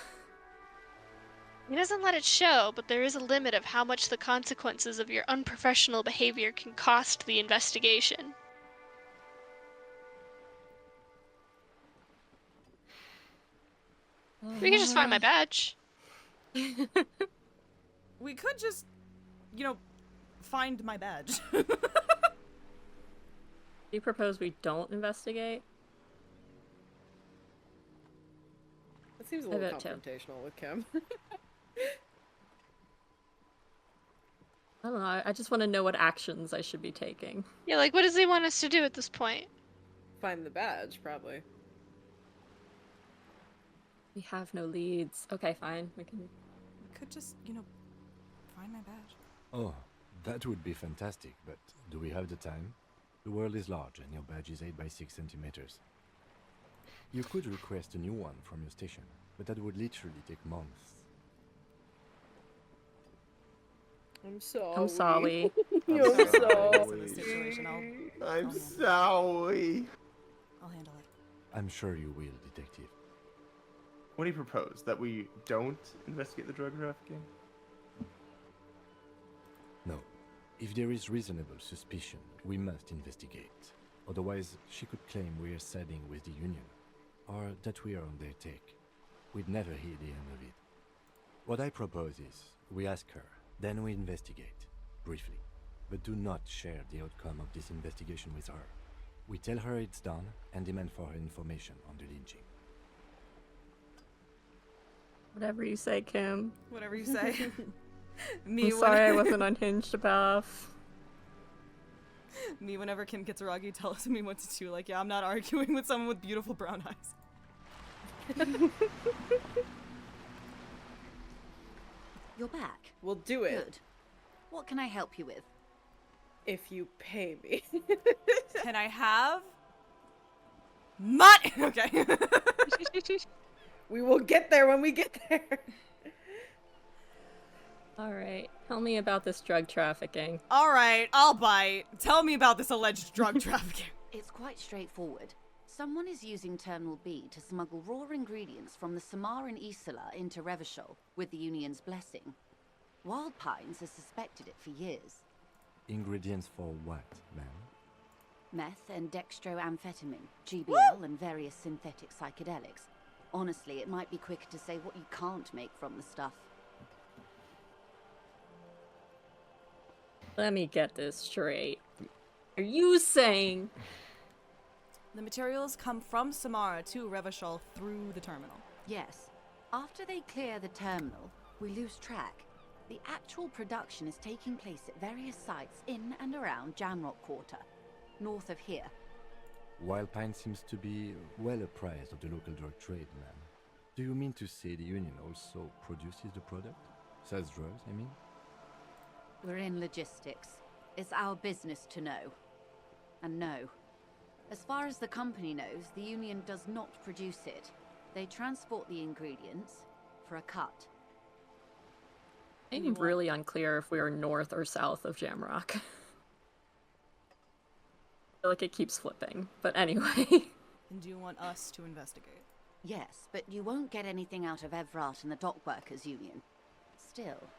He doesn't let it show, but there is a limit of how much the consequences of your unprofessional behavior can cost the investigation. We could just find my badge. We could just, find my badge. You propose we don't investigate? That seems a I little vote too. confrontational with Kim. I don't know, I just want to know what actions I should be taking. Yeah, like, what does he want us to do at this point? Find the badge, probably. We have no leads. Okay, fine. We could just, find my badge. Oh, that would be fantastic, but do we have the time? The world is large and your badge is 8 by 6 centimeters. You could request a new one from your station, but that would literally take months. I'm sorry. I'm sorry. I'm sorry. In this situation, I'm sorry. I'll handle it. I'm sure you will, Detective. What do you propose? That we don't investigate the drug trafficking? No. If there is reasonable suspicion, we must investigate. Otherwise, she could claim we are siding with the Union, or that we are on their take. We'd never hear the end of it. What I propose is, we ask her, then we investigate, briefly. But do not share the outcome of this investigation with her. We tell her it's done, and demand for her information on the lynching. Whatever you say, Kim. Whatever you say. I'm sorry I wasn't unhinged enough. Me, whenever Kim Kitsuragi tells me what to do, like, yeah, I'm not arguing with someone with beautiful brown eyes. You're back. We'll do it. Good. What can I help you with? If you pay me. Can I have money? Okay. We will get there when we get there. Alright, tell me about this drug trafficking. Alright, I'll bite. Tell me about this alleged drug trafficking. It's quite straightforward. Someone is using Terminal B to smuggle raw ingredients from the Samar and Isola into Revachol with the Union's blessing. Wild Pines has suspected it for years. Ingredients for what, ma'am? Meth and dextroamphetamine, GBL, and various synthetic psychedelics. Honestly, it might be quicker to say what you can't make from the stuff. Let me get this straight. Are you saying... The materials come from Samara to Revachol through the terminal. Yes. After they clear the terminal, we lose track. The actual production is taking place at various sites in and around Jamrock Quarter, north of here. Wild Pine seems to be well apprised of the local drug trade, ma'am. Do you mean to say the Union also produces the product? Sells drugs, I mean? We're in logistics. It's our business to know. And no. As far as the company knows, the Union does not produce it. They transport the ingredients for a cut. I'm really unclear if we are north or south of Jamrock. I feel like it keeps flipping, but anyway. And do you want us to investigate? Yes, but you won't get anything out of Evrat and the Dockworkers Union. Still,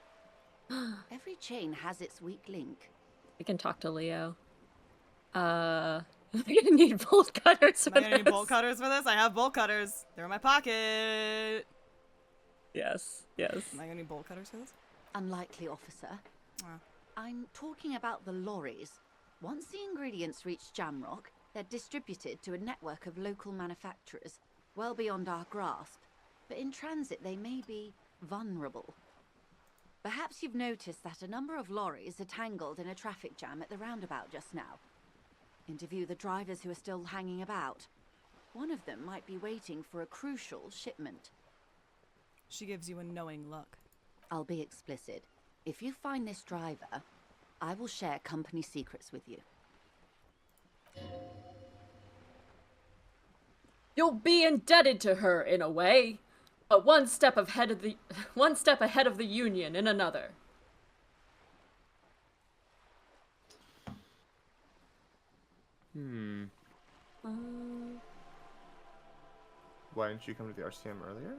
every chain has its weak link. We can talk to Leo. I'm gonna need bolt cutters for Am I gonna this. need bolt cutters for this? I have bolt cutters. They're in my pocket. Yes, yes. Am I gonna need bolt cutters for this? Unlikely, officer. Oh. I'm talking about the lorries. Once the ingredients reach Jamrock, they're distributed to a network of local manufacturers, well beyond our grasp. But in transit, they may be vulnerable. Perhaps you've noticed that a number of lorries are tangled in a traffic jam at the roundabout just now. Interview the drivers who are still hanging about. One of them might be waiting for a crucial shipment. She gives you a knowing look. I'll be explicit. If you find this driver, I will share company secrets with you. You'll be indebted to her in a way, but one step ahead of the Union in another. Why didn't you come to the RCM earlier?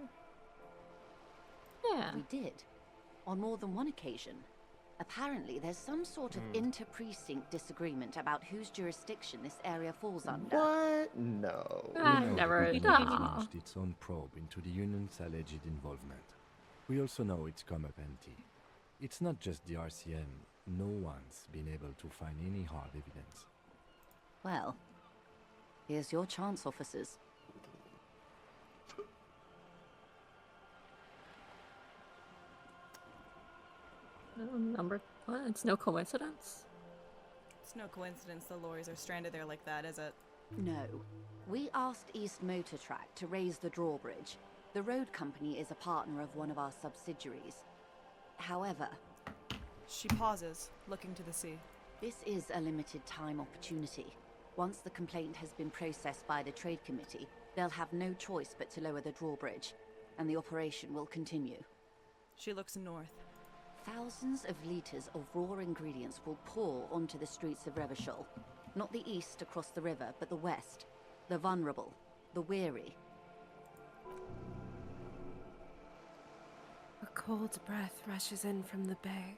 Yeah. We did. On more than one occasion. Apparently, there's some sort of inter-precinct disagreement about whose jurisdiction this area falls under. What? No. We know never. the government has launched its own probe into the Union's alleged involvement. We also know it's come up empty. It's not just the RCM. No one's been able to find any hard evidence. Well, here's your chance, officers. Number one, it's no coincidence. It's no coincidence the lorries are stranded there like that, is it? No. We asked East Motor Track to raise the drawbridge. The road company is a partner of one of our subsidiaries. However... She pauses, looking to the sea. This is a limited time opportunity. Once the complaint has been processed by the Trade Committee, they'll have no choice but to lower the drawbridge, and the operation will continue. She looks north. Thousands of litres of raw ingredients will pour onto the streets of Revachol. Not the east across the river, but the west. The vulnerable, the weary. A cold breath rushes in from the bay,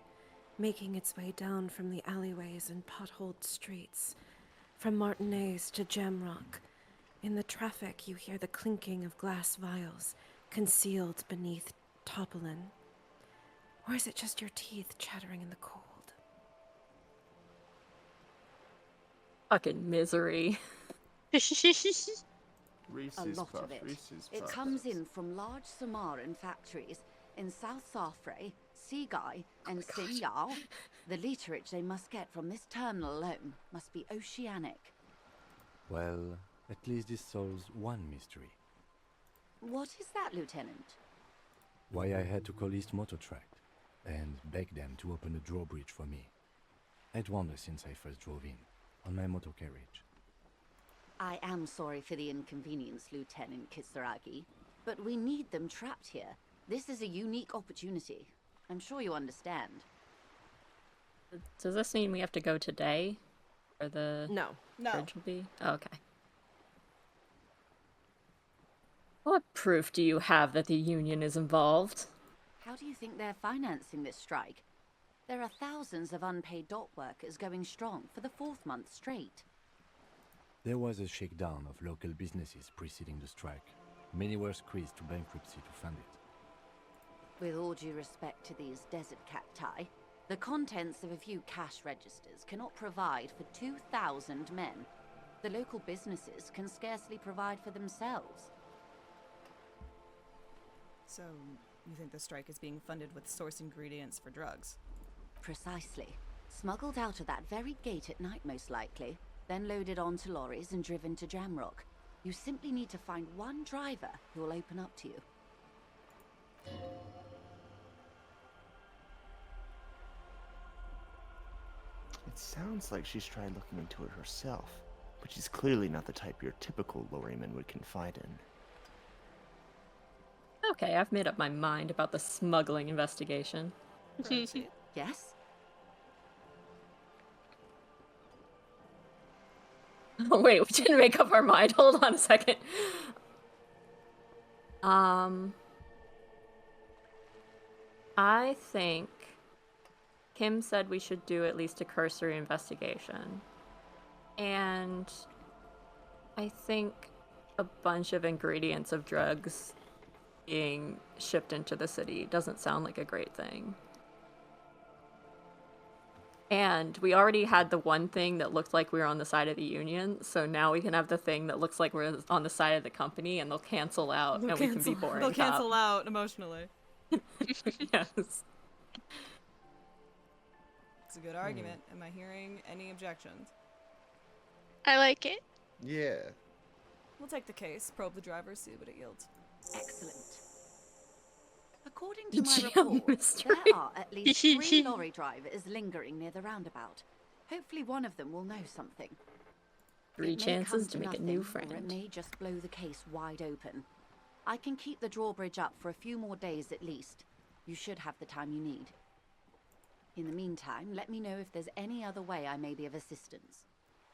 making its way down from the alleyways and potholed streets, from Martinez to Jamrock. In the traffic, you hear the clinking of glass vials, concealed beneath tarpaulin. Or is it just your teeth chattering in the cold? Fucking misery. Reese's A lot Puff, of it. Reese's It Puff. comes in from large Samaran factories in South Safre, Seaguy, and Sinyal. The literage they must get from this terminal alone must be oceanic. Well, at least this solves one mystery. What is that, Lieutenant? Why I had to call East Motor Track and beg them to open the drawbridge for me. I'd wandered since I first drove in, on my motor carriage. I am sorry for the inconvenience, Lieutenant Kisaragi, but we need them trapped here. This is a unique opportunity. I'm sure you understand. Does this mean we have to go today? Or the No. bridge will be? Oh, okay. What proof do you have that the Union is involved? How do you think they're financing this strike? There are thousands of unpaid dock workers going strong for the 4th month straight. There was a shakedown of local businesses preceding the strike. Many were squeezed to bankruptcy to fund it. With all due respect to these desert cacti, the contents of a few cash registers cannot provide for 2,000 men. The local businesses can scarcely provide for themselves. So, you think the strike is being funded with source ingredients for drugs? Precisely. Smuggled out of that very gate at night, most likely, then loaded onto lorries and driven to Jamrock. You simply need to find one driver who will open up to you. It sounds like she's tried looking into it herself, but she's clearly not the type your typical lorryman would confide in. Okay, I've made up my mind about the smuggling investigation. Yes? Oh, wait, we didn't make up our mind. Hold on a second. I think Kim said we should do at least a cursory investigation. And I think a bunch of ingredients of drugs being shipped into the city doesn't sound like a great thing. And we already had the one thing that looked like we were on the side of the Union, so now we can have the thing that looks like we're on the side of the company, and they'll cancel out, and we can be boring. They'll cancel out emotionally. Yes. It's a good argument. Am I hearing any objections? I like it. Yeah. We'll take the case, probe the driver, see what it yields. Excellent. According to my GM report, mystery. there are at least 3 lorry drivers lingering near the roundabout. Hopefully one of them will know something. 3 It may chances come to make a new nothing, or it friend. may just blow the case wide open. I can keep the drawbridge up for a few more days at least. You should have the time you need. In the meantime, let me know if there's any other way I may be of assistance.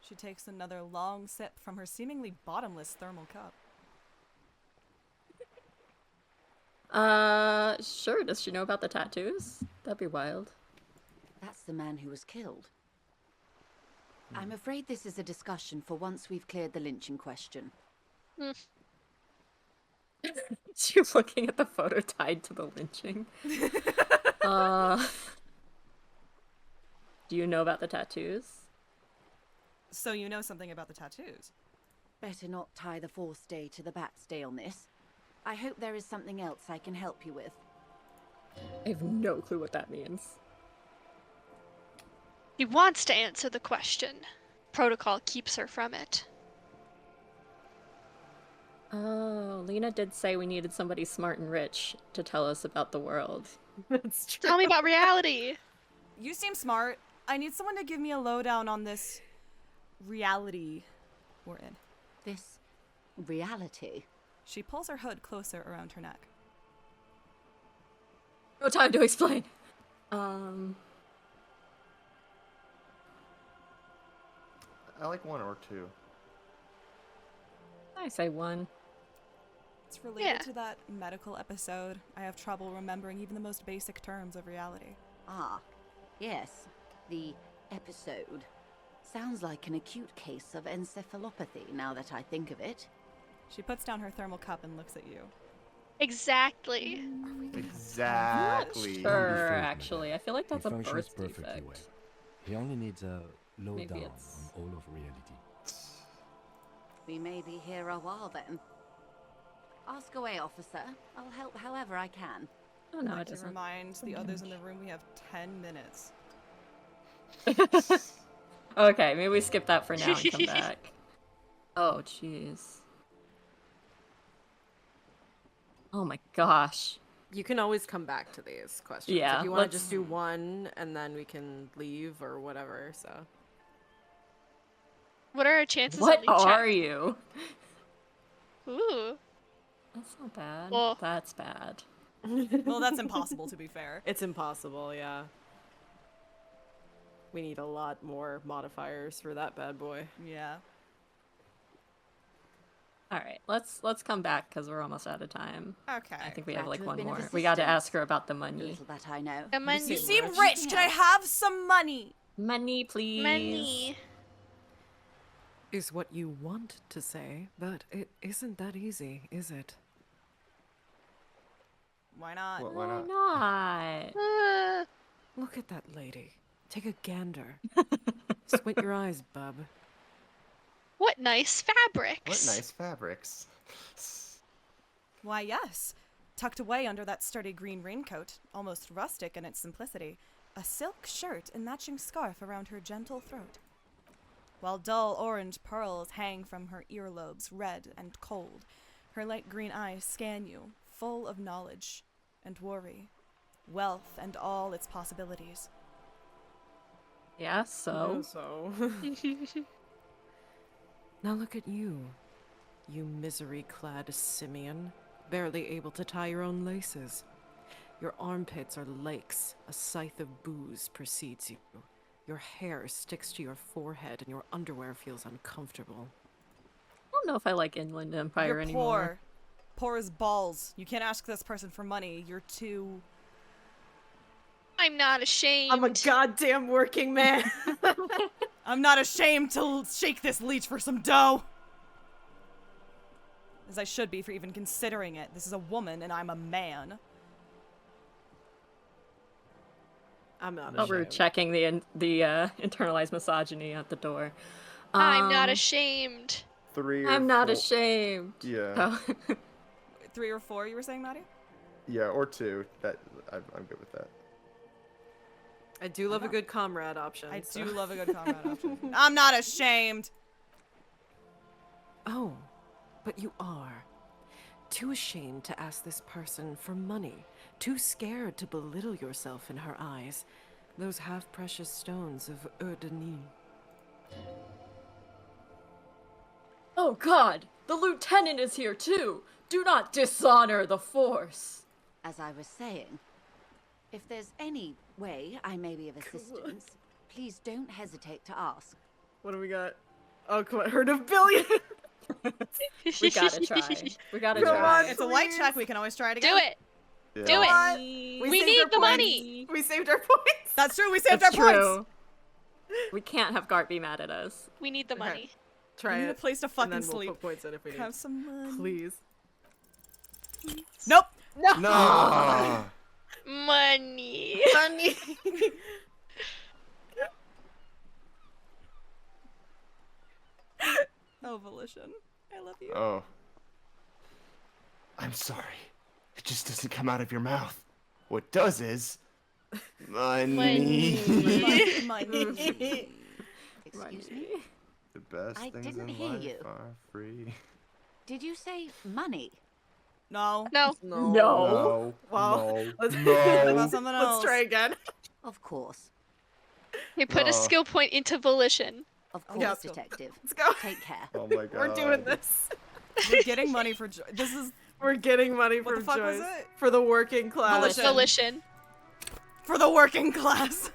She takes another long sip from her seemingly bottomless thermal cup. Sure. Does she know about the tattoos? That'd be wild. That's the man who was killed. I'm afraid this is a discussion for once we've cleared the lynching question. She's looking at the photo tied to the lynching. Do you know about the tattoos? So you know something about the tattoos? Better not tie the 4th day to the Bat's day on this. I hope there is something else I can help you with. I have no clue what that means. He wants to answer the question. Protocol keeps her from it. Oh, Lena did say we needed somebody smart and rich to tell us about the world. That's true. Tell me about reality. You seem smart. I need someone to give me a lowdown on this reality we're in. This reality? She pulls her hood closer around her neck. No time to explain. I like 1 or 2. I say 1. It's related to that medical episode. I have trouble remembering even the most basic terms of reality. Ah, yes. The episode. Sounds like an acute case of encephalopathy, now that I think of it. She puts down her thermal cup and looks at you. Exactly. Exactly. Sure, actually. I feel like that's He a functions birth perfectly defect. well. He only needs a Maybe lowdown it's- on all of reality. We may be here a while then. Ask away, officer. I'll help however I can. Oh, no, I'd it like to doesn't. remind the others in the room we have 10 minutes. Okay, maybe we skip that for now and come back. Oh, jeez. Oh my gosh. You can always come back to these questions. Yeah, If you want to let's- just do one and then we can leave or whatever, so. What are our chances What of leak check? are you? Ooh. That's not bad. Well- That's bad. Well, that's impossible, to be fair. It's impossible, yeah. We need a lot more modifiers for that bad boy. Yeah. All right, let's come back because we're almost out of time. Okay. I think we Glad have like to have one been of more. We got to assistance. ask her about the money. Little that I know. The money. You seem rich. Can I have some money? Money, please. Money. Is what you want to say, but it isn't that easy, is it? Why not? Well, why not? Not. Look at that lady. Take a gander. Squint your eyes, bub. What nice fabrics. What nice fabrics. Why, yes. Tucked away under that sturdy green raincoat, almost rustic in its simplicity, a silk shirt and matching scarf around her gentle throat, while dull orange pearls hang from her earlobes, red and cold. Her light green eyes scan you, full of knowledge and worry, wealth and all its possibilities. Yeah, so. Now look at you, you misery-clad simian, barely able to tie your own laces. Your armpits are lakes, a scythe of booze precedes you. Your hair sticks to your forehead and your underwear feels uncomfortable. I don't know if I like Inland Empire You're anymore. poor. Poor as balls. You can't ask this person for money. You're too... I'm not ashamed. I'm a goddamn working man. I'm not ashamed to shake this leech for some dough. As I should be for even considering it. This is a woman and I'm a man. I'm not Oh, ashamed. we're checking the internalized misogyny at the door. I'm not ashamed. 3 or I'm not 4. ashamed. Yeah. Oh. 3 or 4, you were saying, Maddie? Yeah, or 2. That I'm good with that. I do love a good comrade option. I so. do love a good comrade option. I'm not ashamed. Oh, but you are. Too ashamed to ask this person for money. Too scared to belittle yourself in her eyes. Those half-precious stones of Denis. Oh God, the lieutenant is here too. Do not dishonor the force. As I was saying, if there's any way I may be of assistance, please don't hesitate to ask. What do we got? Oh, come on, herd of billion. We gotta try. We gotta Come try. on, It's a white check. We can always try it again. Do it. Yeah. Do it. We We saved need our the points. money. We saved our points. That's true. We saved That's our true. points. We can't have Gart be mad at us. We need the money. Try We need it. a place to and fucking then we'll sleep. put points in if we need. Have some money. Please. Nope. No. Money. Money. Oh, Volition. I love you. Oh. I'm sorry. It just doesn't come out of your mouth. What does is money. Money. Excuse me? The best I things didn't in hear life you. are free. Did you say money? No. No. No. No. Well, No. let's What about No. something let's else? try again. Of course. We put Oh. a skill point into volition. Of course, Yeah, let's go. detective. Let's go. Take care. Oh my god. We're doing this. We're getting money for this is We're getting money What from the fuck was Joyce it? for the working class. Volition. Volition. for the working class.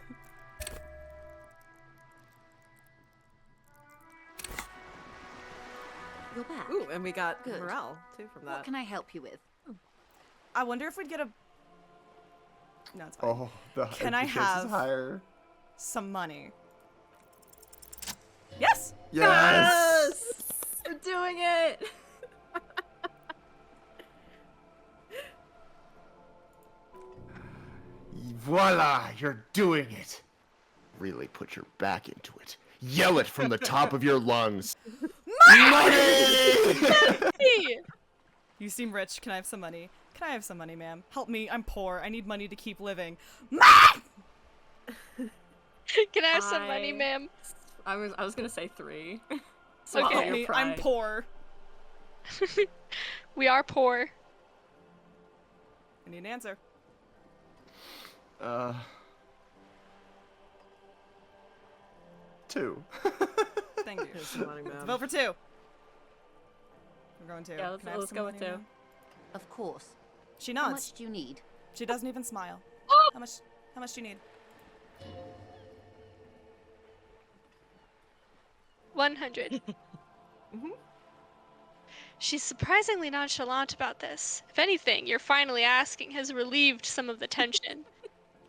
You're back. Ooh, and we got Good. morale too from What that. can I help you with? I wonder if we'd get a. No, it's fine. Oh, the Can I the chance is have- higher. Some money. Yes. Yes. We're doing it. Voila! You're doing it. Really put your back into it. Yell it from the top of your lungs. Money! You seem rich. Can I have some money? Can I have some money, ma'am? Help me. I'm poor. I need money to keep living. Can I have some money, I- ma'am? I was gonna say 3. So Okay. Help your me. pride. I'm poor. We are poor. I need an answer. 2. Thank you. Here's some money, Let's ma'am. vote for 2. We're going 2. Yeah, Can I have let's some go with money, 2. ma'am? Of course. She How nods. much do you need? She doesn't even smile. How much do you need? 100. She's surprisingly nonchalant about this. If anything, your finally asking has relieved some of the tension.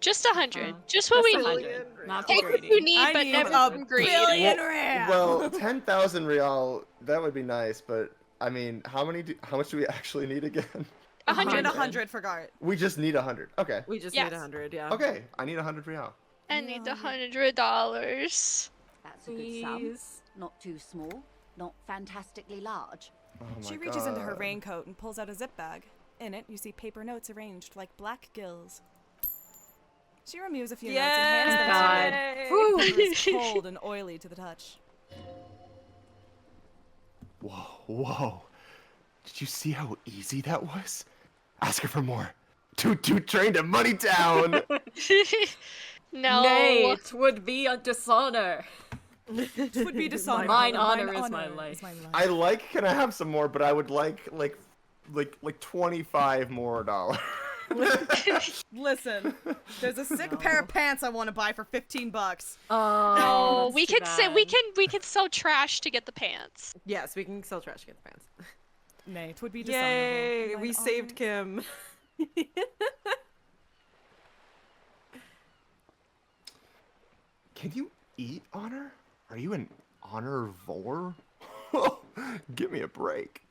Just 100. Just what we need. Not Take what you need, but never from greed. Well, 10,000 real, that would be nice, but I mean, how much do we actually need again? 100 for Gart. We just need 100. Okay. We just need 100, yeah. Okay, I need 100 real. I need $100. That's a good sum. Not too small, not fantastically large. Oh She reaches into her raincoat and pulls out a zip bag. In it, you see paper notes arranged like black gills. She removes a few notes and hands them to you. The paper is cold and oily to the touch. Whoa. Did you see how easy that was? Ask her for more. Toot trained at Money Town. No. Nay, it would be a dishonor. It would be dishonor. Mine honor is my life. Can I have some more, but I would like 25 more dollars. Listen, there's a sick pair of pants I want to buy for $15. No, we can sell trash to get the pants. Yes, we can sell trash to get the pants. Nay, it would be dishonorable. Yay, we saved Kim. Can you eat honor? Are you an honorvore? Give me a break.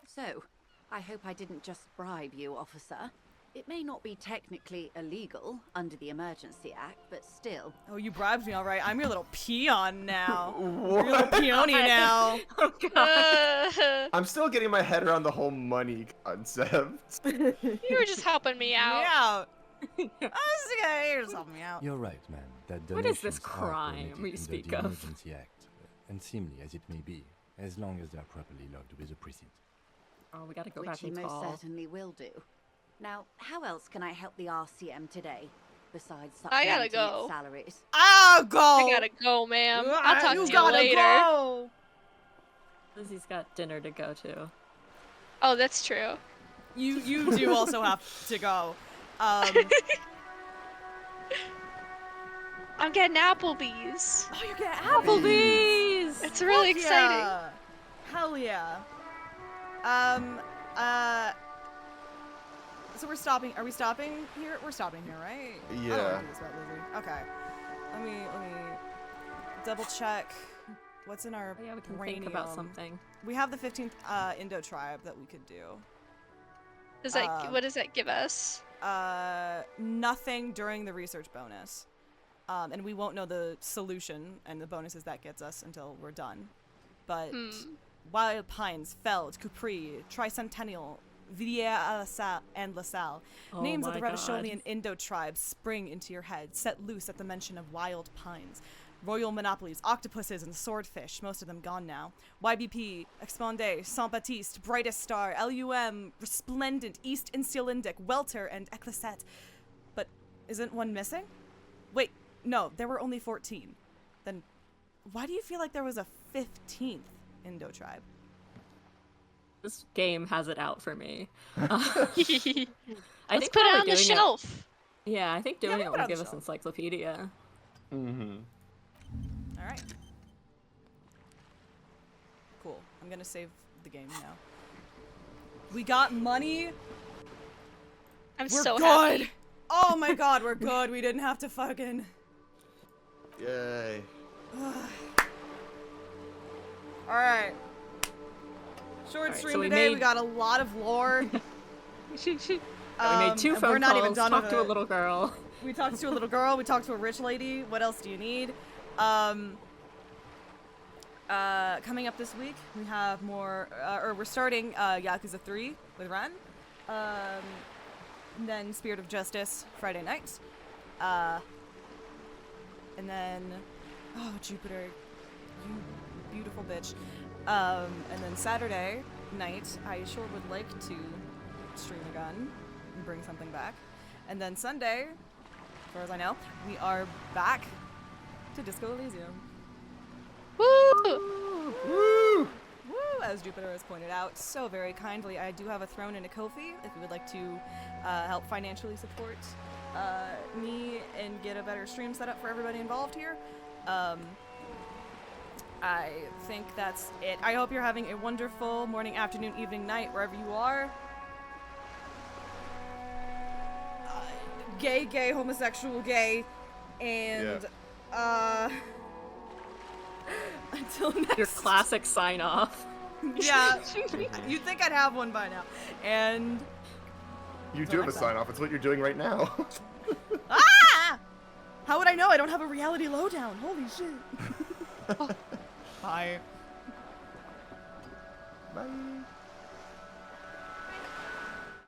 So, I hope I didn't just bribe you, officer. It may not be technically illegal under the Emergency Act, but still. Oh, you bribed me, all right. I'm your little peon now. What? Your little peony now. Oh, God. I'm still getting my head around the whole money concept. You were just helping me out. You're just helping me out. You're right, man. That What is this donations are crime permitted we under speak the of? Emergency Act, unseemly as it may be, as long as they are properly logged with the precinct. Oh, we gotta go Which back he and most call. certainly will do. Now, how else can I help the RCM today, besides I gotta supplementing go. its salaries? I'll go! I gotta go, ma'am. I'll talk to you later. Go. Lizzie's got dinner to go to. Oh, that's true. You do also have to go. I'm getting Applebee's. Oh, you're getting Applebee's! It's really exciting. Yeah. Hell yeah. So we're stopping. Are we stopping here? We're stopping here, right? I don't Yeah. wanna do this without Lizzie. Okay. Let me double check. What's in our Yeah, we can think about something. We have the 15th Indo tribe that we could do. Does that what does that give us? Nothing during the research bonus. And we won't know the solution and the bonuses that gets us until we're done. But Wild Pines, Feld, Capri, Tricentennial, Villiers and LaSalle. Oh Names of the my God. Revacholian Indo tribes spring into your head, set loose at the mention of Wild Pines. Royal monopolies, octopuses, and swordfish, most of them gone now. YBP, Exponde, Saint-Baptiste, Brightest Star, LUM, Resplendent, East Insulindic, Welter, and Eclisette. But isn't one missing? Wait, no, there were only 14. Then why do you feel like there was a 15th Indo tribe? This game has it out for me. Let's I put think it probably on the doing shelf. Yeah, I think doing we'll it put it will on the give us shelf. encyclopedia. Mm-hmm. All right. Cool. I'm gonna save the game now. We got money. I'm We're so good. happy. Oh my God, we're good. We didn't have to fucking. Yay. All right. Short Alright, stream so we today. We made- got a lot of lore. We made 2 and phone we're not even calls, done talked with to a it. little girl. We talked to a little girl. We talked to a rich lady. What else do you need? Coming up this week, we have more. Or we're starting Yakuza 3 with Ren. And then Spirit of Justice Friday night. And then, oh Jupiter, you beautiful bitch. And then Saturday night, I sure would like to stream again and bring something back. And then Sunday, as far as I know, we are back to Disco Elysium. Woo! Woo! Woo! As Jupiter has pointed out so very kindly, I do have a throne and a Ko-fi if you would like to help financially support me and get a better stream set up for everybody involved here. I think that's it. I hope you're having a wonderful morning, afternoon, evening, night, wherever you are. Gay, homosexual, gay, and, until next... Your classic sign-off. Yeah, you'd think I'd have one by now. And... You do have a sign-off. It's what you're doing right now. Ah! How would I know? I don't have a reality lowdown. Holy shit. Bye. Bye.